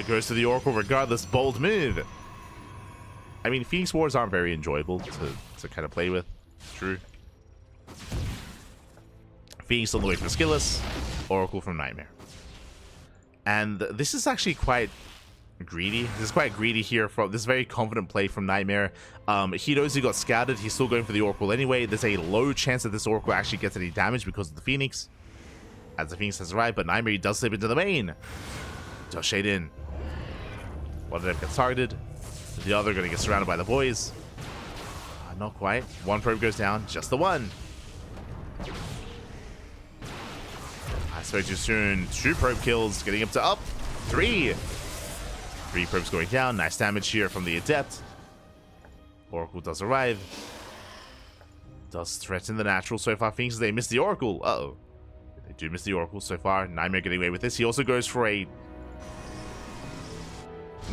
Goes to the Oracle regardless. Bold move. I mean, Phoenix Wars aren't very enjoyable to kind of play with. True. Phoenix on the way for SKillous. Oracle from Nightmare. And this is actually quite greedy. This is quite greedy here. This very confident play from Nightmare. He knows he got scouted. He's still going for the Oracle anyway. There's a low chance that this Oracle actually gets any damage because of the Phoenix. As the Phoenix has arrived, but Nightmare does slip into the main. Does shade in. One of them gets targeted. The other going to get surrounded by the boys. Not quite. One probe goes down. Just the one. I spoke too soon. 2 probe kills. Getting up 3. 3 probes going down. Nice damage here from the Adept. Oracle does arrive. Does threaten the natural so far. Phoenix, they miss the Oracle. Uh-oh. They do miss the Oracle so far. Nightmare getting away with this. He also goes for a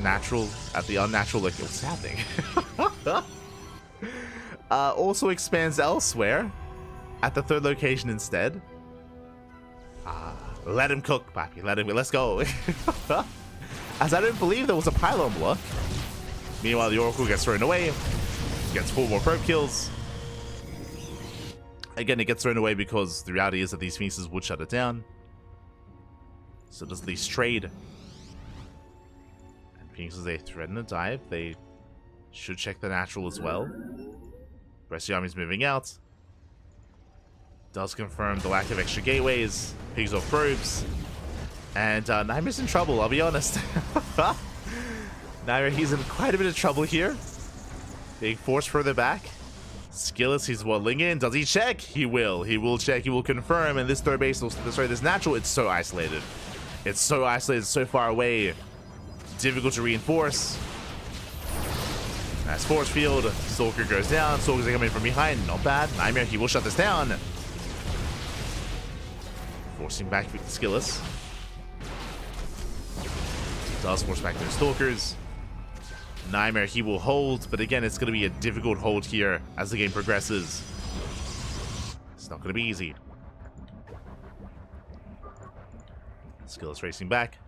natural at the unnatural. Like, what's happening? Also expands elsewhere at the 3rd location instead. Let him cook, Papi. Let him. Let's go. As I don't believe there was a pylon block. Meanwhile, the Oracle gets thrown away. Gets 4 more probe kills. Again, it gets thrown away because the reality is that these Phoenixes would shut it down. So does these trade. And Phoenixes, they threaten a dive. They should check the natural as well. The rest of the army's moving out. Does confirm the lack of extra gateways. Pigs off probes. And Nightmare's in trouble, I'll be honest. Nightmare, he's in quite a bit of trouble here. Being forced further back. SKillous, he's waddling in. Does he check? He will. He will check. He will confirm. And this 3rd base, this natural, it's so isolated. It's so isolated, so far away. Difficult to reinforce. Nice force field. Stalker goes down. Stalkers are coming from behind. Not bad. Nightmare, he will shut this down. Forcing back with SKillous. Does force back those Stalkers. Nightmare, he will hold, but again, it's going to be a difficult hold here as the game progresses. It's not going to be easy. SKillous racing back.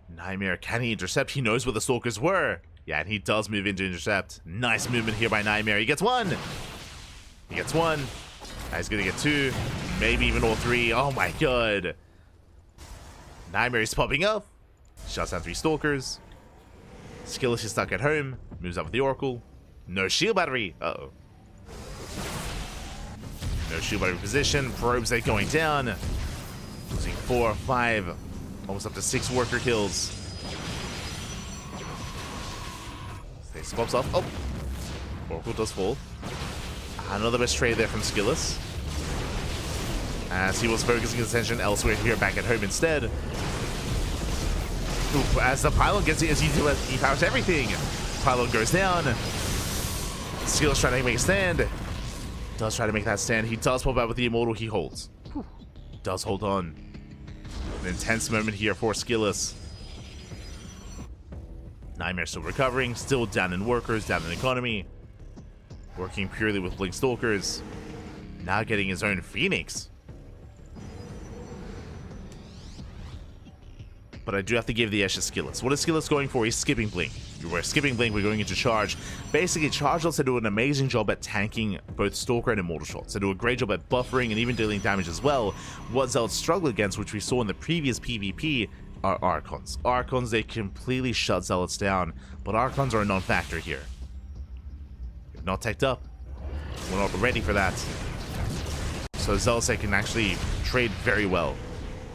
Nightmare, can he intercept? He knows where the Stalkers were. Yeah, and he does move in to intercept. Nice movement here by Nightmare. He gets 1. He gets 1. He's going to get 2. Maybe even all 3. Oh my god. Nightmare is popping up. Shuts down 3 Stalkers. SKillous is stuck at home. Moves up with the Oracle. No shield battery. Uh-oh. No shield battery position. Probes are going down. Losing 4 or 5. Almost up to 6 worker kills. Stays pops up. Oh. Oracle does fall. Another missed trade there from SKillous. As he was focusing his attention elsewhere here back at home instead. Ooh, as the pylon gets it, he powers everything. Pylon goes down. SKillous trying to make a stand. Does try to make that stand. He does pop out with the immortal. He holds. Whew. Does hold on. An intense moment here for SKillous. Nightmare still recovering. Still down in workers, down in economy. Working purely with Blink Stalkers. Now getting his own Phoenix. But I do have to give the edge to SKillous. What is SKillous going for? He's skipping Blink. We're skipping Blink, we're going into Charge. Basically, Charge also do an amazing job at tanking both Stalker and Immortal shots. They do a great job at buffering and even dealing damage as well. What Zealots struggle against, which we saw in the previous PvP, are Archons. Archons, they completely shut Zealots down, but Archons are a non-factor here. If not teched up, we're not ready for that. So Zealots, they can actually trade very well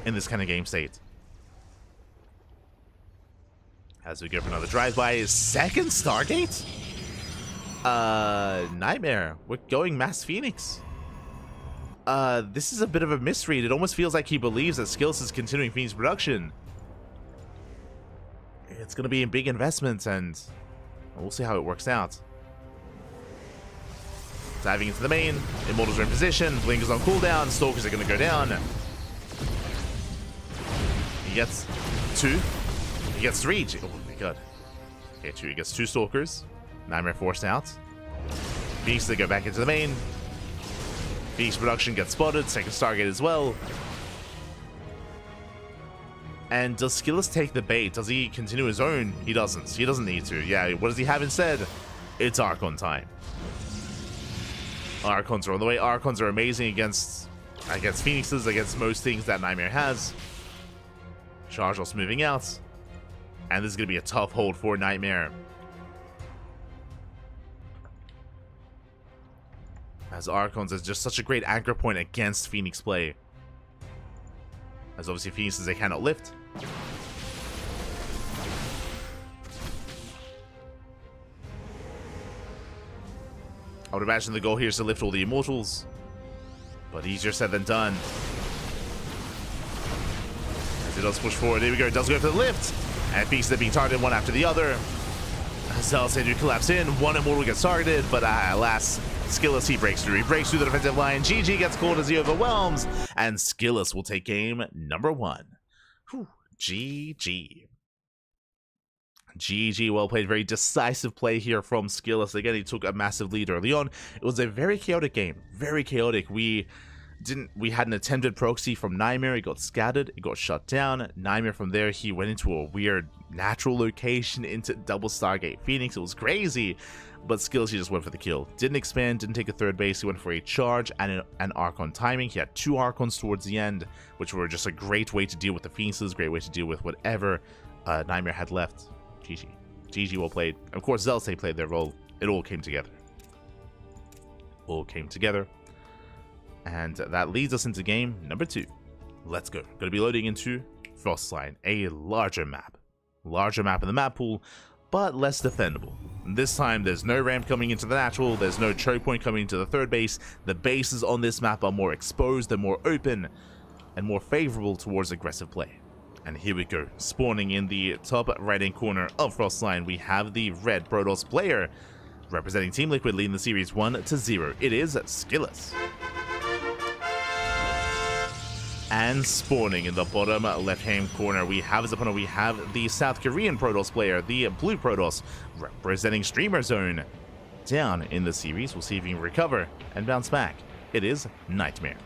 in this kind of game state. As we go for another drive-by, is 2nd Stargate? Nightmare. We're going Mass Phoenix. This is a bit of a misread. It almost feels like he believes that SKillous is continuing Phoenix production. It's going to be a big investment, and we'll see how it works out. Diving into the main. Immortals are in position. Blink is on cooldown. Stalkers are going to go down. He gets 2. He gets 3. Oh my god. Okay, 2. He gets 2 Stalkers. Nightmare forced out. Phoenix, they go back into the main. Phoenix production gets spotted. 2nd Stargate as well. And does SKillous take the bait? Does he continue his own? He doesn't. He doesn't need to. Yeah, what does he have instead? It's Archon time. Archons are on the way. Archons are amazing against Phoenixes, against most things that Nightmare has. Charge also moving out. And this is going to be a tough hold for Nightmare. As Archons is just such a great anchor point against Phoenix play. As obviously Phoenix says they cannot lift. I would imagine the goal here is to lift all the Immortals. But easier said than done. As it does push forward, here we go, it does go for the lift. And pieces are being targeted one after the other. Zealous do collapse in, one Immortal gets targeted, but alas, SKillous, he breaks through the defensive line. GG gets called as he overwhelms, and SKillous will take game number 1. Whew. GG. GG, well played. Very decisive play here from SKillous. Again, he took a massive lead early on. It was a very chaotic game. Very chaotic. We had an attempted proxy from Nightmare. It got scattered. It got shut down. Nightmare from there, he went into a weird natural location into double Stargate Phoenix. It was crazy. But SKillous, he just went for the kill. Didn't expand, didn't take a third base. He went for a charge and an Archon timing. He had 2 Archons towards the end, which were just a great way to deal with the Phoenixes, great way to deal with whatever Nightmare had left. GG. GG, well played. Of course, Zealous, they played their role. It all came together. All came together. And that leads us into game number 2. Let's go. Going to be loading into Frostline, a larger map. Larger map in the map pool, but less defendable. This time, there's no ramp coming into the natural. There's no choke point coming into the third base. The bases on this map are more exposed. They're more open and more favorable towards aggressive play. And here we go, spawning in the top right-hand corner of Frostline, we have the red Protoss player, representing Team Liquid, leading the series 1-0. It is SKillous. And spawning in the bottom left-hand corner, we have as opponent, we have the South Korean Protoss player, the blue Protoss, representing Streamer Zone. Down in the series, we'll see if he can recover and bounce back. It is Nightmare.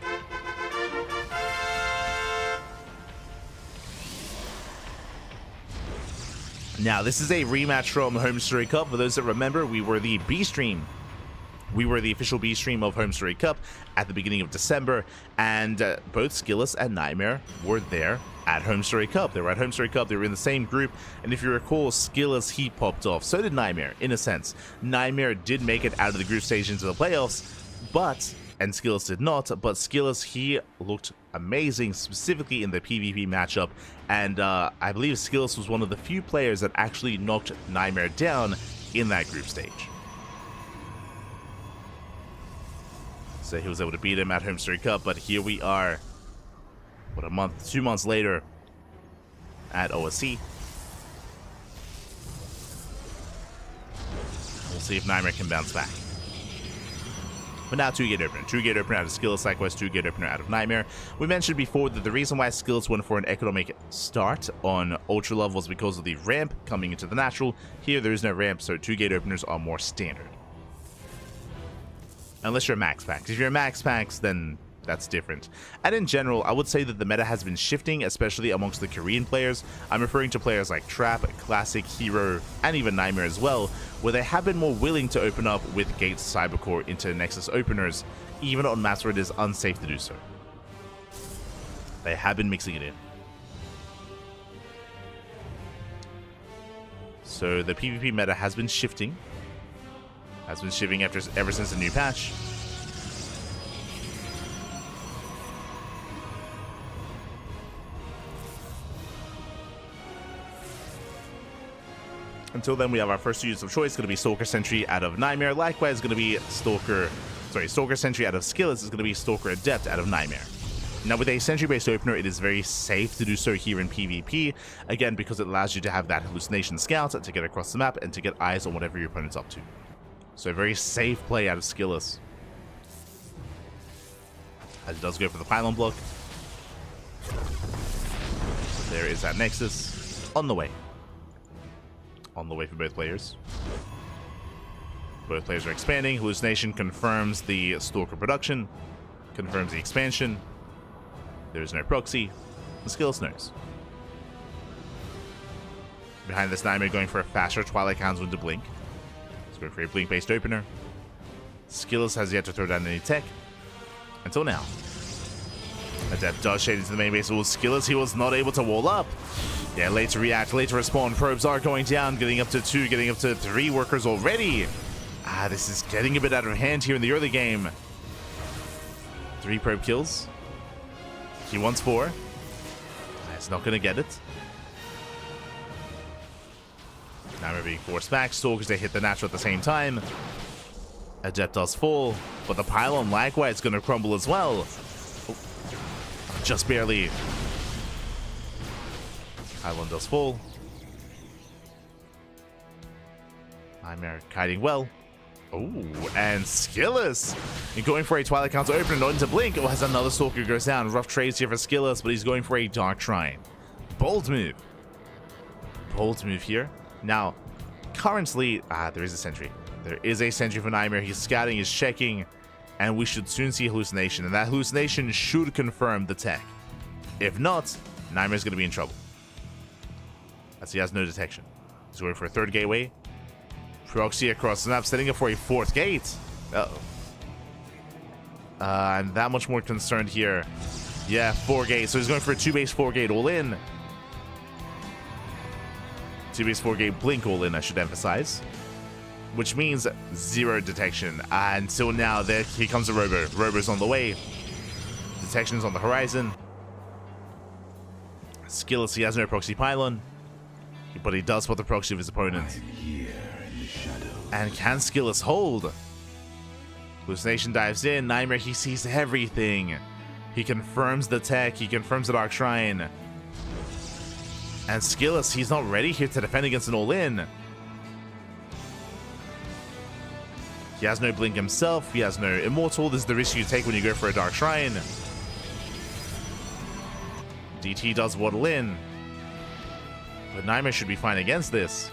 Now, this is a rematch from Home Story Cup. For those that remember, we were the B stream. We were the official B stream of Home Story Cup at the beginning of December, and both SKillous and Nightmare were there at Home Story Cup. They were at Home Story Cup, they were in the same group, and if you recall, SKillous, he popped off. So did Nightmare, in a sense. Nightmare did make it out of the group stage into the playoffs, and SKillous did not, but SKillous, he looked amazing, specifically in the PvP matchup, and I believe SKillous was one of the few players that actually knocked Nightmare down in that group stage. So he was able to beat him at Home Story Cup, but here we are, what, a month, 2 months later at OSC. We'll see if Nightmare can bounce back. But now 2-gate opener. 2-gate opener out of SKillous, likewise 2-gate opener out of Nightmare. We mentioned before that the reason why SKillous went for an economic start on Ultra Love was because of the ramp coming into the natural. Here there is no ramp, so 2-gate openers are more standard. Unless you're max packs. If you're max packs, then that's different. And in general, I would say that the meta has been shifting, especially amongst the Korean players. I'm referring to players like Trap, Classic, Hero, and even Nightmare as well, where they have been more willing to open up with Gates Cybercore into Nexus openers, even on maps where it is unsafe to do so. They have been mixing it in. So the PvP meta has been shifting. Ever since the new patch. Until then, we have our first units of choice. Going to be Stalker Sentry out of Nightmare. Likewise, going to be Stalker Sentry out of SKillous. Is going to be Stalker Adept out of Nightmare. Now, with a Sentry-based opener, it is very safe to do so here in PvP. Again, because it allows you to have that Hallucination Scout to get across the map and to get eyes on whatever your opponent's up to. So a very safe play out of SKillous. As it does go for the pylon block. So there is that Nexus on the way. On the way for both players. Both players are expanding. Hallucination confirms the Stalker production. Confirms the expansion. There is no proxy. The SKillous knows. Behind this, Nightmare going for a faster Twilight Houndsman to blink. He's going for a blink-based opener. SKillous has yet to throw down any tech. Until now. Adept does shade into the main base. SKillous, he was not able to wall up. Yeah, late to react, late to respond. Probes are going down, getting up to 2, getting up to 3 workers already. This is getting a bit out of hand here in the early game. 3 probe kills. He wants 4. He's not going to get it. Now we're being forced back. Stalkers, they hit the natural at the same time. Adept does fall, but the pylon likewise is going to crumble as well. Oh, just barely. Pylon does fall. Nightmare kiting well. Oh, and SKillous going for a Twilight counter open, not into Blink. Oh, has another Stalker goes down. Rough trades here for SKillous, but he's going for a Dark Shrine. Bold move. Bold move here. Now, currently, there is a sentry. There is a sentry for Nightmare. He's scouting, he's checking, and we should soon see a hallucination. And that hallucination should confirm the tech. If not, Nightmare's going to be in trouble. As he has no detection. He's going for a 3rd gateway. Proxy across the map, setting up for a 4th gate. Uh-oh. I'm that much more concerned here. Yeah, 4 gates. So he's going for a 2-base 4 gate all in. 2-base 4 gate blink all in, I should emphasize. Which means 0 detection. Until now, here comes a Robo. Robo's on the way. Detection's on the horizon. SKillous, he has no proxy pylon. But he does spot the proxy of his opponent. And can SKillous hold? Hallucination dives in. Nightmare, he sees everything. He confirms the tech. He confirms the Dark Shrine. And SKillous, he's not ready here to defend against an all-in. He has no blink himself. He has no immortal. This is the risk you take when you go for a Dark Shrine. DT does waddle in. But Nightmare should be fine against this.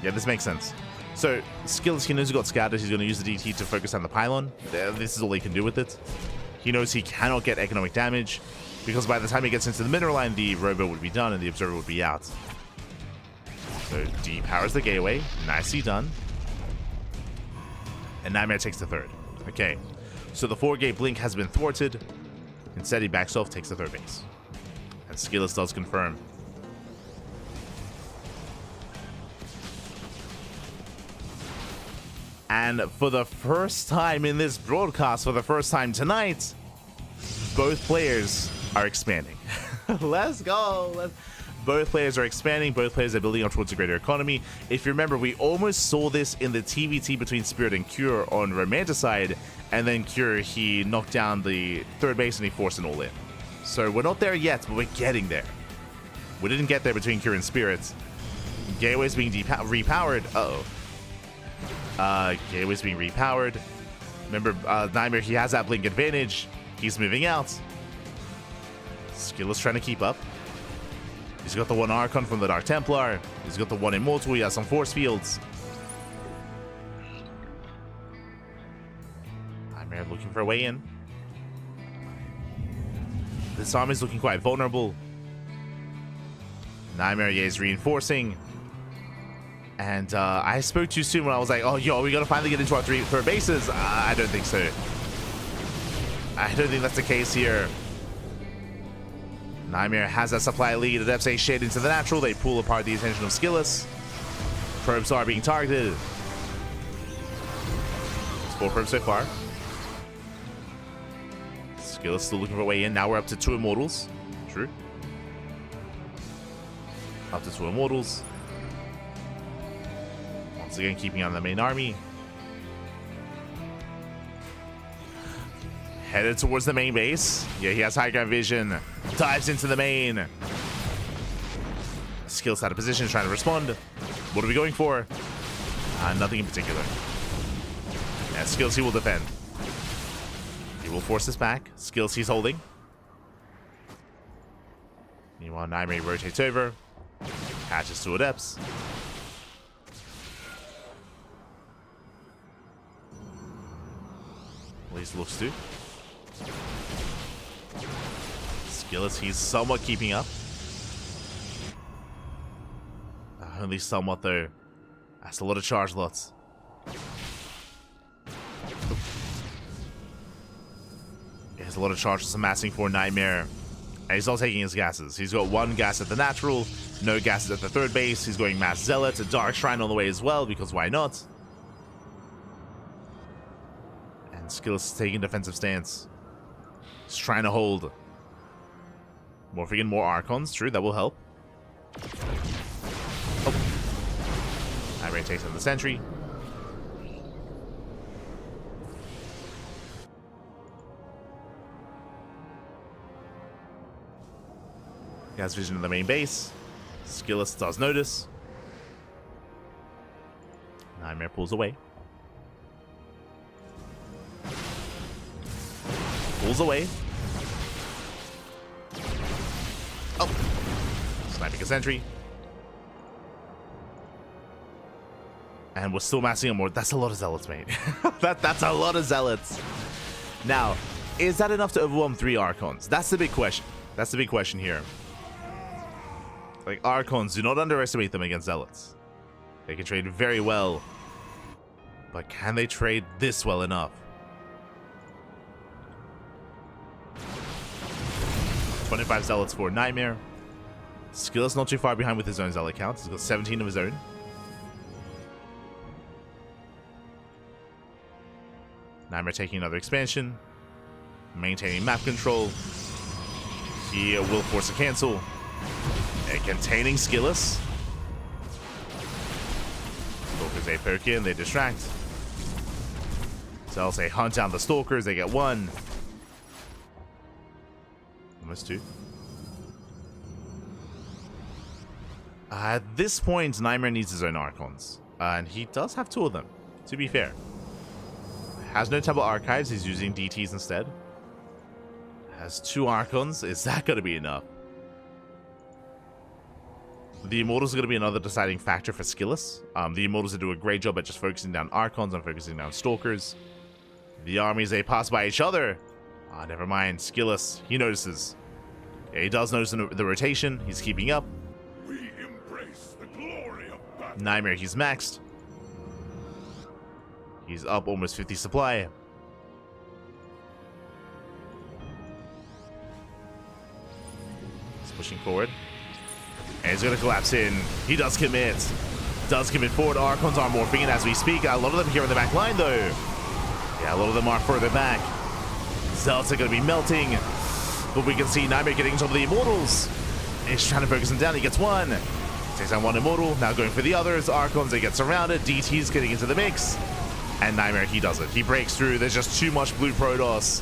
Yeah, this makes sense. So, SKillous, he knows he got scattered. He's going to use the DT to focus on the pylon. This is all he can do with it. He knows he cannot get economic damage, because by the time he gets into the mineral line, the Robo would be done and the Observer would be out. So, depowers the gateway. Nicely done. And Nightmare takes the 3rd. Okay. So, the 4-gate blink has been thwarted. Instead, he backs off, takes the 3rd base. And SKillous does confirm. And for the first time in this broadcast, for the first time tonight, both players are expanding. Let's go. Both players are expanding. Both players are building up towards a greater economy. If you remember, we almost saw this in the TVT between Spirit and Cure on Romanticide. And then Cure, he knocked down the 3rd base and he forced an all-in. So we're not there yet, but we're getting there. We didn't get there between Cure and Spirit. Gateway's being repowered. Uh-oh. Gateway's being repowered. Remember, Nightmare, he has that blink advantage. He's moving out. SKillous trying to keep up. He's got the 1 Archon from the Dark Templar. He's got the 1 Immortal. He has some force fields. Nightmare looking for a way in. This army's looking quite vulnerable. Nightmare, yeah, is reinforcing. And I spoke too soon when I was like, oh, yo, we gotta finally get into our 3rd bases. I don't think so. I don't think that's the case here. Nightmare has that supply lead. Adepts a shade into the natural. They pull apart the attention of SKillous. Probes are being targeted. It's 4 probes so far. SKillous still looking for a way in. Now we're up to 2 Immortals. True. Up to 2 Immortals. Once again, keeping on the main army. Headed towards the main base. Yeah, he has high ground vision. Dives into the main. SKillous out of position, trying to respond. What are we going for? Nothing in particular. Yeah, SKillous, he will defend. He will force this back. SKillous, he's holding. Meanwhile, Nightmare rotates over. Patches to Adepts. At least looks to. SKillous, he's somewhat keeping up. Only somewhat though. That's a lot of charge lots. Yeah, There's a lot of charges amassing for Nightmare. And he's not taking his gases. He's got one gas at the natural, no gases at the third base. He's going Mass Zealot, a Dark Shrine on the way as well, because why not? And SKillous is taking defensive stance. He's trying to hold. Morphing in more Archons, true, that will help. Oh. Nightmare takes on the Sentry. He has vision of the main base. SKillous does notice. Nightmare pulls away. Pulls away. Oh! Sniping a sentry. And we're still massing on more. That's a lot of zealots, mate. That's a lot of zealots. Now, is that enough to overwhelm 3 Archons? That's the big question. That's the big question here. Like, Archons, do not underestimate them against Zealots. They can trade very well. But can they trade this well enough? 25 Zealots for Nightmare. SKillous not too far behind with his own Zealot count. He's got 17 of his own. Nightmare taking another expansion. Maintaining map control. He will force a cancel. And containing SKillous. Stalkers, they poke in, they distract. So I'll say hunt down the Stalkers, they get 1. Almost 2. At this point, Nightmare needs his own Archons. And he does have 2 of them, to be fair. Has no Temple Archives, he's using DTs instead. Has 2 Archons, is that going to be enough? The Immortals are going to be another deciding factor for SKillous. The Immortals do a great job at just focusing down Archons and focusing down Stalkers. The armies, they pass by each other. Ah, never mind. SKillous, he notices. Yeah, he does notice the rotation. He's keeping up. We embrace the glory of battle. Nightmare, he's maxed. He's up almost 50 supply. He's pushing forward. And he's going to collapse in. He does commit. Does commit forward. Archons are morphing in as we speak. A lot of them here in the back line, though. Yeah, a lot of them are further back. Zealots are going to be melting. But we can see Nightmare getting into the Immortals. He's trying to focus them down. He gets 1. Takes down 1 Immortal. Now going for the others. Archons, they get surrounded. DT's getting into the mix. And Nightmare, he does it. He breaks through. There's just too much blue Protoss.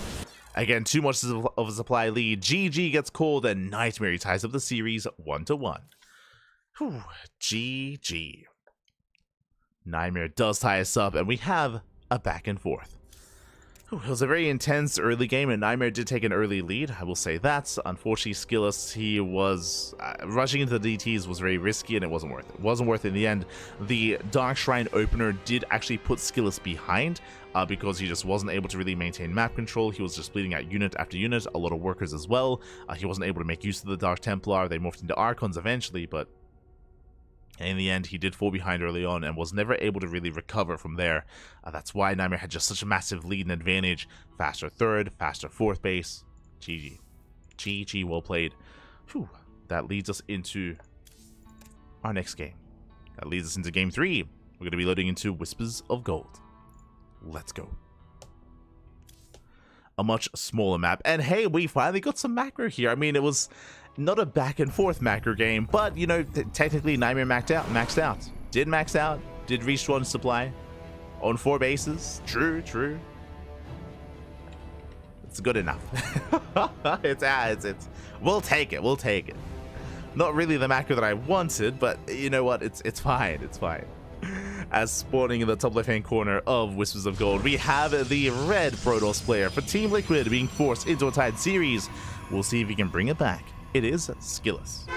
Again, too much of a supply lead. GG gets called, and Nightmare ties up the series 1-1. Whew, GG. Nightmare does tie us up, and we have a back and forth. Whew, it was a very intense early game, and Nightmare did take an early lead. I will say that. Unfortunately, SKillous, he was rushing into the DTs was very risky, and it wasn't worth it. It wasn't worth it in the end. The Dark Shrine opener did actually put SKillous behind, because he just wasn't able to really maintain map control. He was just bleeding out unit after unit, a lot of workers as well. He wasn't able to make use of the Dark Templar. They morphed into Archons eventually, but in the end, he did fall behind early on and was never able to really recover from there. That's why Nightmare had just such a massive lead and advantage. Faster third, faster fourth base. GG. GG, well played. Whew. That leads us into our next game. That leads us into game 3. We're going to be loading into Whispers of Gold. Let's go. A much smaller map. And hey, we finally got some macro here. I mean, it was not a back and forth macro game, but you know, technically Nightmare maxed out. Did max out, did reach 1 supply on 4 bases. True. It's good enough. it's we'll take it. Not really the macro that I wanted, but you know what? It's fine. As spawning in the top left-hand corner of Whispers of Gold, we have the red Protoss player for Team Liquid being forced into a tied series. We'll see if he can bring it back. It is SKillous.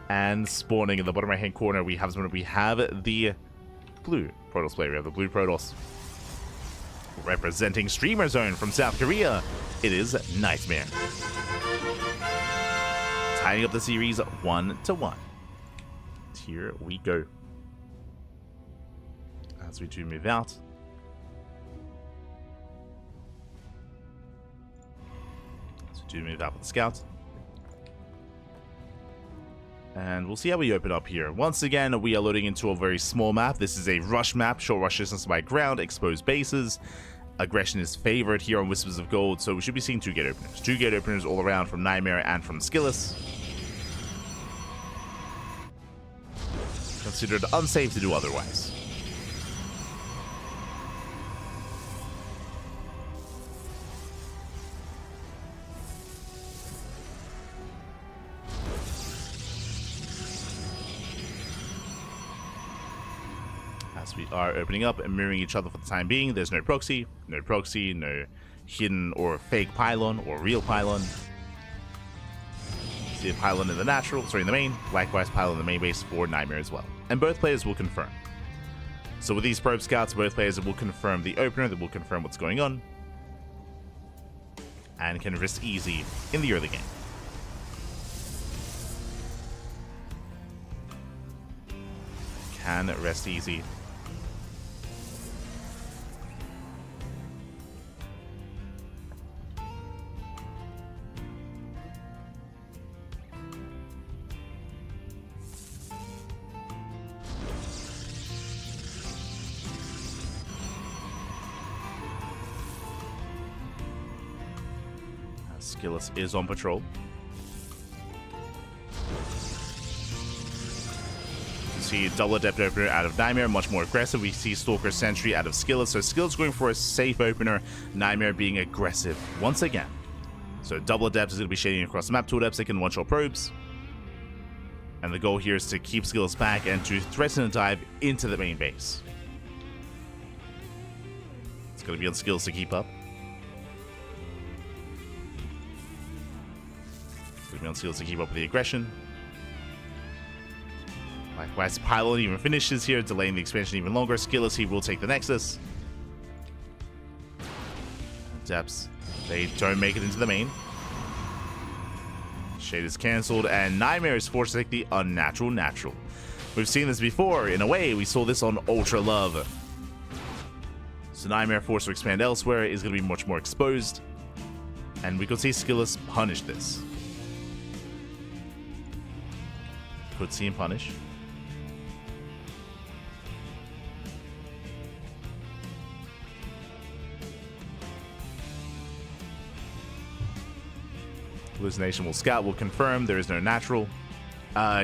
And spawning in the bottom right-hand corner, we have the blue Protoss player. We have the blue Protoss. Representing Streamer Zone from South Korea, it is Nightmare. Tying up the series 1-1. Here we go. As we do move out. Do move out with the scout. And we'll see how we open up here. Once again, we are loading into a very small map. This is a rush map, short rush distance by ground, exposed bases. Aggression is favored here on Whispers of Gold, so we should be seeing 2 gate openers. 2 gate openers all around from Nightmare and from SKillous. Considered unsafe to do otherwise. As we are opening up and mirroring each other for the time being, there's no proxy, no hidden or fake pylon or real pylon. See a pylon in the natural, sorry, in the main, likewise pylon in the main base for Nightmare as well. And both players will confirm. So with these probe scouts, both players will confirm the opener, they will confirm what's going on, and can rest easy in the early game. Can rest easy. SKillous is on patrol. You see double adept opener out of Nightmare, much more aggressive. We see Stalker Sentry out of SKillous. So SKillous going for a safe opener, Nightmare being aggressive once again. So double adept is going to be shading across the map. 2 adepts, they can one-shot probes. And the goal here is to keep SKillous back and to threaten a dive into the main base. It's going to be on SKillous to keep up. On SKillous to keep up with the aggression. Likewise, Pylon even finishes here, delaying the expansion even longer. SKillous, he will take the Nexus. Depths, they don't make it into the main. Shade is cancelled, and Nightmare is forced to take the unnatural natural. We've seen this before. In a way, we saw this on Ultra Love. So Nightmare, forced to expand elsewhere, is going to be much more exposed. And we could see SKillous punish this. Could see him punish. Hallucination will scout, will confirm there is no natural.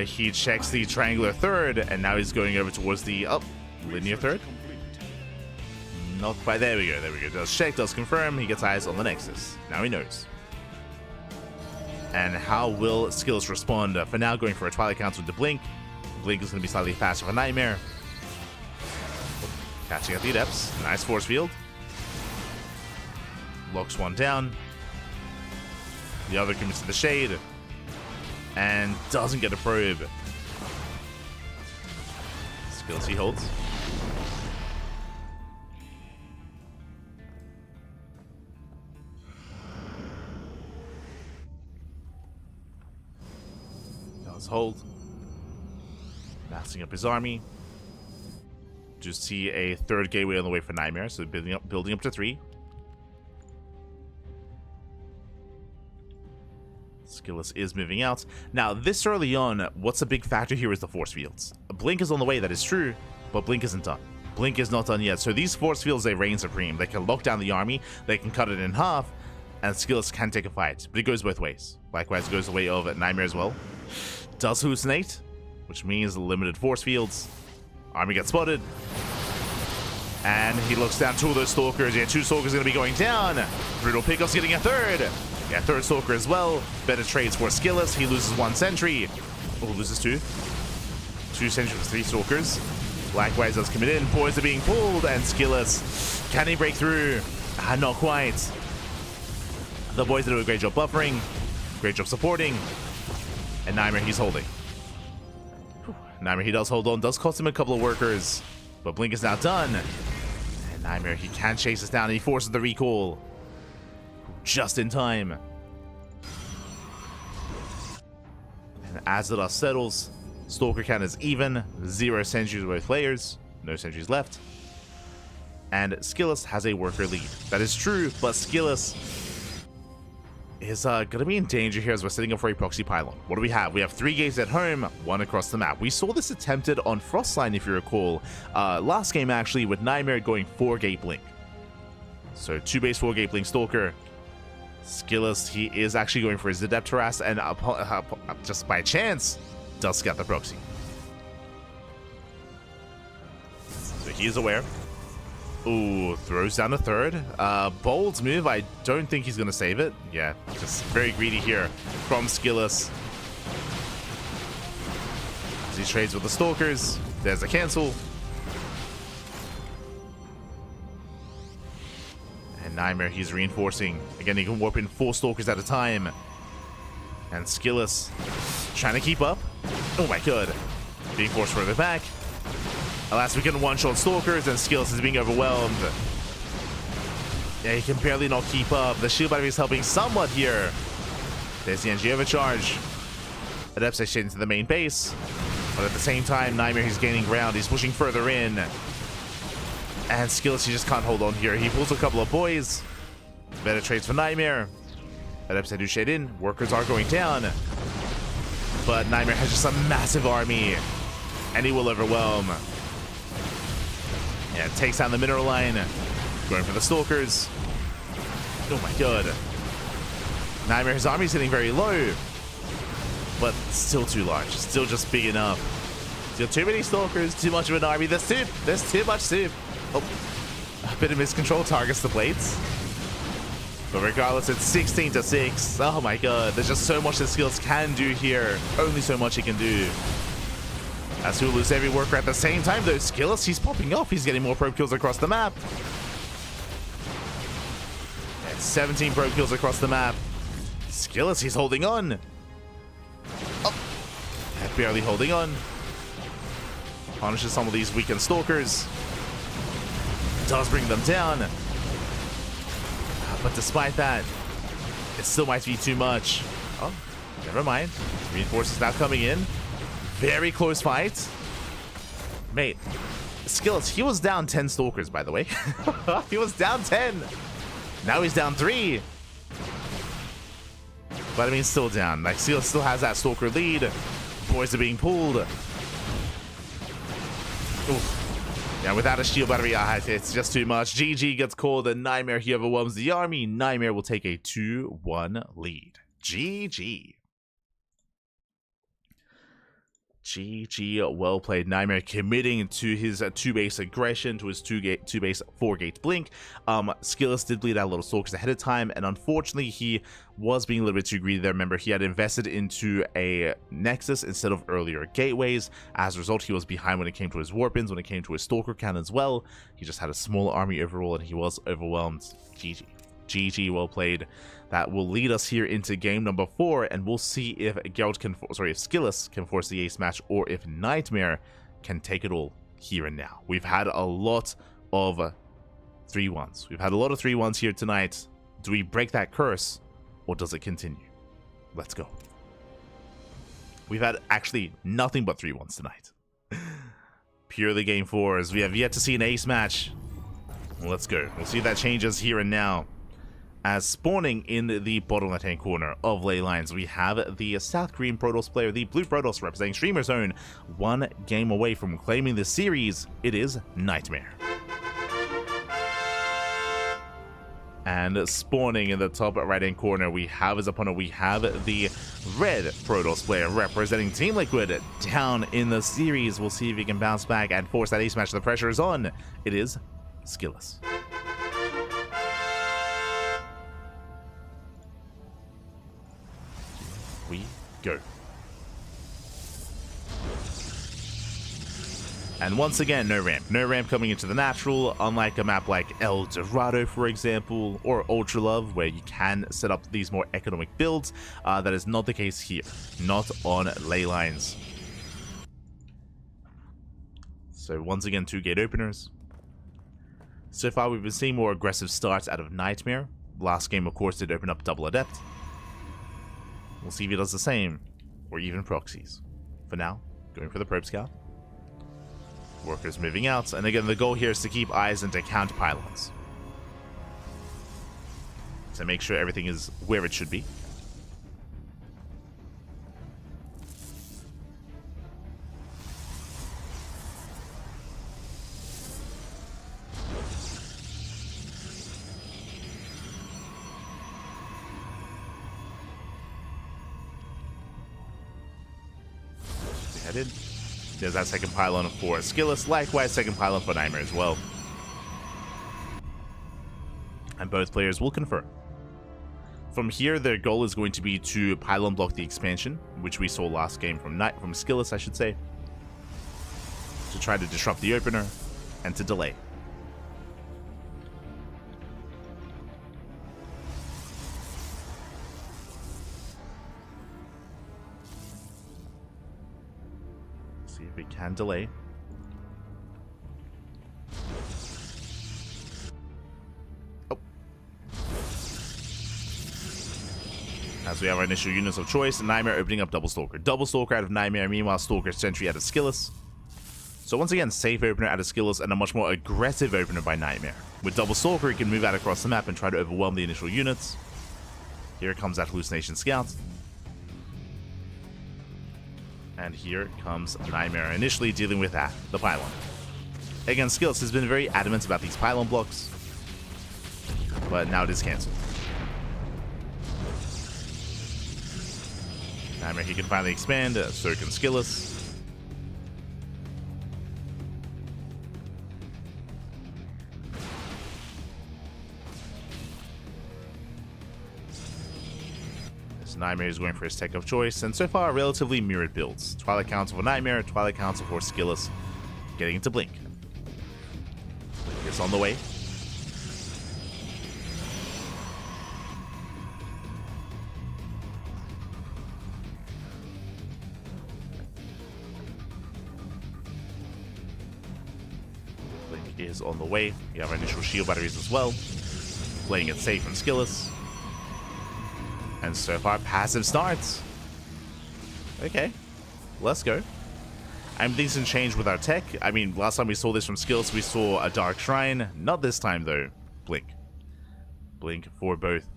He checks the triangular third, and now he's going over towards the linear third. Not quite. There we go. There we go. Does check, does confirm. He gets eyes on the Nexus. Now he knows. And how will SKillous respond? For now, going for a Twilight Council with the Blink. Blink is going to be slightly faster for Nightmare. Catching at the Adepts. Nice force field. Locks one down. The other commits to the Shade. And doesn't get a probe. SKillous, he holds. Hold. Massing up his army. Just see a third gateway on the way for Nightmare, so building up to 3. SKillous is moving out. Now, this early on, what's a big factor here is the force fields. Blink is on the way, that is true, but Blink isn't done. Blink is not done yet, so these force fields, they reign supreme. They can lock down the army, they can cut it in half, and SKillous can take a fight, but it goes both ways. Likewise, it goes the way of Nightmare as well. Does hallucinate, which means limited force fields. Army gets spotted. And he looks down 2 of those Stalkers. Yeah, 2 Stalkers going to be going down. Brutal Pickups getting a 3rd. Yeah, 3rd Stalker as well. Better trades for SKillous. He loses 1 sentry. Oh, loses 2. 2 sentries for 3 Stalkers. Likewise does commit in. Boys are being pulled. And SKillous, can he break through? Not quite. The boys do a great job buffering. Great job supporting. And Nightmare, he's holding. Nightmare, he does hold on. Does cost him a couple of workers. But Blink is now done. And Nightmare, he can chase us down. And he forces the recall. Just in time. And as the dust settles, Stalker count is even. 0 sentries with both players. No sentries left. And SKillous has a worker lead. That is true, but SKillous is going to be in danger here as we're setting up for a proxy pylon. What do we have? We have 3 gates at home, 1 across the map. We saw this attempted on Frostline, if you recall, last game actually, with Nightmare going 4-gate blink. So 2 base 4-gate blink Stalker. SKillous, he is actually going for his Adept Harass, and just by chance, does get the proxy. So he is aware. Ooh, throws down a 3rd. Bold move. I don't think he's going to save it. Yeah, just very greedy here from SKillous. As he trades with the Stalkers. There's a cancel. And Nightmare, he's reinforcing. Again, he can warp in 4 Stalkers at a time. And SKillous trying to keep up. Oh my god. Being forced further back. Alas, we can one-shot Stalkers, and SKillous is being overwhelmed. Yeah, he can barely not keep up. The shield battery is helping somewhat here. There's the NG overcharge. Adept SHIN into the main base. But at the same time, Nightmare, he's gaining ground. He's pushing further in. And SKillous, he just can't hold on here. He pulls a couple of boys. Better trades for Nightmare. Adept do shade in. Workers are going down. But Nightmare has just a massive army. And he will overwhelm. Yeah, takes down the mineral line. Going for the Stalkers. Oh my god. Nightmare, his army's hitting very low. But still too large. Still just big enough. Still too many Stalkers. Too much of an army. There's soup. There's too much soup. Oh, a bit of miscontrol targets the plates. But regardless, it's 16-6. Oh my god. There's just so much that SKillous can do here. Only so much he can do. As he'll lose every worker at the same time, though. SKillous, he's popping off. He's getting more probe kills across the map. And 17 probe kills across the map. SKillous, he's holding on. Oh, barely holding on. Punishes some of these weakened Stalkers. Does bring them down. But despite that, it still might be too much. Oh, never mind. Reinforcements now coming in. Very close fight. Mate, SKillous, he was down 10 Stalkers, by the way. He was down 10. Now he's down 3. But I mean, still down. Like, SKillous still has that Stalker lead. Boys are being pulled. Oof. Yeah, without a shield battery, it's just too much. GG gets called, and Nightmare, he overwhelms the army. Nightmare will take a 2-1 lead. GG. GG, well played. Nightmare committing to his 2-base aggression, to his 2-base 4-gate blink. SKillous did bleed out a little Stalkers ahead of time, and unfortunately he was being a little bit too greedy there. Remember, he had invested into a Nexus instead of earlier gateways. As a result, he was behind when it came to his warp-ins, when it came to his Stalker count as well. He just had a small army overall, and he was overwhelmed. GG. GG, well played. That will lead us here into game number 4, and we'll see if Geralt can, if SKillous can force the ace match, or if Nightmare can take it all here and now. We've had a lot of 3-1s. We've had a lot of 3-1s here tonight. Do we break that curse, or does it continue? Let's go. We've had actually nothing but 3-1s tonight. Purely game 4s. We have yet to see an ace match. Let's go. We'll see if that changes here and now. As spawning in the bottom left-hand corner of ley lines, we have the South Korean Protoss player, the Blue Protoss, representing Streamer Zone. 1 game away from claiming the series. It is Nightmare. And spawning in the top right-hand corner, we have his opponent. We have the Red Protoss player, representing Team Liquid, down in the series. We'll see if he can bounce back and force that ace match. The pressure is on. It is SKillous. We go. And once again, no ramp. No ramp coming into the natural, unlike a map like El Dorado, for example, or Ultra Love, where you can set up these more economic builds. That is not the case here. Not on ley lines. So once again, 2 gate openers. So far, we've been seeing more aggressive starts out of Nightmare. Last game, of course, did open up double Adept. We'll see if he does the same, or even proxies. For now, going for the probe scout. Workers moving out, and again, the goal here is to keep eyes into count pylons. to make sure everything is where it should be. Headed. There's that second pylon for SKillous, likewise second pylon for Nightmare as well. And both players will confirm. From here, their goal is going to be to pylon block the expansion, which we saw last game from SKillous, I should say, to try to disrupt the opener and to delay. See if we can delay. Oh. As we have our initial units of choice, Nightmare opening up Double Stalker. Double Stalker out of Nightmare, meanwhile Stalker Sentry out of SKillous. So once again, safe opener out of SKillous and a much more aggressive opener by Nightmare. With Double Stalker, he can move out across the map and try to overwhelm the initial units. Here comes that Hallucination Scout. And here comes Nightmare, initially dealing with that, the pylon. Again, SKillous has been very adamant about these pylon blocks, but now it is cancelled. Nightmare, he can finally expand, so can SKillous. Nightmare is going for his tech of choice, and so far relatively mirrored builds. Twilight Council for Nightmare, Twilight Council for SKillous, getting into Blink. It's on the way. Blink is on the way. We have our initial shield batteries as well. Playing it safe from SKillous. And so far, passive starts. Okay, let's go. Things can change with our tech. I mean, last time we saw this from SKillous, we saw a Dark Shrine. Not this time, though. Blink. Blink for both.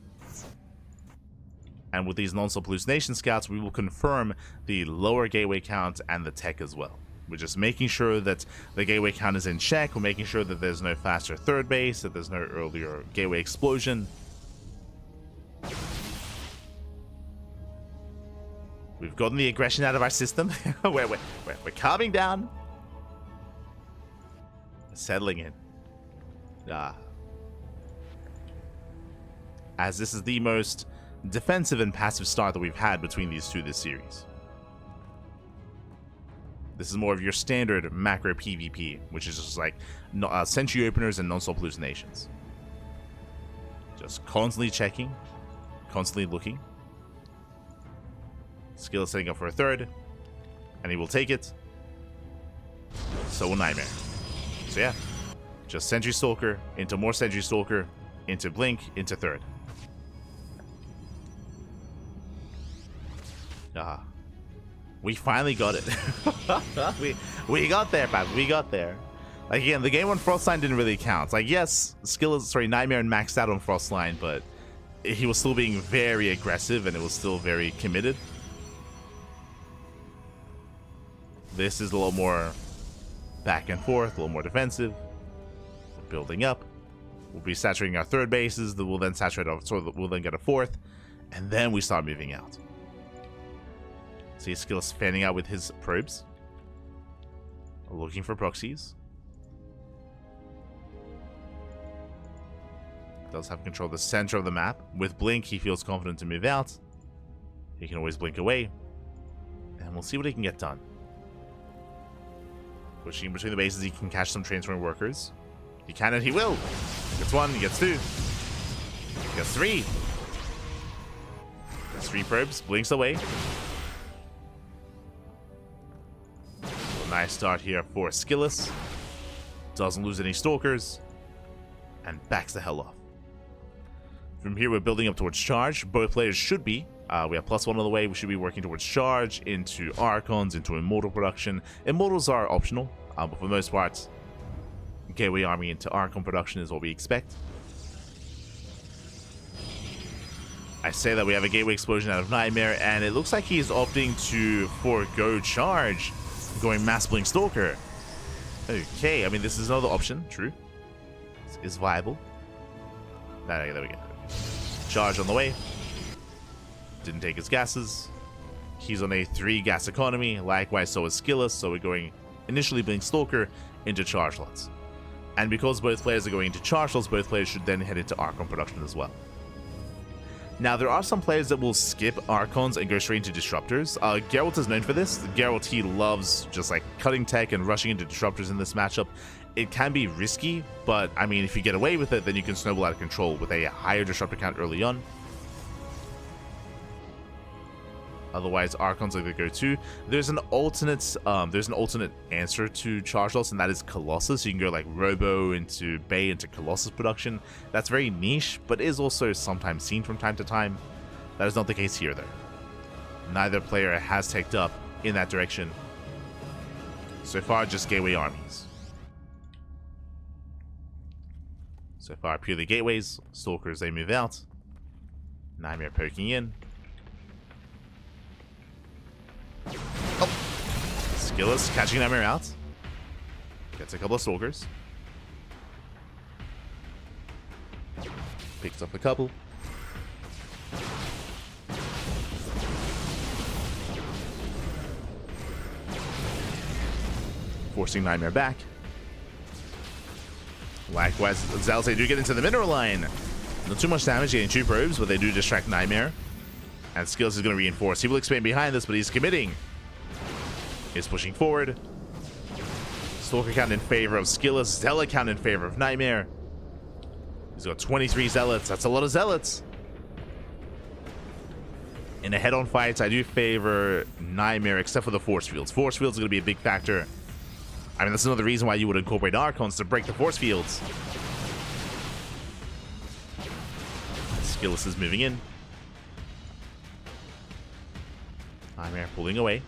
And with these non-stop hallucination scouts, we will confirm the lower gateway count and the tech as well. We're just making sure that the gateway count is in check. We're making sure that there's no faster third base, that there's no earlier gateway explosion. We've gotten the aggression out of our system. we're calming down. Settling in. As this is the most defensive and passive start that we've had between these two this series. This is more of your standard macro PvP, which is just like sentry openers and non-stop hallucinations. Just constantly checking, constantly looking. SKillous setting up for a third, and he will take it. So will Nightmare. So yeah, just Sentry Stalker into more Sentry Stalker into Blink into third. We finally got it. we got there, Pat. We got there. Like again, the game on Frostline didn't really count. Like yes, Nightmare maxed out on Frostline, but he was still being very aggressive and it was still very committed. This is a little more back and forth, a little more defensive. Building up. We'll be saturating our third bases, that will then saturate our, so we'll then get a fourth, and then we start moving out. See SKillous fanning out with his probes. Looking for proxies. Does have control of the center of the map. With Blink, he feels confident to move out. He can always blink away. And we'll see what he can get done. Pushing between the bases, he can catch some transferring workers. He can and he will. He gets one, he gets two. He gets three. Gets three probes, blinks away. Nice start here for SKillous. Doesn't lose any stalkers. And backs the hell off. From here, we're building up towards charge. Both players should be. We have +1 on the way. We should be working towards charge, into Archons, into Immortal production. Immortals are optional, but for the most part, Gateway Army into Archon production is what we expect. I say that we have a Gateway Explosion out of Nightmare, and it looks like he's opting to forego charge, going Mass Blink Stalker. Okay, I mean, this is another option, true. Is viable. There we go. Charge on the way. Didn't take his gases. He's on a 3 gas economy. Likewise, so is SKillous. So we're going initially Blink Stalker into charge slots. And because both players are going into charge slots, both players should then head into Archon production as well. Now, there are some players that will skip Archons and go straight into Disruptors. Geralt is known for this. Geralt, he loves just like cutting tech and rushing into Disruptors in this matchup. It can be risky, but I mean, if you get away with it, then you can snowball out of control with a higher Disruptor count early on. Otherwise, Archons are the go-to. There's an alternate answer to charge loss, and that is Colossus. You can go like Robo into Bay into Colossus production. That's very niche, but is also sometimes seen from time to time. That is not the case here, though. Neither player has teched up in that direction. So far, just Gateway armies. So far, purely Gateways. Stalkers, they move out. Nightmare poking in. Oh, SKillous catching Nightmare out. Gets a couple of Stalkers. Picks up a couple. Forcing Nightmare back. Likewise, Zealots, they do get into the mineral line. Not too much damage, getting 2 probes, but they do distract Nightmare. And SKillous is going to reinforce. He will expand behind this, but he's committing. He's pushing forward. Stalker count in favor of SKillous. Zealot count in favor of Nightmare. He's got 23 Zealots. That's a lot of Zealots. In a head-on fight, I do favor Nightmare, except for the force fields. Force fields are going to be a big factor. I mean, that's another reason why you would incorporate Archons, to break the force fields. SKillous is moving in. Nightmare pulling away.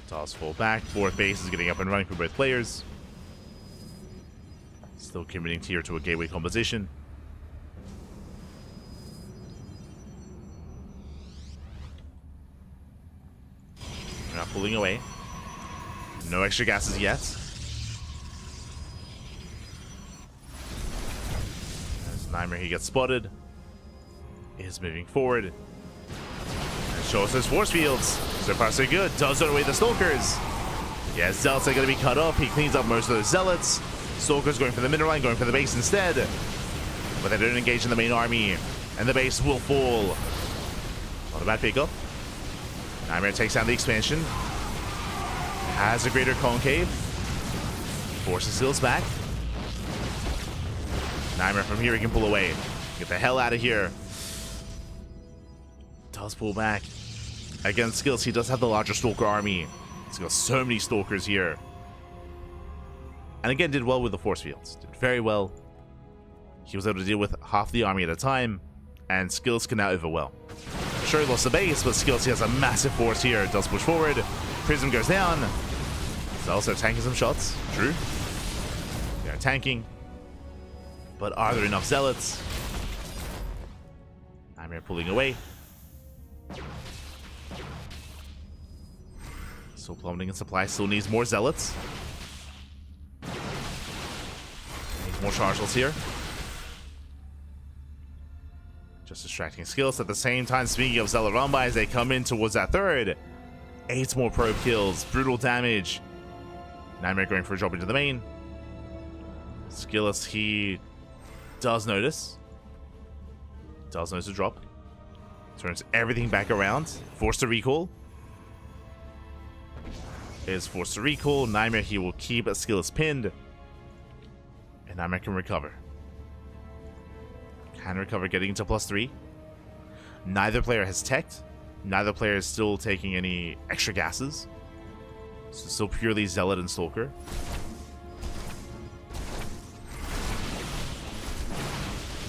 Toss full back. 4th base is getting up and running for both players. Still committing here to a Gateway composition. We're not pulling away. No extra gases yet. As Nightmare, he gets spotted. Is moving forward. And shows his force fields. So far, so good. Does run away the Stalkers. Yeah, Zealots are going to be cut off. He cleans up most of those Zealots. Stalkers going for the mineral line, going for the base instead. But they don't engage in the main army. And the base will fall. Not a bad pickup. Nightmare takes down the expansion. Has a greater concave. Forces Seals back. Nightmare from here, he can pull away. Get the hell out of here. Does pull back. Against SKillous, he does have the larger Stalker army. He's got so many Stalkers here. And again, did well with the force fields. Did very well. He was able to deal with half the army at a time. And SKillous can now overwhelm. Sure, he lost the base, but SKillous, he has a massive force here. Does push forward. Prism goes down. He's also tanking some shots. True. They are tanking. But are there enough Zealots? Nightmare pulling away. Still plummeting in supply. Still needs more Zealots. Needs more Chargeless here. Just distracting SKillous. At the same time, speaking of Zealot run-bys, they come in towards that 3rd. 8 more probe kills. Brutal damage. Nightmare going for a drop into the main. SKillous, he does notice. Does notice a drop. Turns everything back around. Forced to recall. Is forced to recall. Nightmare, he will keep SKillous pinned. And Nightmare can recover. Can recover, getting into +3. Neither player has teched. Neither player is still taking any extra gases. So still purely Zealot and Stalker.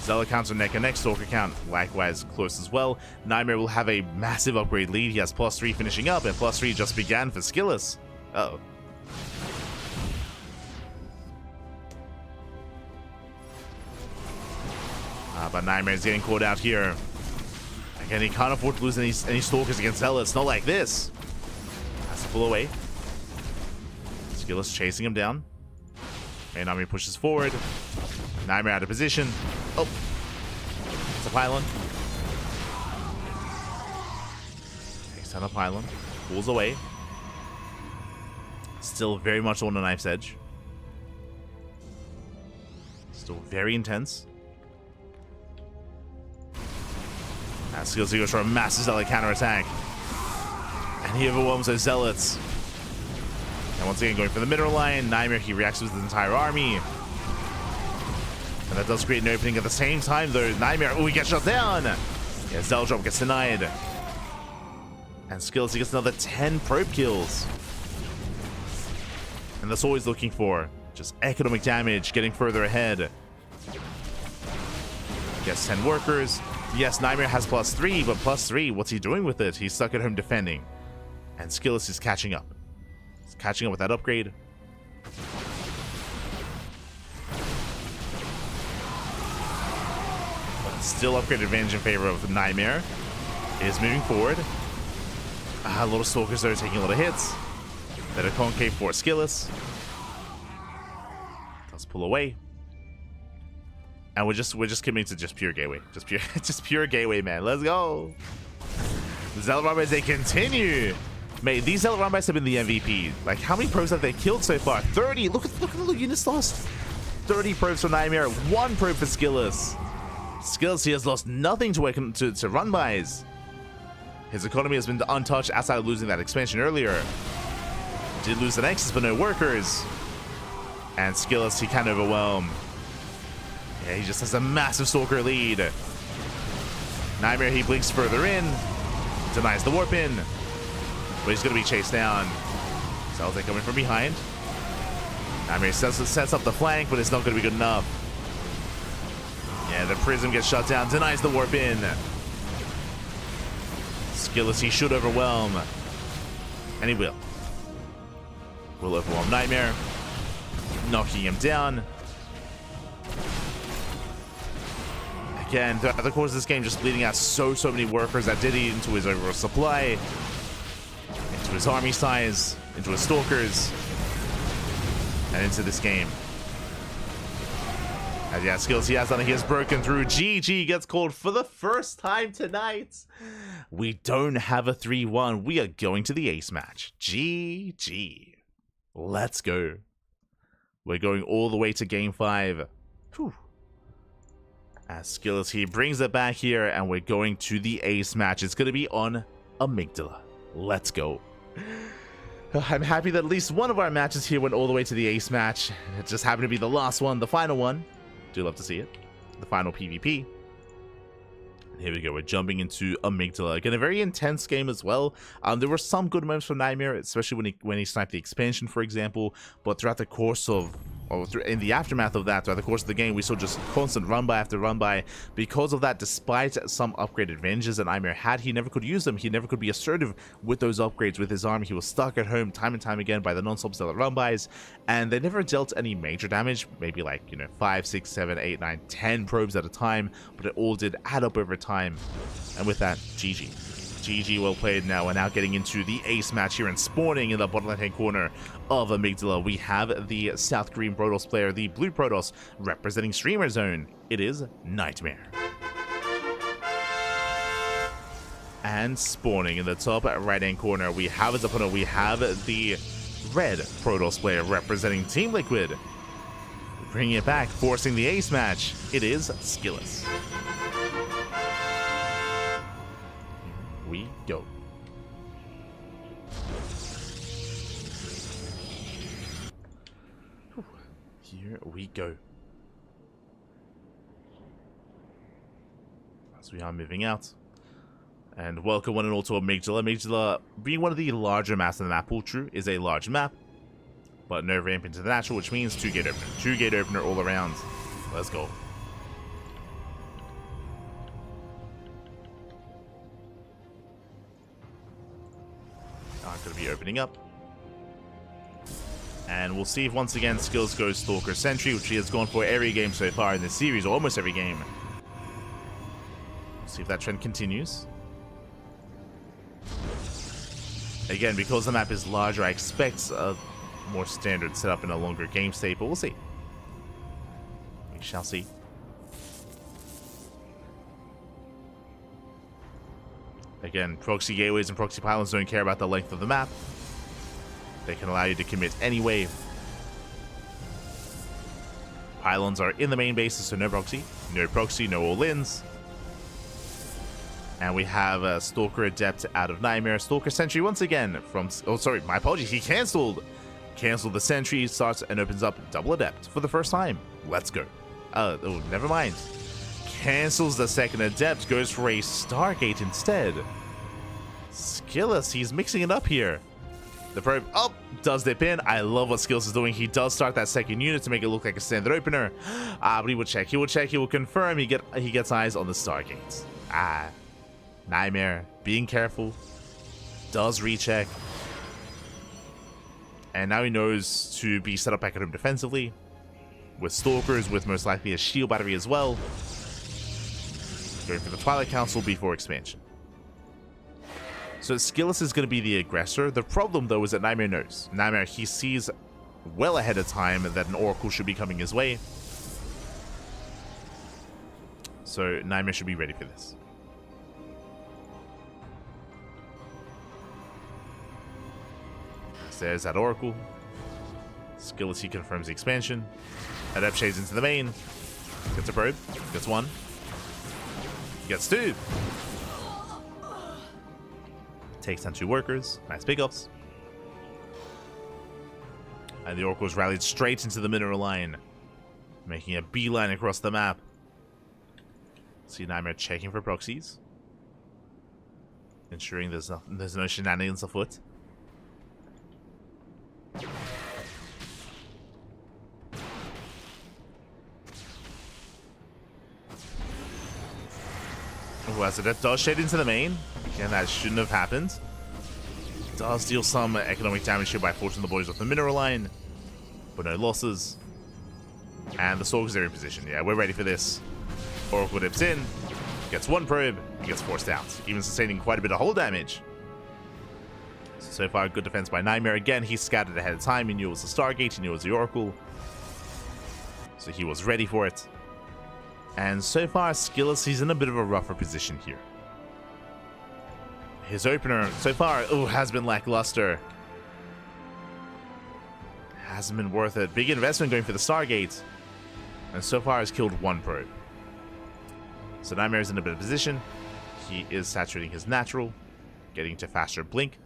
Zealot counts are neck and neck. Stalker count likewise close as well. Nightmare will have a massive upgrade lead. He has +3 finishing up, and +3 just began for SKillous. Uh-oh. But Nightmare's getting caught out here. Again, he can't afford to lose any Stalkers against Zealots. Not like this. Has to pull away. SKillous chasing him down. Nami pushes forward. Nightmare out of position. Oh. It's a pylon. Takes down a pylon. Pulls away. Still very much on the knife's edge. Still very intense. SKillous goes for a massive Zealot counterattack. And he overwhelms those Zealots. And once again, going for the middle line, Nightmare, he reacts with his entire army. And that does create an opening at the same time, though. Nightmare, oh, he gets shot down. Yeah, Zealot drop gets denied. And SKillous, he gets another 10 probe kills. And that's all he's looking for. Just economic damage, getting further ahead. Gets 10 workers. Yes, Nightmare has +3, but +3, what's he doing with it? He's stuck at home defending. And SKillous is catching up. He's catching up with that upgrade. But still upgrade advantage in favor of Nightmare. Is moving forward. A lot of Stalkers there taking a lot of hits. Better concave for SKillous. Let's pull away. And we're just committing to just pure gateway. Just pure gateway, man. Let's go. The Zealot Rumbies, they continue. Mate, these Zealot Rumbies have been the MVP. Like, how many probes have they killed so far? 30. Look at the units lost. 30 probes for Nightmare, 1 probe for SKillous. SKillous, he has lost nothing to Runbys. His economy has been untouched outside of losing that expansion earlier. Did lose the Nexus, but no workers. And SKillous, he can overwhelm. Yeah, he just has a massive Stalker lead. Nightmare, he blinks further in. Denies the warp in. But he's going to be chased down. Zealot coming from behind. Nightmare sets up the flank, but it's not going to be good enough. Yeah, the Prism gets shut down. Denies the warp in. SKillous, he should overwhelm. And he will. Will overwhelm Nightmare. Knocking him down. Again, throughout the course of this game, just bleeding out so many workers that did eat into his overall supply, into his army size, into his Stalkers, and into this game. And yeah, SKillous, he has broken through. GG gets called for the first time tonight. We don't have a 3-1. We are going to the ace match. GG. Let's go. We're going all the way to game 5. Whew. As SKillous, he brings it back here, and we're going to the ace match. It's going to be on Amygdala. Let's go. I'm happy that at least one of our matches here went all the way to the ace match. It just happened to be the last one, the final one. Do love to see it. The final PvP. And here we go. We're jumping into Amygdala. Again, a very intense game as well. There were some good moments from Nightmare, especially when he sniped the expansion, for example. But throughout the course of in the aftermath of that, throughout the course of the game, we saw just constant run-by after run-by. Because of that, despite some upgrade advantages that Nightmare had, he never could use them. He never could be assertive with those upgrades with his army. He was stuck at home time and time again by the non-stop Zealot run-bys, and they never dealt any major damage, maybe like, 5, 6, 7, 8, 9, 10 probes at a time, but it all did add up over time. And with that, GG. GG, well played. Now we're getting into the ace match here, and spawning in the bottom left hand corner of Amygdala, we have the South Green Protoss player, the Blue Protoss, representing Streamer Zone. It is Nightmare. And spawning in the top right hand corner, we have his opponent. We have the Red Protoss player representing Team Liquid. Bringing it back, forcing the ace match. It is SKillous. We go. Here we go. As we are moving out. And welcome one and all to Amygdala. Amygdala, being one of the larger maps in the map pool, true, is a large map. But no ramp into the natural, which means 2-gate opener. 2-gate opener all around. Let's go. Going to be opening up, and we'll see if once again SKillous goes Stalker Sentry, which he has gone for every game so far in this series, or almost every game. See if that trend continues. Again, because the map is larger, I expect a more standard setup in a longer game state, but we'll see. We shall see. Again, proxy gateways and proxy pylons don't care about the length of the map. They can allow you to commit any wave. Pylons are in the main bases, so no proxy. No proxy, no all-ins. And we have a Stalker Adept out of Nightmare. Stalker Sentry once again from... Oh, sorry, my apologies. He cancelled. Cancelled the Sentry, starts and opens up Double Adept for the first time. Let's go. Oh, never mind. Cancels the second Adept, goes for a Stargate instead. SKillous, he's mixing it up here. The probe, oh, does dip in. I love what SKillous is doing. He does start that second unit to make it look like a standard opener. But he will check, he will confirm. He gets eyes on the Stargates. Nightmare, being careful, does recheck. And now he knows to be set up back at home defensively. With Stalkers, with most likely a shield battery as well. Going for the Twilight Council before expansion. So SKillous is going to be the aggressor. The problem, though, is that Nightmare knows. Nightmare, he sees well ahead of time that an Oracle should be coming his way. So Nightmare should be ready for this. There's that Oracle. SKillous, he confirms the expansion. Adept shades into the main. Gets a probe. Gets one. Gets two. Takes down two workers. Nice pickups. And the Oracle's rallied straight into the mineral line, making a beeline across the map. See Nightmare checking for proxies, ensuring there's no shenanigans afoot. Oh, as it does shade into the main. Again, that shouldn't have happened. Does deal some economic damage here by forcing the boys off the mineral line, but no losses. And the Stalkers are in position. Yeah, we're ready for this. Oracle dips in, gets one probe, he gets forced out, even sustaining quite a bit of hull damage. So far, good defense by Nightmare. Again, he scattered ahead of time. He knew it was the Stargate, he knew it was the Oracle, so he was ready for it. And so far, SKillous, he's in a bit of a rougher position here. His opener, so far, has been lackluster. Hasn't been worth it. Big investment going for the Stargate. And so far has killed one probe. So Nightmare is in a bit of position. He is saturating his natural, getting to faster blink.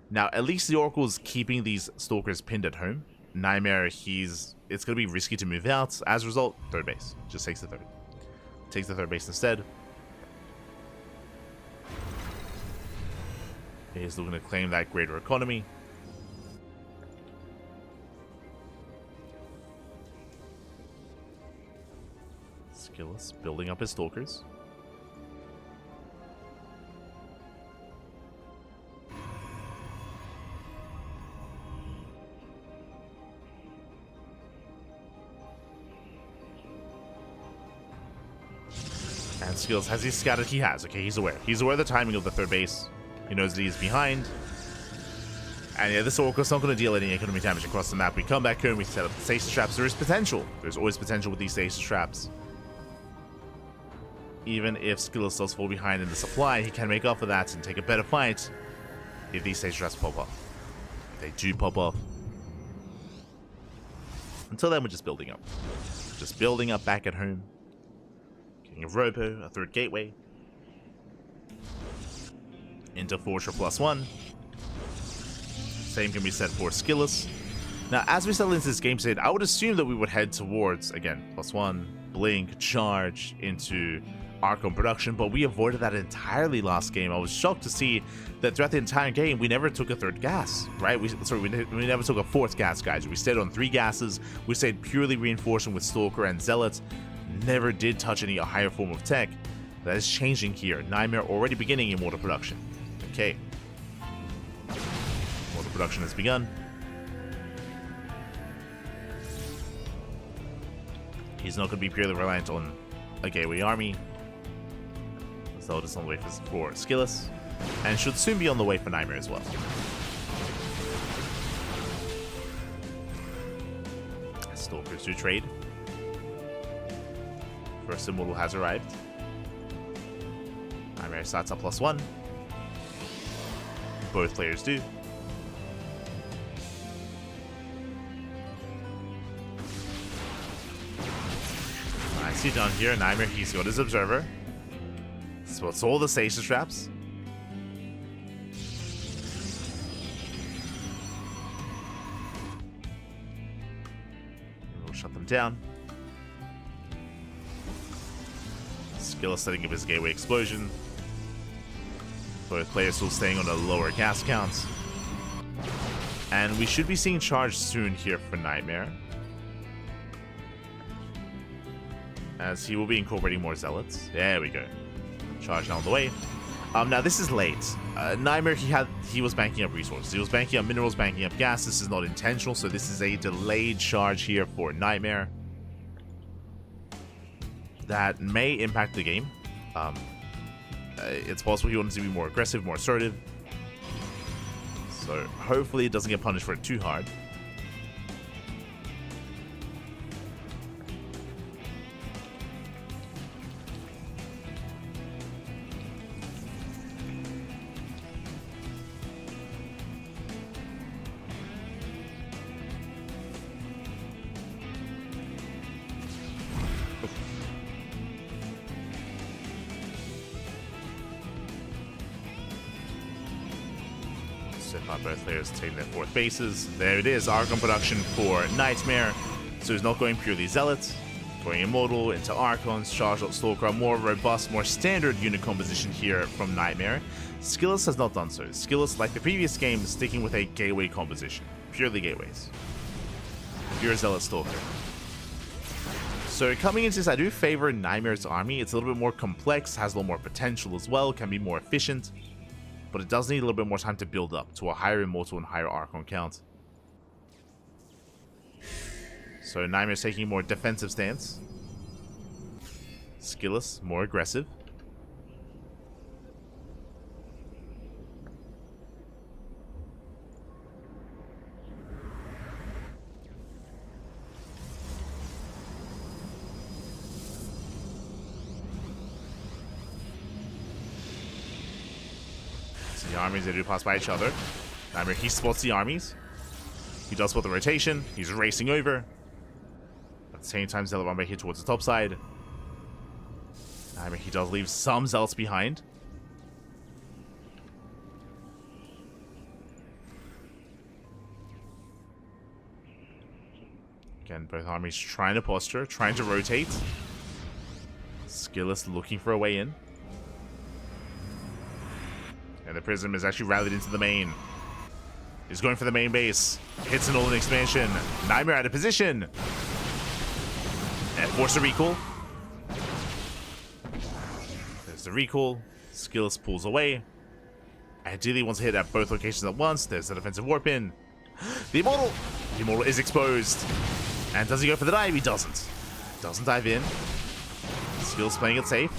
Now, at least the Oracle is keeping these Stalkers pinned at home. Nightmare, it's going to be risky to move out. As a result, third base. Just takes the third. Takes the third base instead. He's looking to claim that greater economy. SKillous building up his Stalkers. And SKillous, has he scouted? He has. Okay, he's aware. He's aware of the timing of the third base. He knows that he's behind. And yeah, this Oracle's not going to deal any economic damage across the map. We come back here and we set up the stasis traps. There is potential. There's always potential with these stasis traps. Even if SKillous does fall behind in the supply, he can make up for that and take a better fight if these stasis traps pop off. If they do pop off. Until then, we're just building up. Just building up back at home. Getting a Robo, a third gateway. Into Forger +1. Same can be said for SKillous. Now, as we settle into this game state, I would assume that we would head towards, again, +1, Blink, Charge, into Archon production, but we avoided that entirely last game. I was shocked to see that throughout the entire game, we never took a third gas, right? We never took a fourth gas, guys. We stayed on 3 gases. We stayed purely reinforcing with Stalker and Zealot. Never did touch any higher form of tech. That is changing here. Nightmare already beginning Immortal production. Okay. Immortal production has begun. He's not going to be purely reliant on a gateway army. Zelda's on the way for SKillous, and should soon be on the way for Nightmare as well. Stalkers do trade. First Immortal has arrived. Nightmare starts up +1. Both players do. I see down here, Nightmare, he's got his Observer. So it's all the stasis traps. We'll shut them down. SKillous setting up his gateway explosion. Both players still staying on a lower gas count. And we should be seeing charge soon here for Nightmare, as he will be incorporating more zealots. There we go. Charge down the way. Now this is late. Nightmare, he was banking up resources. He was banking up minerals, banking up gas. This is not intentional, so this is a delayed charge here for Nightmare. That may impact the game. It's possible he wants to be more aggressive, more assertive. So hopefully it doesn't get punished for it too hard. So far, both players taking their 4th bases. There it is, Archon production for Nightmare. So he's not going purely Zealots, going Immortal into Archons, Charge Out Stalker, more robust, more standard unit composition here from Nightmare. SKillous has not done so. SKillous, like the previous game, is sticking with a gateway composition. Purely gateways. Pure Zealot Stalker. So coming into this, I do favor Nightmare's army. It's a little bit more complex, has a little more potential as well, can be more efficient. But it does need a little bit more time to build up to a higher Immortal and higher Archon count. So Nightmare's taking a more defensive stance. SKillous, more aggressive. The armies, they do pass by each other. Nightmare, he spots the armies. He does spot the rotation. He's racing over. At the same time, Zealot Bombay hit towards the top side. Nightmare, he does leave some Zealots behind. Again, both armies trying to posture, trying to rotate. SKillous looking for a way in. And the Prism is actually rallied into the main. He's going for the main base. Hits an Olin expansion. Nightmare out of position. And force a recall. There's the recall. SKillous pulls away. Ideally wants to hit at both locations at once. There's the defensive warp in. The Immortal! The Immortal is exposed. And does he go for the dive? He doesn't. Doesn't dive in. SKillous playing it safe.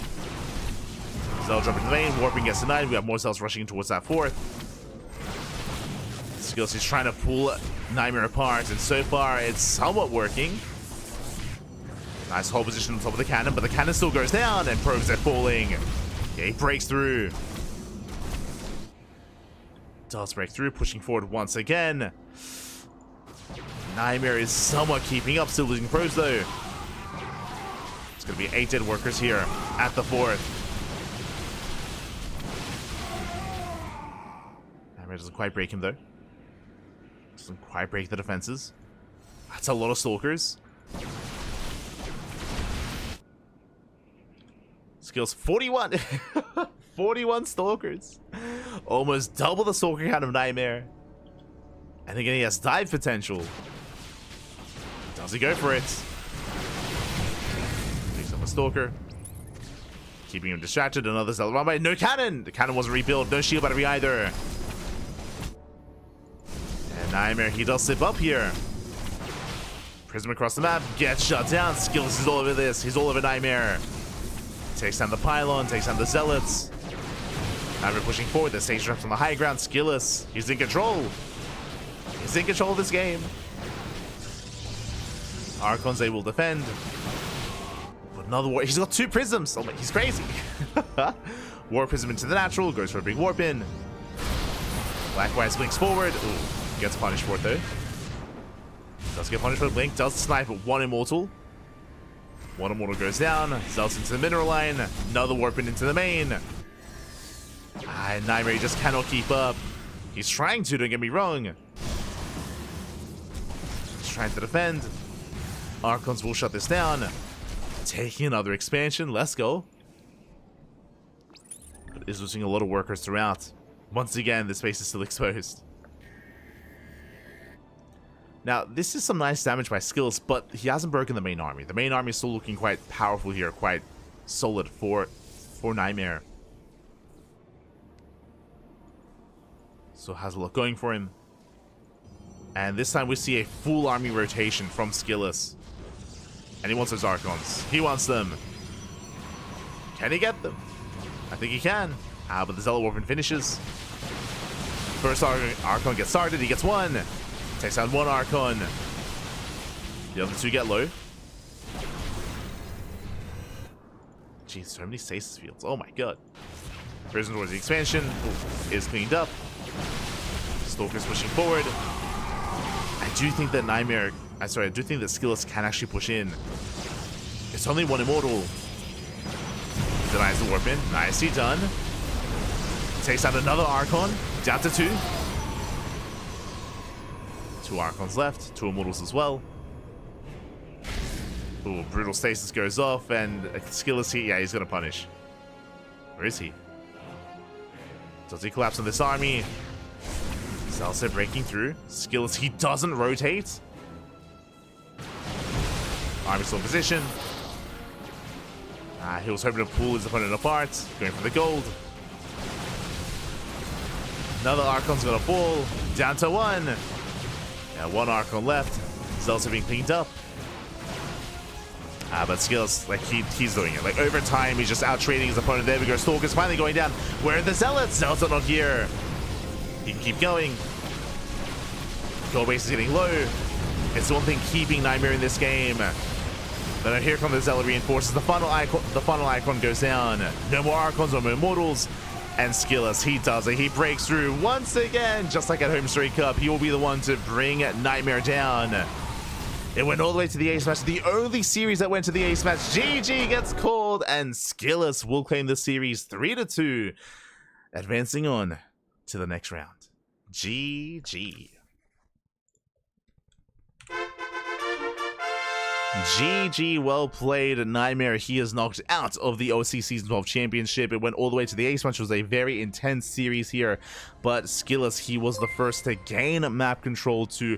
Zealot jumping to the lane, warping gets denied. We have more Zealots rushing towards that 4th. SKillous is trying to pull Nightmare apart, and so far it's somewhat working. Nice hold position on top of the cannon, but the cannon still goes down, and probes are falling. Yeah, he breaks through. Does break through, pushing forward once again. Nightmare is somewhat keeping up, still losing probes though. It's going to be 8 dead workers here at the 4th. Doesn't quite break him though. Doesn't quite break the defenses. That's a lot of Stalkers. SKillous 41. 41 Stalkers. Almost double the Stalker count of Nightmare. And again, he has dive potential. Does he go for it? Picks up a Stalker. Keeping him distracted. Another Zealot run by. No cannon! The cannon wasn't rebuilt. No shield battery either. Nightmare, he does slip up here. Prism across the map, gets shut down. SKillous is all over this. He's all over Nightmare. Takes down the pylon, takes down the zealots. Now we're pushing forward. The stage traps on the high ground. SKillous, he's in control. He's in control of this game. Archon's able to defend. But another war. He's got 2 prisms. Oh my, he's crazy. War prism into the natural. Goes for a big warp in. Black-White blinks forward. Ooh, gets punished for it though. Does get punished for the blink. Does snipe 1 immortal. 1 immortal goes down. Zealots into the mineral line. Another warp in into the main. And Nightmare just cannot keep up. He's trying to, don't get me wrong. He's trying to defend. Archons will shut this down. Taking another expansion. Let's go. But is losing a lot of workers throughout. Once again, the space is still exposed. Now, this is some nice damage by SKillous, but he hasn't broken the main army. The main army is still looking quite powerful here, quite solid for Nightmare. So has a lot going for him. And this time we see a full army rotation from SKillous. And he wants those Archons. He wants them. Can he get them? I think he can. But the Zealot Warpin finishes. First Archon gets started. He gets 1. Takes out 1 Archon. The other 2 get low. Jeez, so many stasis fields. Oh my god. Prison towards the expansion. Ooh, is cleaned up. Stalker's pushing forward. I do think that I do think that SKillous can actually push in. It's only 1 immortal. Denies the warp in. Nicely done. Takes out another Archon. Down to 2. 2 Archons left. 2 immortals as well. Ooh, brutal stasis goes off, and SKillous here. Yeah, he's gonna punish. Where is he? Does he collapse on this army? Salsa breaking through. SKillous, he doesn't rotate. Army still in position. He was hoping to pull his opponent apart. Going for the gold. Another Archon's gonna fall. Down to 1. Yeah, 1 Archon left. Zelsa being cleaned up. But SKillous, like, he's doing it. Like, over time, he's just out-trading his opponent. There we go. Stalker's finally going down. Where are the Zealots? Zealots are not here. He can keep going. Gold base is getting low. It's the one thing keeping Nightmare in this game. Then here come the Zealot reinforces. The final icon goes down. No more Archons, no more Immortals. And SKillous, he does it. He breaks through once again, just like at Home Straight Cup. He will be the one to bring Nightmare down. It went all the way to the ace match. The only series that went to the ace match. GG gets called, and SKillous will claim the series 3-2, advancing on to the next round. GG. GG, well played, Nightmare. He is knocked out of the OSC Season 12 Championship. It went all the way to the ace match. It was a very intense series here, but SKillous, he was the first to gain map control to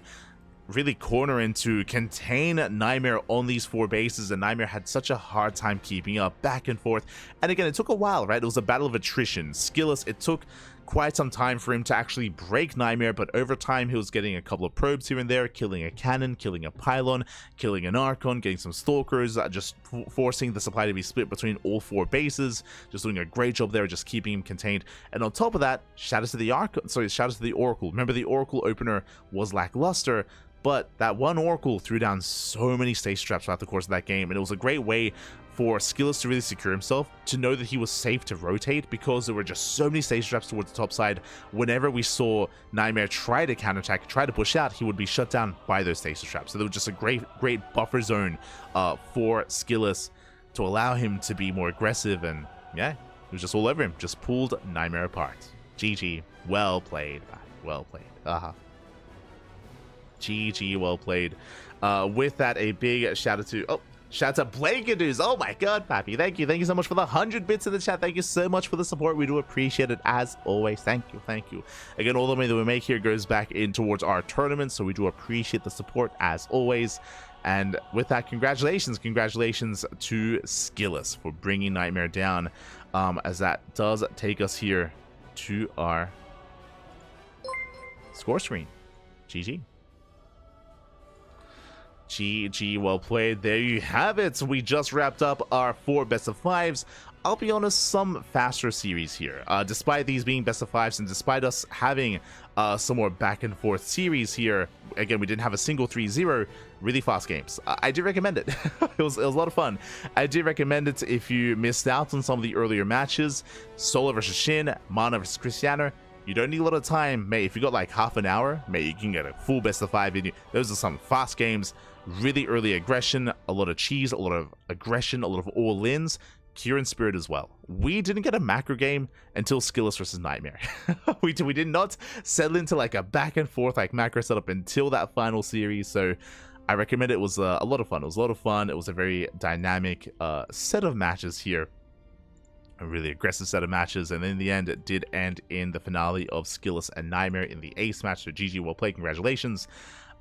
really corner and to contain Nightmare on these 4 bases, and Nightmare had such a hard time keeping up, back and forth. And again, it took a while, right? It was a battle of attrition. SKillous, it took quite some time for him to actually break Nightmare, but over time he was getting a couple of probes here and there, killing a cannon, killing a pylon, killing an Archon, getting some Stalkers, just forcing the supply to be split between all 4 bases, just doing a great job there, just keeping him contained. And on top of that, shout out to the Oracle. Remember, the Oracle opener was lackluster, but that one Oracle threw down so many stasis traps throughout the course of that game, and it was a great way for SKillous to really secure himself, to know that he was safe to rotate, because there were just so many stasis traps towards the top side. Whenever we saw Nightmare try to counterattack, try to push out, he would be shut down by those stasis traps. So there was just a great buffer zone for SKillous to allow him to be more aggressive, and yeah, it was just all over him. Just pulled Nightmare apart. GG. Well played. Well played. GG, well played. With that, a big shout out to shout out to Blankadoos. Oh my god, Pappy, thank you so much for the 100 bits in the chat. Thank you so much for the support. We do appreciate it as always. Thank you. Again, all the money that we make here goes back in towards our tournament, so we do appreciate the support as always. And with that, congratulations to SKillous for bringing Nightmare down, as that does take us here to our score screen. GG. GG, well played. There you have it. We just wrapped up our 4 best of 5s. I'll be honest, some faster series here. Despite these being best of 5s and despite us having some more back and forth series here, again, we didn't have a single 3-0, really fast games. I do recommend it. It was a lot of fun. I do recommend it if you missed out on some of the earlier matches. Solo versus SHIN, MaNa versus Cristiano. You don't need a lot of time, mate. If you got like half an hour, mate, you can get a full best of 5 in you. Those are some fast games, really early aggression, a lot of cheese, a lot of aggression, a lot of all-ins. Kieran Spirit as well. We didn't get a macro game until SKillous versus Nightmare. we did not settle into like a back and forth like macro setup until that final series. So I recommend it. It was a lot of fun. It was a lot of fun. It was a very dynamic set of matches here. A really aggressive set of matches, and in the end it did end in the finale of SKillous and Nightmare in the ace match. So GG, well played, congratulations.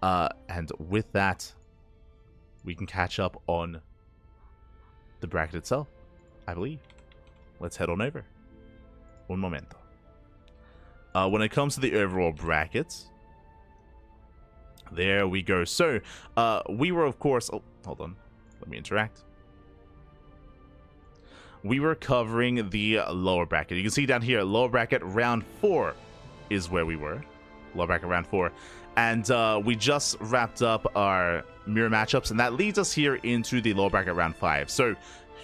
And with that, we can catch up on the bracket itself, I believe. Let's head on over. Un momento. When it comes to the overall brackets, there we go. So, we were, of course... Oh, hold on. Let me interact. We were covering the lower bracket. You can see down here, lower bracket round 4 is where we were. Lower bracket round 4. And we just wrapped up our mirror matchups, and that leads us here into the lower bracket round 5. So,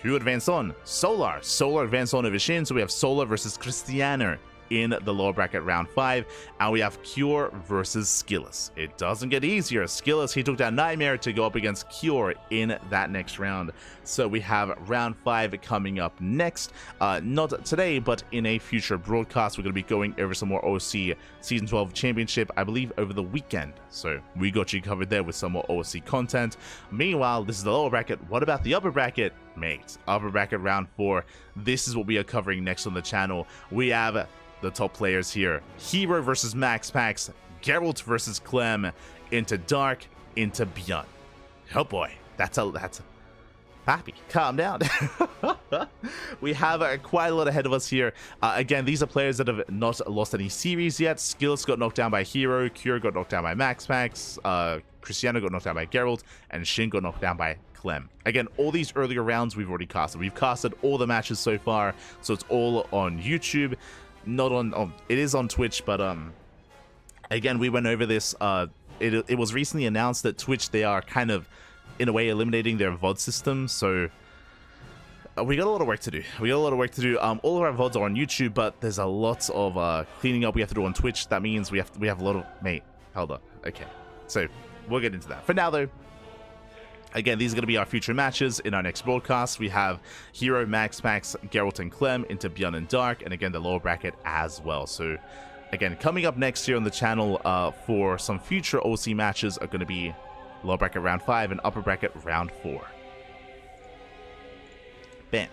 who advanced on? Solar. Solar advanced on over SHIN, so we have Solar versus Cristiano in the lower bracket round 5, and we have Cure versus SKillous. It doesn't get easier. SKillous, he took down Nightmare to go up against Cure in that next round. So we have round 5 coming up next. Not today, but in a future broadcast. We're going to be going over some more OSC Season 12 Championship, I believe, over the weekend. So we got you covered there with some more OSC content. Meanwhile, this is the lower bracket. What about the upper bracket? Mate, upper bracket round 4. This is what we are covering next on the channel. We have the top players here. Hero versus Max Pax, Geralt versus Clem, into Dark, into Beyond. Oh boy, that's Pappy, calm down. We have quite a lot ahead of us here. Again, these are players that have not lost any series yet. Skillous got knocked down by Hero, Cure got knocked down by Max Pax, Cristiano got knocked down by Geralt, and SHIN got knocked down by Clem. Again, all these earlier rounds we've already casted. We've casted all the matches so far, so it's all on YouTube. Not on it is on Twitch, but again, we went over this. It was recently announced that Twitch, they are kind of in a way eliminating their VOD system, so we got a lot of work to do. All of our VODs are on YouTube, but there's a lot of cleaning up we have to do on Twitch. That means we have a lot of... Mate, hold on. Okay, so we'll get into that. For now though, again, these are going to be our future matches in our next broadcast. We have Hero, Max Pax, Geralt, and Clem into Beyond and Dark, and again, the lower bracket as well. So, again, coming up next here on the channel for some future OC matches are going to be lower bracket round 5 and upper bracket round 4. Bam.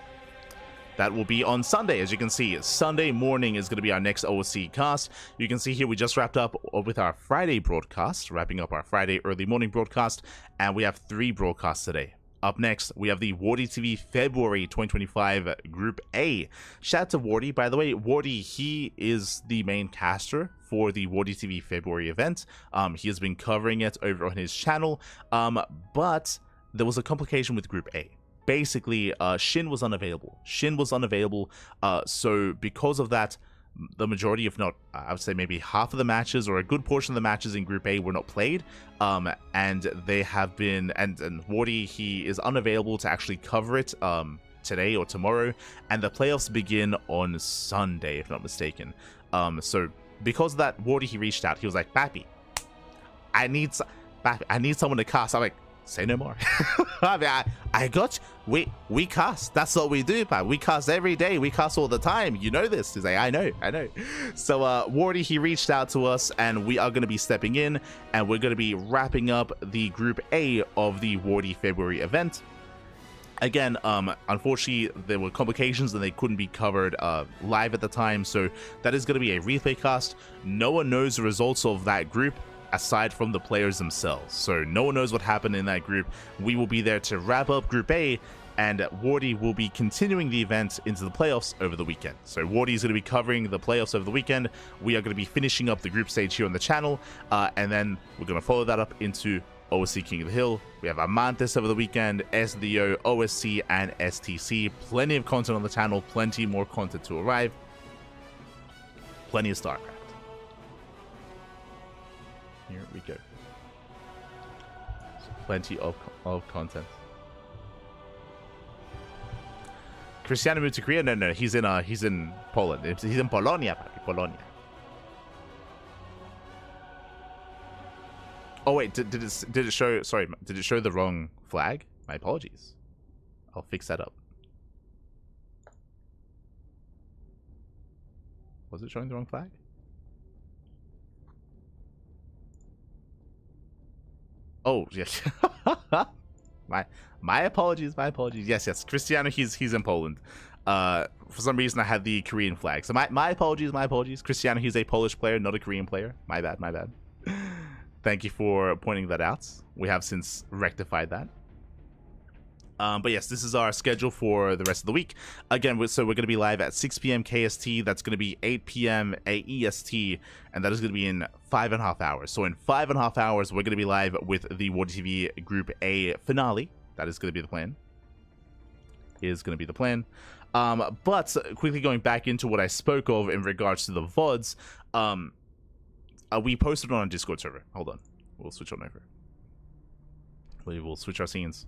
That will be on Sunday, as you can see. Sunday morning is going to be our next OSC cast. You can see here we just wrapped up with our Friday broadcast, wrapping up our Friday early morning broadcast, and we have 3 broadcasts today. Up next, we have the Wardy TV February 2025 Group A. Shout out to Wardy, by the way. Wardy, he is the main caster for the Wardy TV February event. He has been covering it over on his channel, but there was a complication with Group A. Basically, SHIN was unavailable. So because of that, the majority, if not, I would say maybe half of the matches or a good portion of the matches in Group A were not played. And they have been, and Wardy, he is unavailable to actually cover it today or tomorrow. And the playoffs begin on Sunday, if not mistaken. So because of that, Wardy, he reached out. He was like, Pappy, I need someone to cast. I'm like, say no more. I mean, I got you. We cast. That's what we do, Pat. We cast every day. We cast all the time. You know this. He's like, I know. So Wardy, he reached out to us, and we are going to be stepping in, and we're going to be wrapping up the Group A of the Wardy February event. Again, unfortunately, there were complications and they couldn't be covered live at the time, so that is going to be a replay cast. No one knows the results of that group aside from the players themselves, so no one knows what happened in that group. We will be there to wrap up Group A, and Wardy will be continuing the event into the playoffs over the weekend. So Wardy is going to be covering the playoffs over the weekend. We are going to be finishing up the group stage here on the channel, and then we're going to follow that up into OSC King of the Hill. We have Amantis over the weekend, SDO, OSC, and STC. Plenty of content on the channel, plenty more content to arrive. Plenty of StarCraft. Here we go. So plenty of content. Cristiano moved to Korea? No, he's in Poland. He's in Polonia, Polonia. Oh wait, did it show? Sorry, did it show the wrong flag? My apologies. I'll fix that up. Was it showing the wrong flag? Oh yes. my apologies. My apologies. Yes. Cristiano, he's in Poland. For some reason I had the Korean flag. So my apologies. My apologies. Cristiano, he's a Polish player, not a Korean player. My bad. My bad. Thank you for pointing that out. We have since rectified that. But yes, this is our schedule for the rest of the week. Again, so we're going to be live at 6 p.m. KST. That's going to be 8 p.m. AEST. And that is going to be in 5.5 hours. So in 5.5 hours, we're going to be live with the Water TV Group A finale. That is going to be the plan. But quickly going back into what I spoke of in regards to the VODs, we posted on our Discord server. Hold on. We'll switch on over. We will switch our scenes.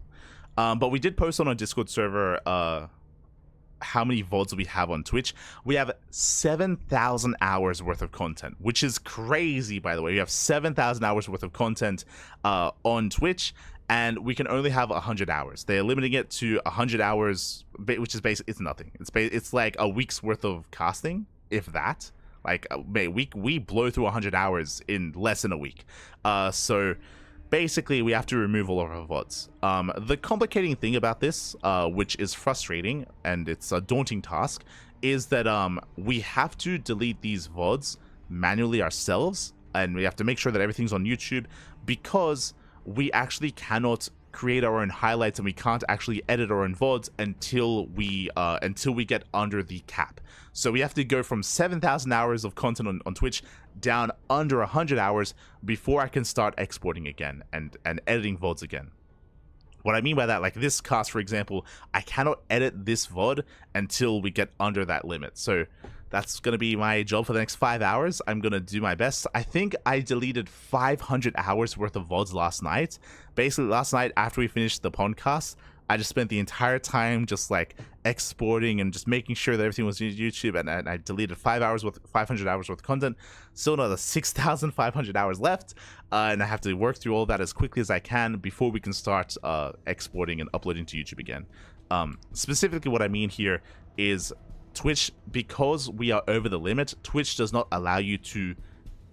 But we did post on our Discord server how many VODs we have on Twitch. We have 7,000 hours worth of content, which is crazy, by the way. We have 7,000 hours worth of content on Twitch, and we can only have 100 hours. They're limiting it to 100 hours, which is basically, it's nothing. It's like a week's worth of casting, if that. Like, we blow through 100 hours in less than a week. So basically, we have to remove all of our VODs. The complicating thing about this, which is frustrating, and it's a daunting task, is that we have to delete these VODs manually ourselves, and we have to make sure that everything's on YouTube, because we actually cannot create our own highlights, and we can't actually edit our own VODs until we get under the cap. So we have to go from 7,000 hours of content on Twitch down under 100 hours before I can start exporting again and editing VODs again. What I mean by that, like this cast, for example, I cannot edit this VOD until we get under that limit. So that's going to be my job for the next 5 hours. I'm going to do my best. I think I deleted 500 hours worth of VODs last night. Basically, last night after we finished the podcast, I just spent the entire time just like exporting and just making sure that everything was on YouTube, and I deleted 500 hours worth of content. Still another 6,500 hours left, and I have to work through all that as quickly as I can before we can start exporting and uploading to YouTube again. Specifically, what I mean here is Twitch, because we are over the limit, Twitch does not allow you to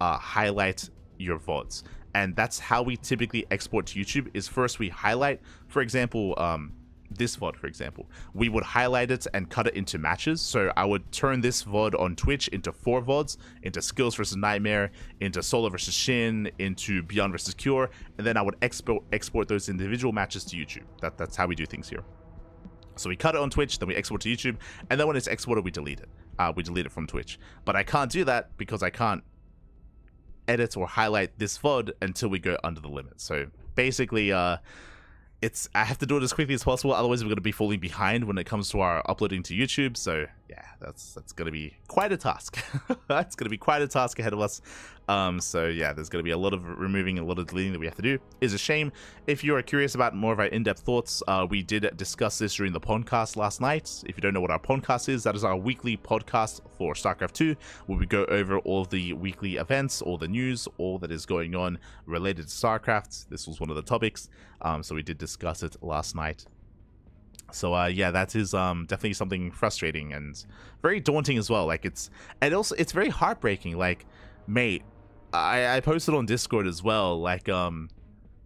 highlight your VODs. And that's how we typically export to YouTube, is first we highlight, for example, this VOD, for example. We would highlight it and cut it into matches. So I would turn this VOD on Twitch into 4 VODs, into SKillous versus Nightmare, into Solo versus Shin, into Beyond versus Cure, and then I would export those individual matches to YouTube. That's how we do things here. So we cut it on Twitch, then we export to YouTube, and then when it's exported, we delete it. We delete it from Twitch. But I can't do that because I can't edit or highlight this VOD until we go under the limit. So basically, I have to do it as quickly as possible, otherwise we're going to be falling behind when it comes to our uploading to YouTube. So yeah, that's going to be quite a task. That's going to be quite a task ahead of us. So yeah, there's going to be a lot of removing, a lot of deleting that we have to do. It's a shame. If you are curious about more of our in-depth thoughts, we did discuss this during the podcast last night. If you don't know what our podcast is, that is our weekly podcast for StarCraft 2, where we go over all of the weekly events, all the news, all that is going on related to StarCraft. This was one of the topics, so we did discuss it last night. So yeah, that is definitely something frustrating and very daunting as well. Like it's very heartbreaking. Like, mate, I posted on Discord as well. Like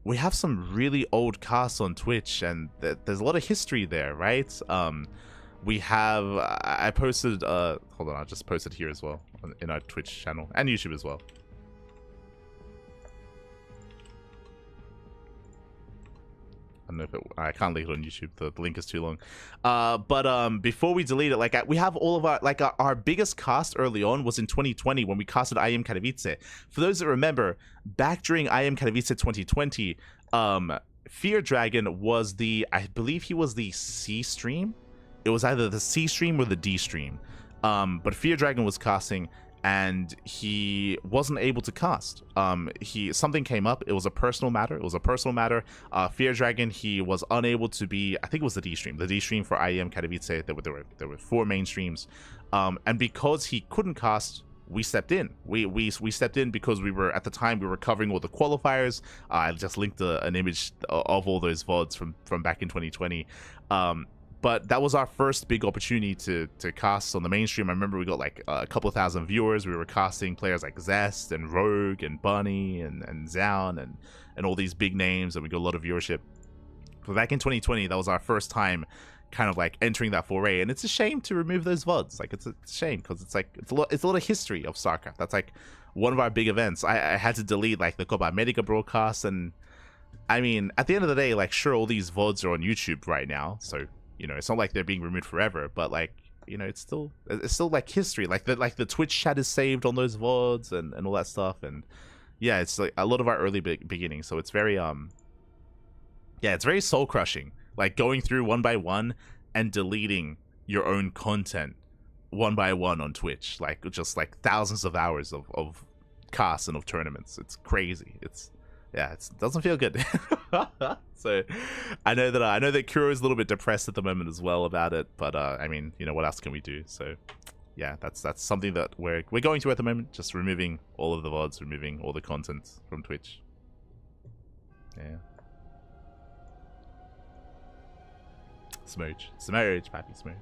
we have some really old casts on Twitch, and there's a lot of history there, right? We have I posted hold on, I just posted here as well in our Twitch channel and YouTube as well. I don't know if I can't link it on YouTube. The link is too long. But before we delete it, like we have all of our biggest cast early on was in 2020 when we casted I Am Katowice. For those that remember, back during I Am Katowice 2020, Fear Dragon was I believe he was the C stream. It was either the C stream or the D stream. But Fear Dragon was casting, and he wasn't able to cast. Something came up. It was a personal matter. Fear Dragon, he was unable to be. I think it was the D stream. The D stream for IEM Katowice. There were 4 main streams, and because he couldn't cast, we stepped in. We stepped in because we were, at the time, we were covering all the qualifiers. I just linked an image of all those VODs from back in 2020. But that was our first big opportunity to cast on the mainstream. I remember we got like a couple thousand viewers. We were casting players like Zest and Rogue and Bunny and Zaun and all these big names, and we got a lot of viewership. But back in 2020, that was our first time kind of like entering that foray, and it's a shame to remove those VODs. Like, it's a shame, because it's like it's a lot of history of StarCraft. That's like one of our big events. I had to delete like the Copa America broadcast, and I mean, at the end of the day, like, sure, all these VODs are on YouTube right now, so you know, it's not like they're being removed forever, but like, you know, it's still like history. Like the Twitch chat is saved on those VODs and all that stuff, and yeah, it's like a lot of our early beginnings. So it's very yeah, it's very soul crushing. Like going through one by one and deleting your own content one by one on Twitch, like just like thousands of hours of casts and of tournaments. It's crazy. Yeah, it doesn't feel good. So I know that Kuro is a little bit depressed at the moment as well about it, but I mean, you know, what else can we do? So yeah, that's something that we're going through at the moment, just removing all of the VODs, removing all the content from Twitch. Yeah. Smooch, Pappy Smooch.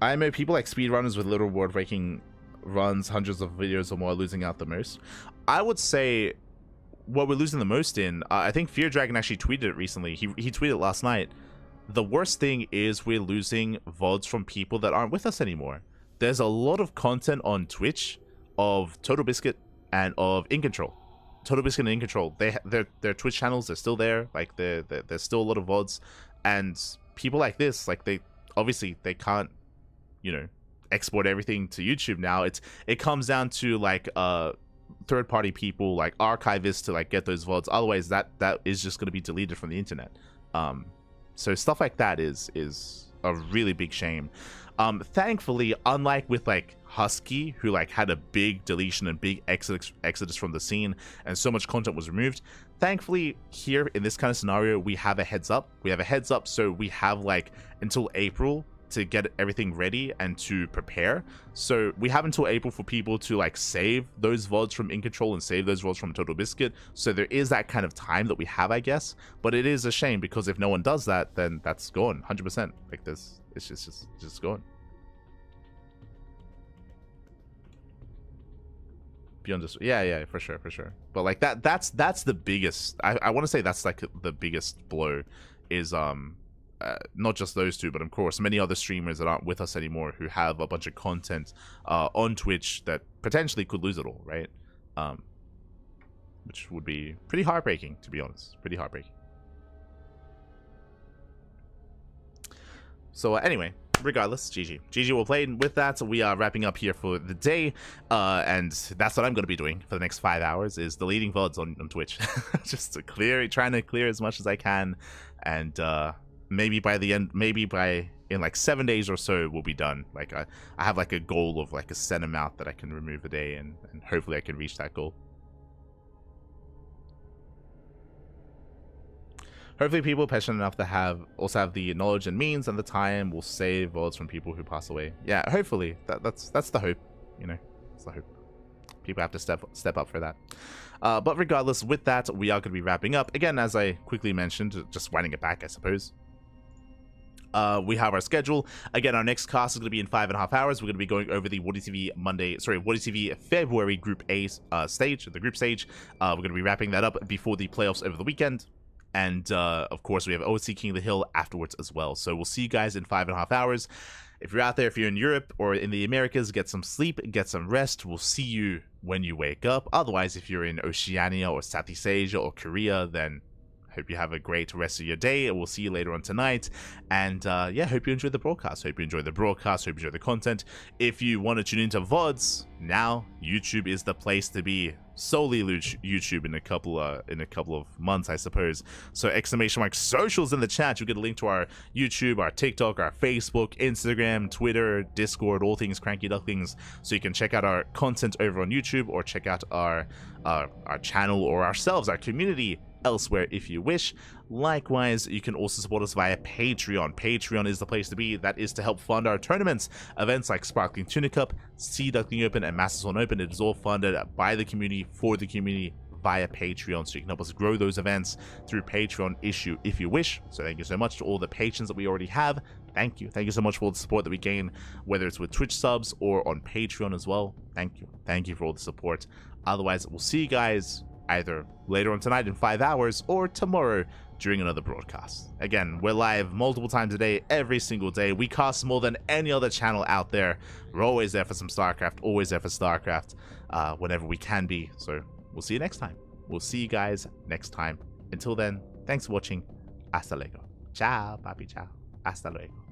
I know people like speedrunners with little reward-breaking runs, hundreds of videos or more, losing out the most. I would say what we're losing the most in, I think Fear Dragon actually tweeted it recently. He tweeted it last night. The worst thing is we're losing VODs from people that aren't with us anymore. There's a lot of content on Twitch of Total Biscuit and of In Control. Total Biscuit and In Control, their Twitch channels, they're still there. Like, there's still a lot of VODs, and people like this, like, they obviously they can't, you know, export everything to YouTube now. It comes down to like third-party people like archivists to like get those VODs. Otherwise, that is just going to be deleted from the internet. So stuff like that is a really big shame. Thankfully, unlike with like Husky, who like had a big deletion and big exodus from the scene, and so much content was removed, thankfully here in this kind of scenario, we have a heads up. So we have like until April to get everything ready and to prepare. So we have until April for people to like save those VODs from In Control and save those VODs from Total Biscuit. So there is that kind of time that we have, I guess. But it is a shame, because if no one does that, then that's gone 100%. Like this, it's just gone. Beyond just, yeah, for sure. But like that's the biggest. I want to say that's like the biggest blow is not just those two, but of course many other streamers that aren't with us anymore who have a bunch of content on Twitch that potentially could lose it all, right? Which would be pretty heartbreaking, to be honest. Pretty heartbreaking. So anyway, regardless, GG will play. With that, we are wrapping up here for the day, and that's what I'm going to be doing for the next 5 hours, is deleting VODs on Twitch. Just to trying to clear as much as I can, and maybe by the end, in like 7 days or so, we'll be done. Like I have like a goal of like a set amount that I can remove a day, and hopefully I can reach that goal. Hopefully people passionate enough to also have the knowledge and means and the time will save VODs from people who pass away. Yeah, hopefully. That's the hope, you know. That's the hope. People have to step up for that. But regardless, with that, we are going to be wrapping up. Again, as I quickly mentioned, just winding it back, I suppose. We have our schedule. Again, our next cast is going to be in 5.5 hours. We're going to be going over the WardyTV WardyTV February Group A stage, the group stage. We're going to be wrapping that up before the playoffs over the weekend. And of course, we have OSC King of the Hill afterwards as well. So we'll see you guys in 5.5 hours. If you're out there, if you're in Europe or in the Americas, get some sleep, get some rest. We'll see you when you wake up. Otherwise, if you're in Oceania or Southeast Asia or Korea, then Hope you have a great rest of your day. We'll see you later on tonight. And yeah, hope you enjoyed the broadcast. Hope you enjoyed the broadcast. Hope you enjoyed the content. If you want to tune into VODs, now YouTube is the place to be. Solely YouTube in a couple of months, I suppose. So !socials in the chat. You'll get a link to our YouTube, our TikTok, our Facebook, Instagram, Twitter, Discord, all things CranKy Ducklings. So you can check out our content over on YouTube, or check out our channel or ourselves, our community, elsewhere if you wish. Likewise, you can also support us via Patreon. Patreon is the place to be. That is to help fund our tournaments, events like Sparkling Tuna Cup, Sea Duckling Open, and Masters on Open. It is all funded by the community, for the community, via Patreon. So you can help us grow those events through Patreon issue if you wish. So thank you so much to all the patrons that we already have. Thank you. Thank you so much for all the support that we gain, whether it's with Twitch subs or on Patreon as well. Thank you. Thank you for all the support. Otherwise, we'll see you guys either later on tonight in 5 hours or tomorrow during another broadcast. Again, we're live multiple times a day, every single day. We cast more than any other channel out there. We're always there for some StarCraft, always there for StarCraft, whenever we can be. So we'll see you next time. We'll see you guys next time. Until then, thanks for watching. Hasta luego. Ciao, papi, ciao. Hasta luego.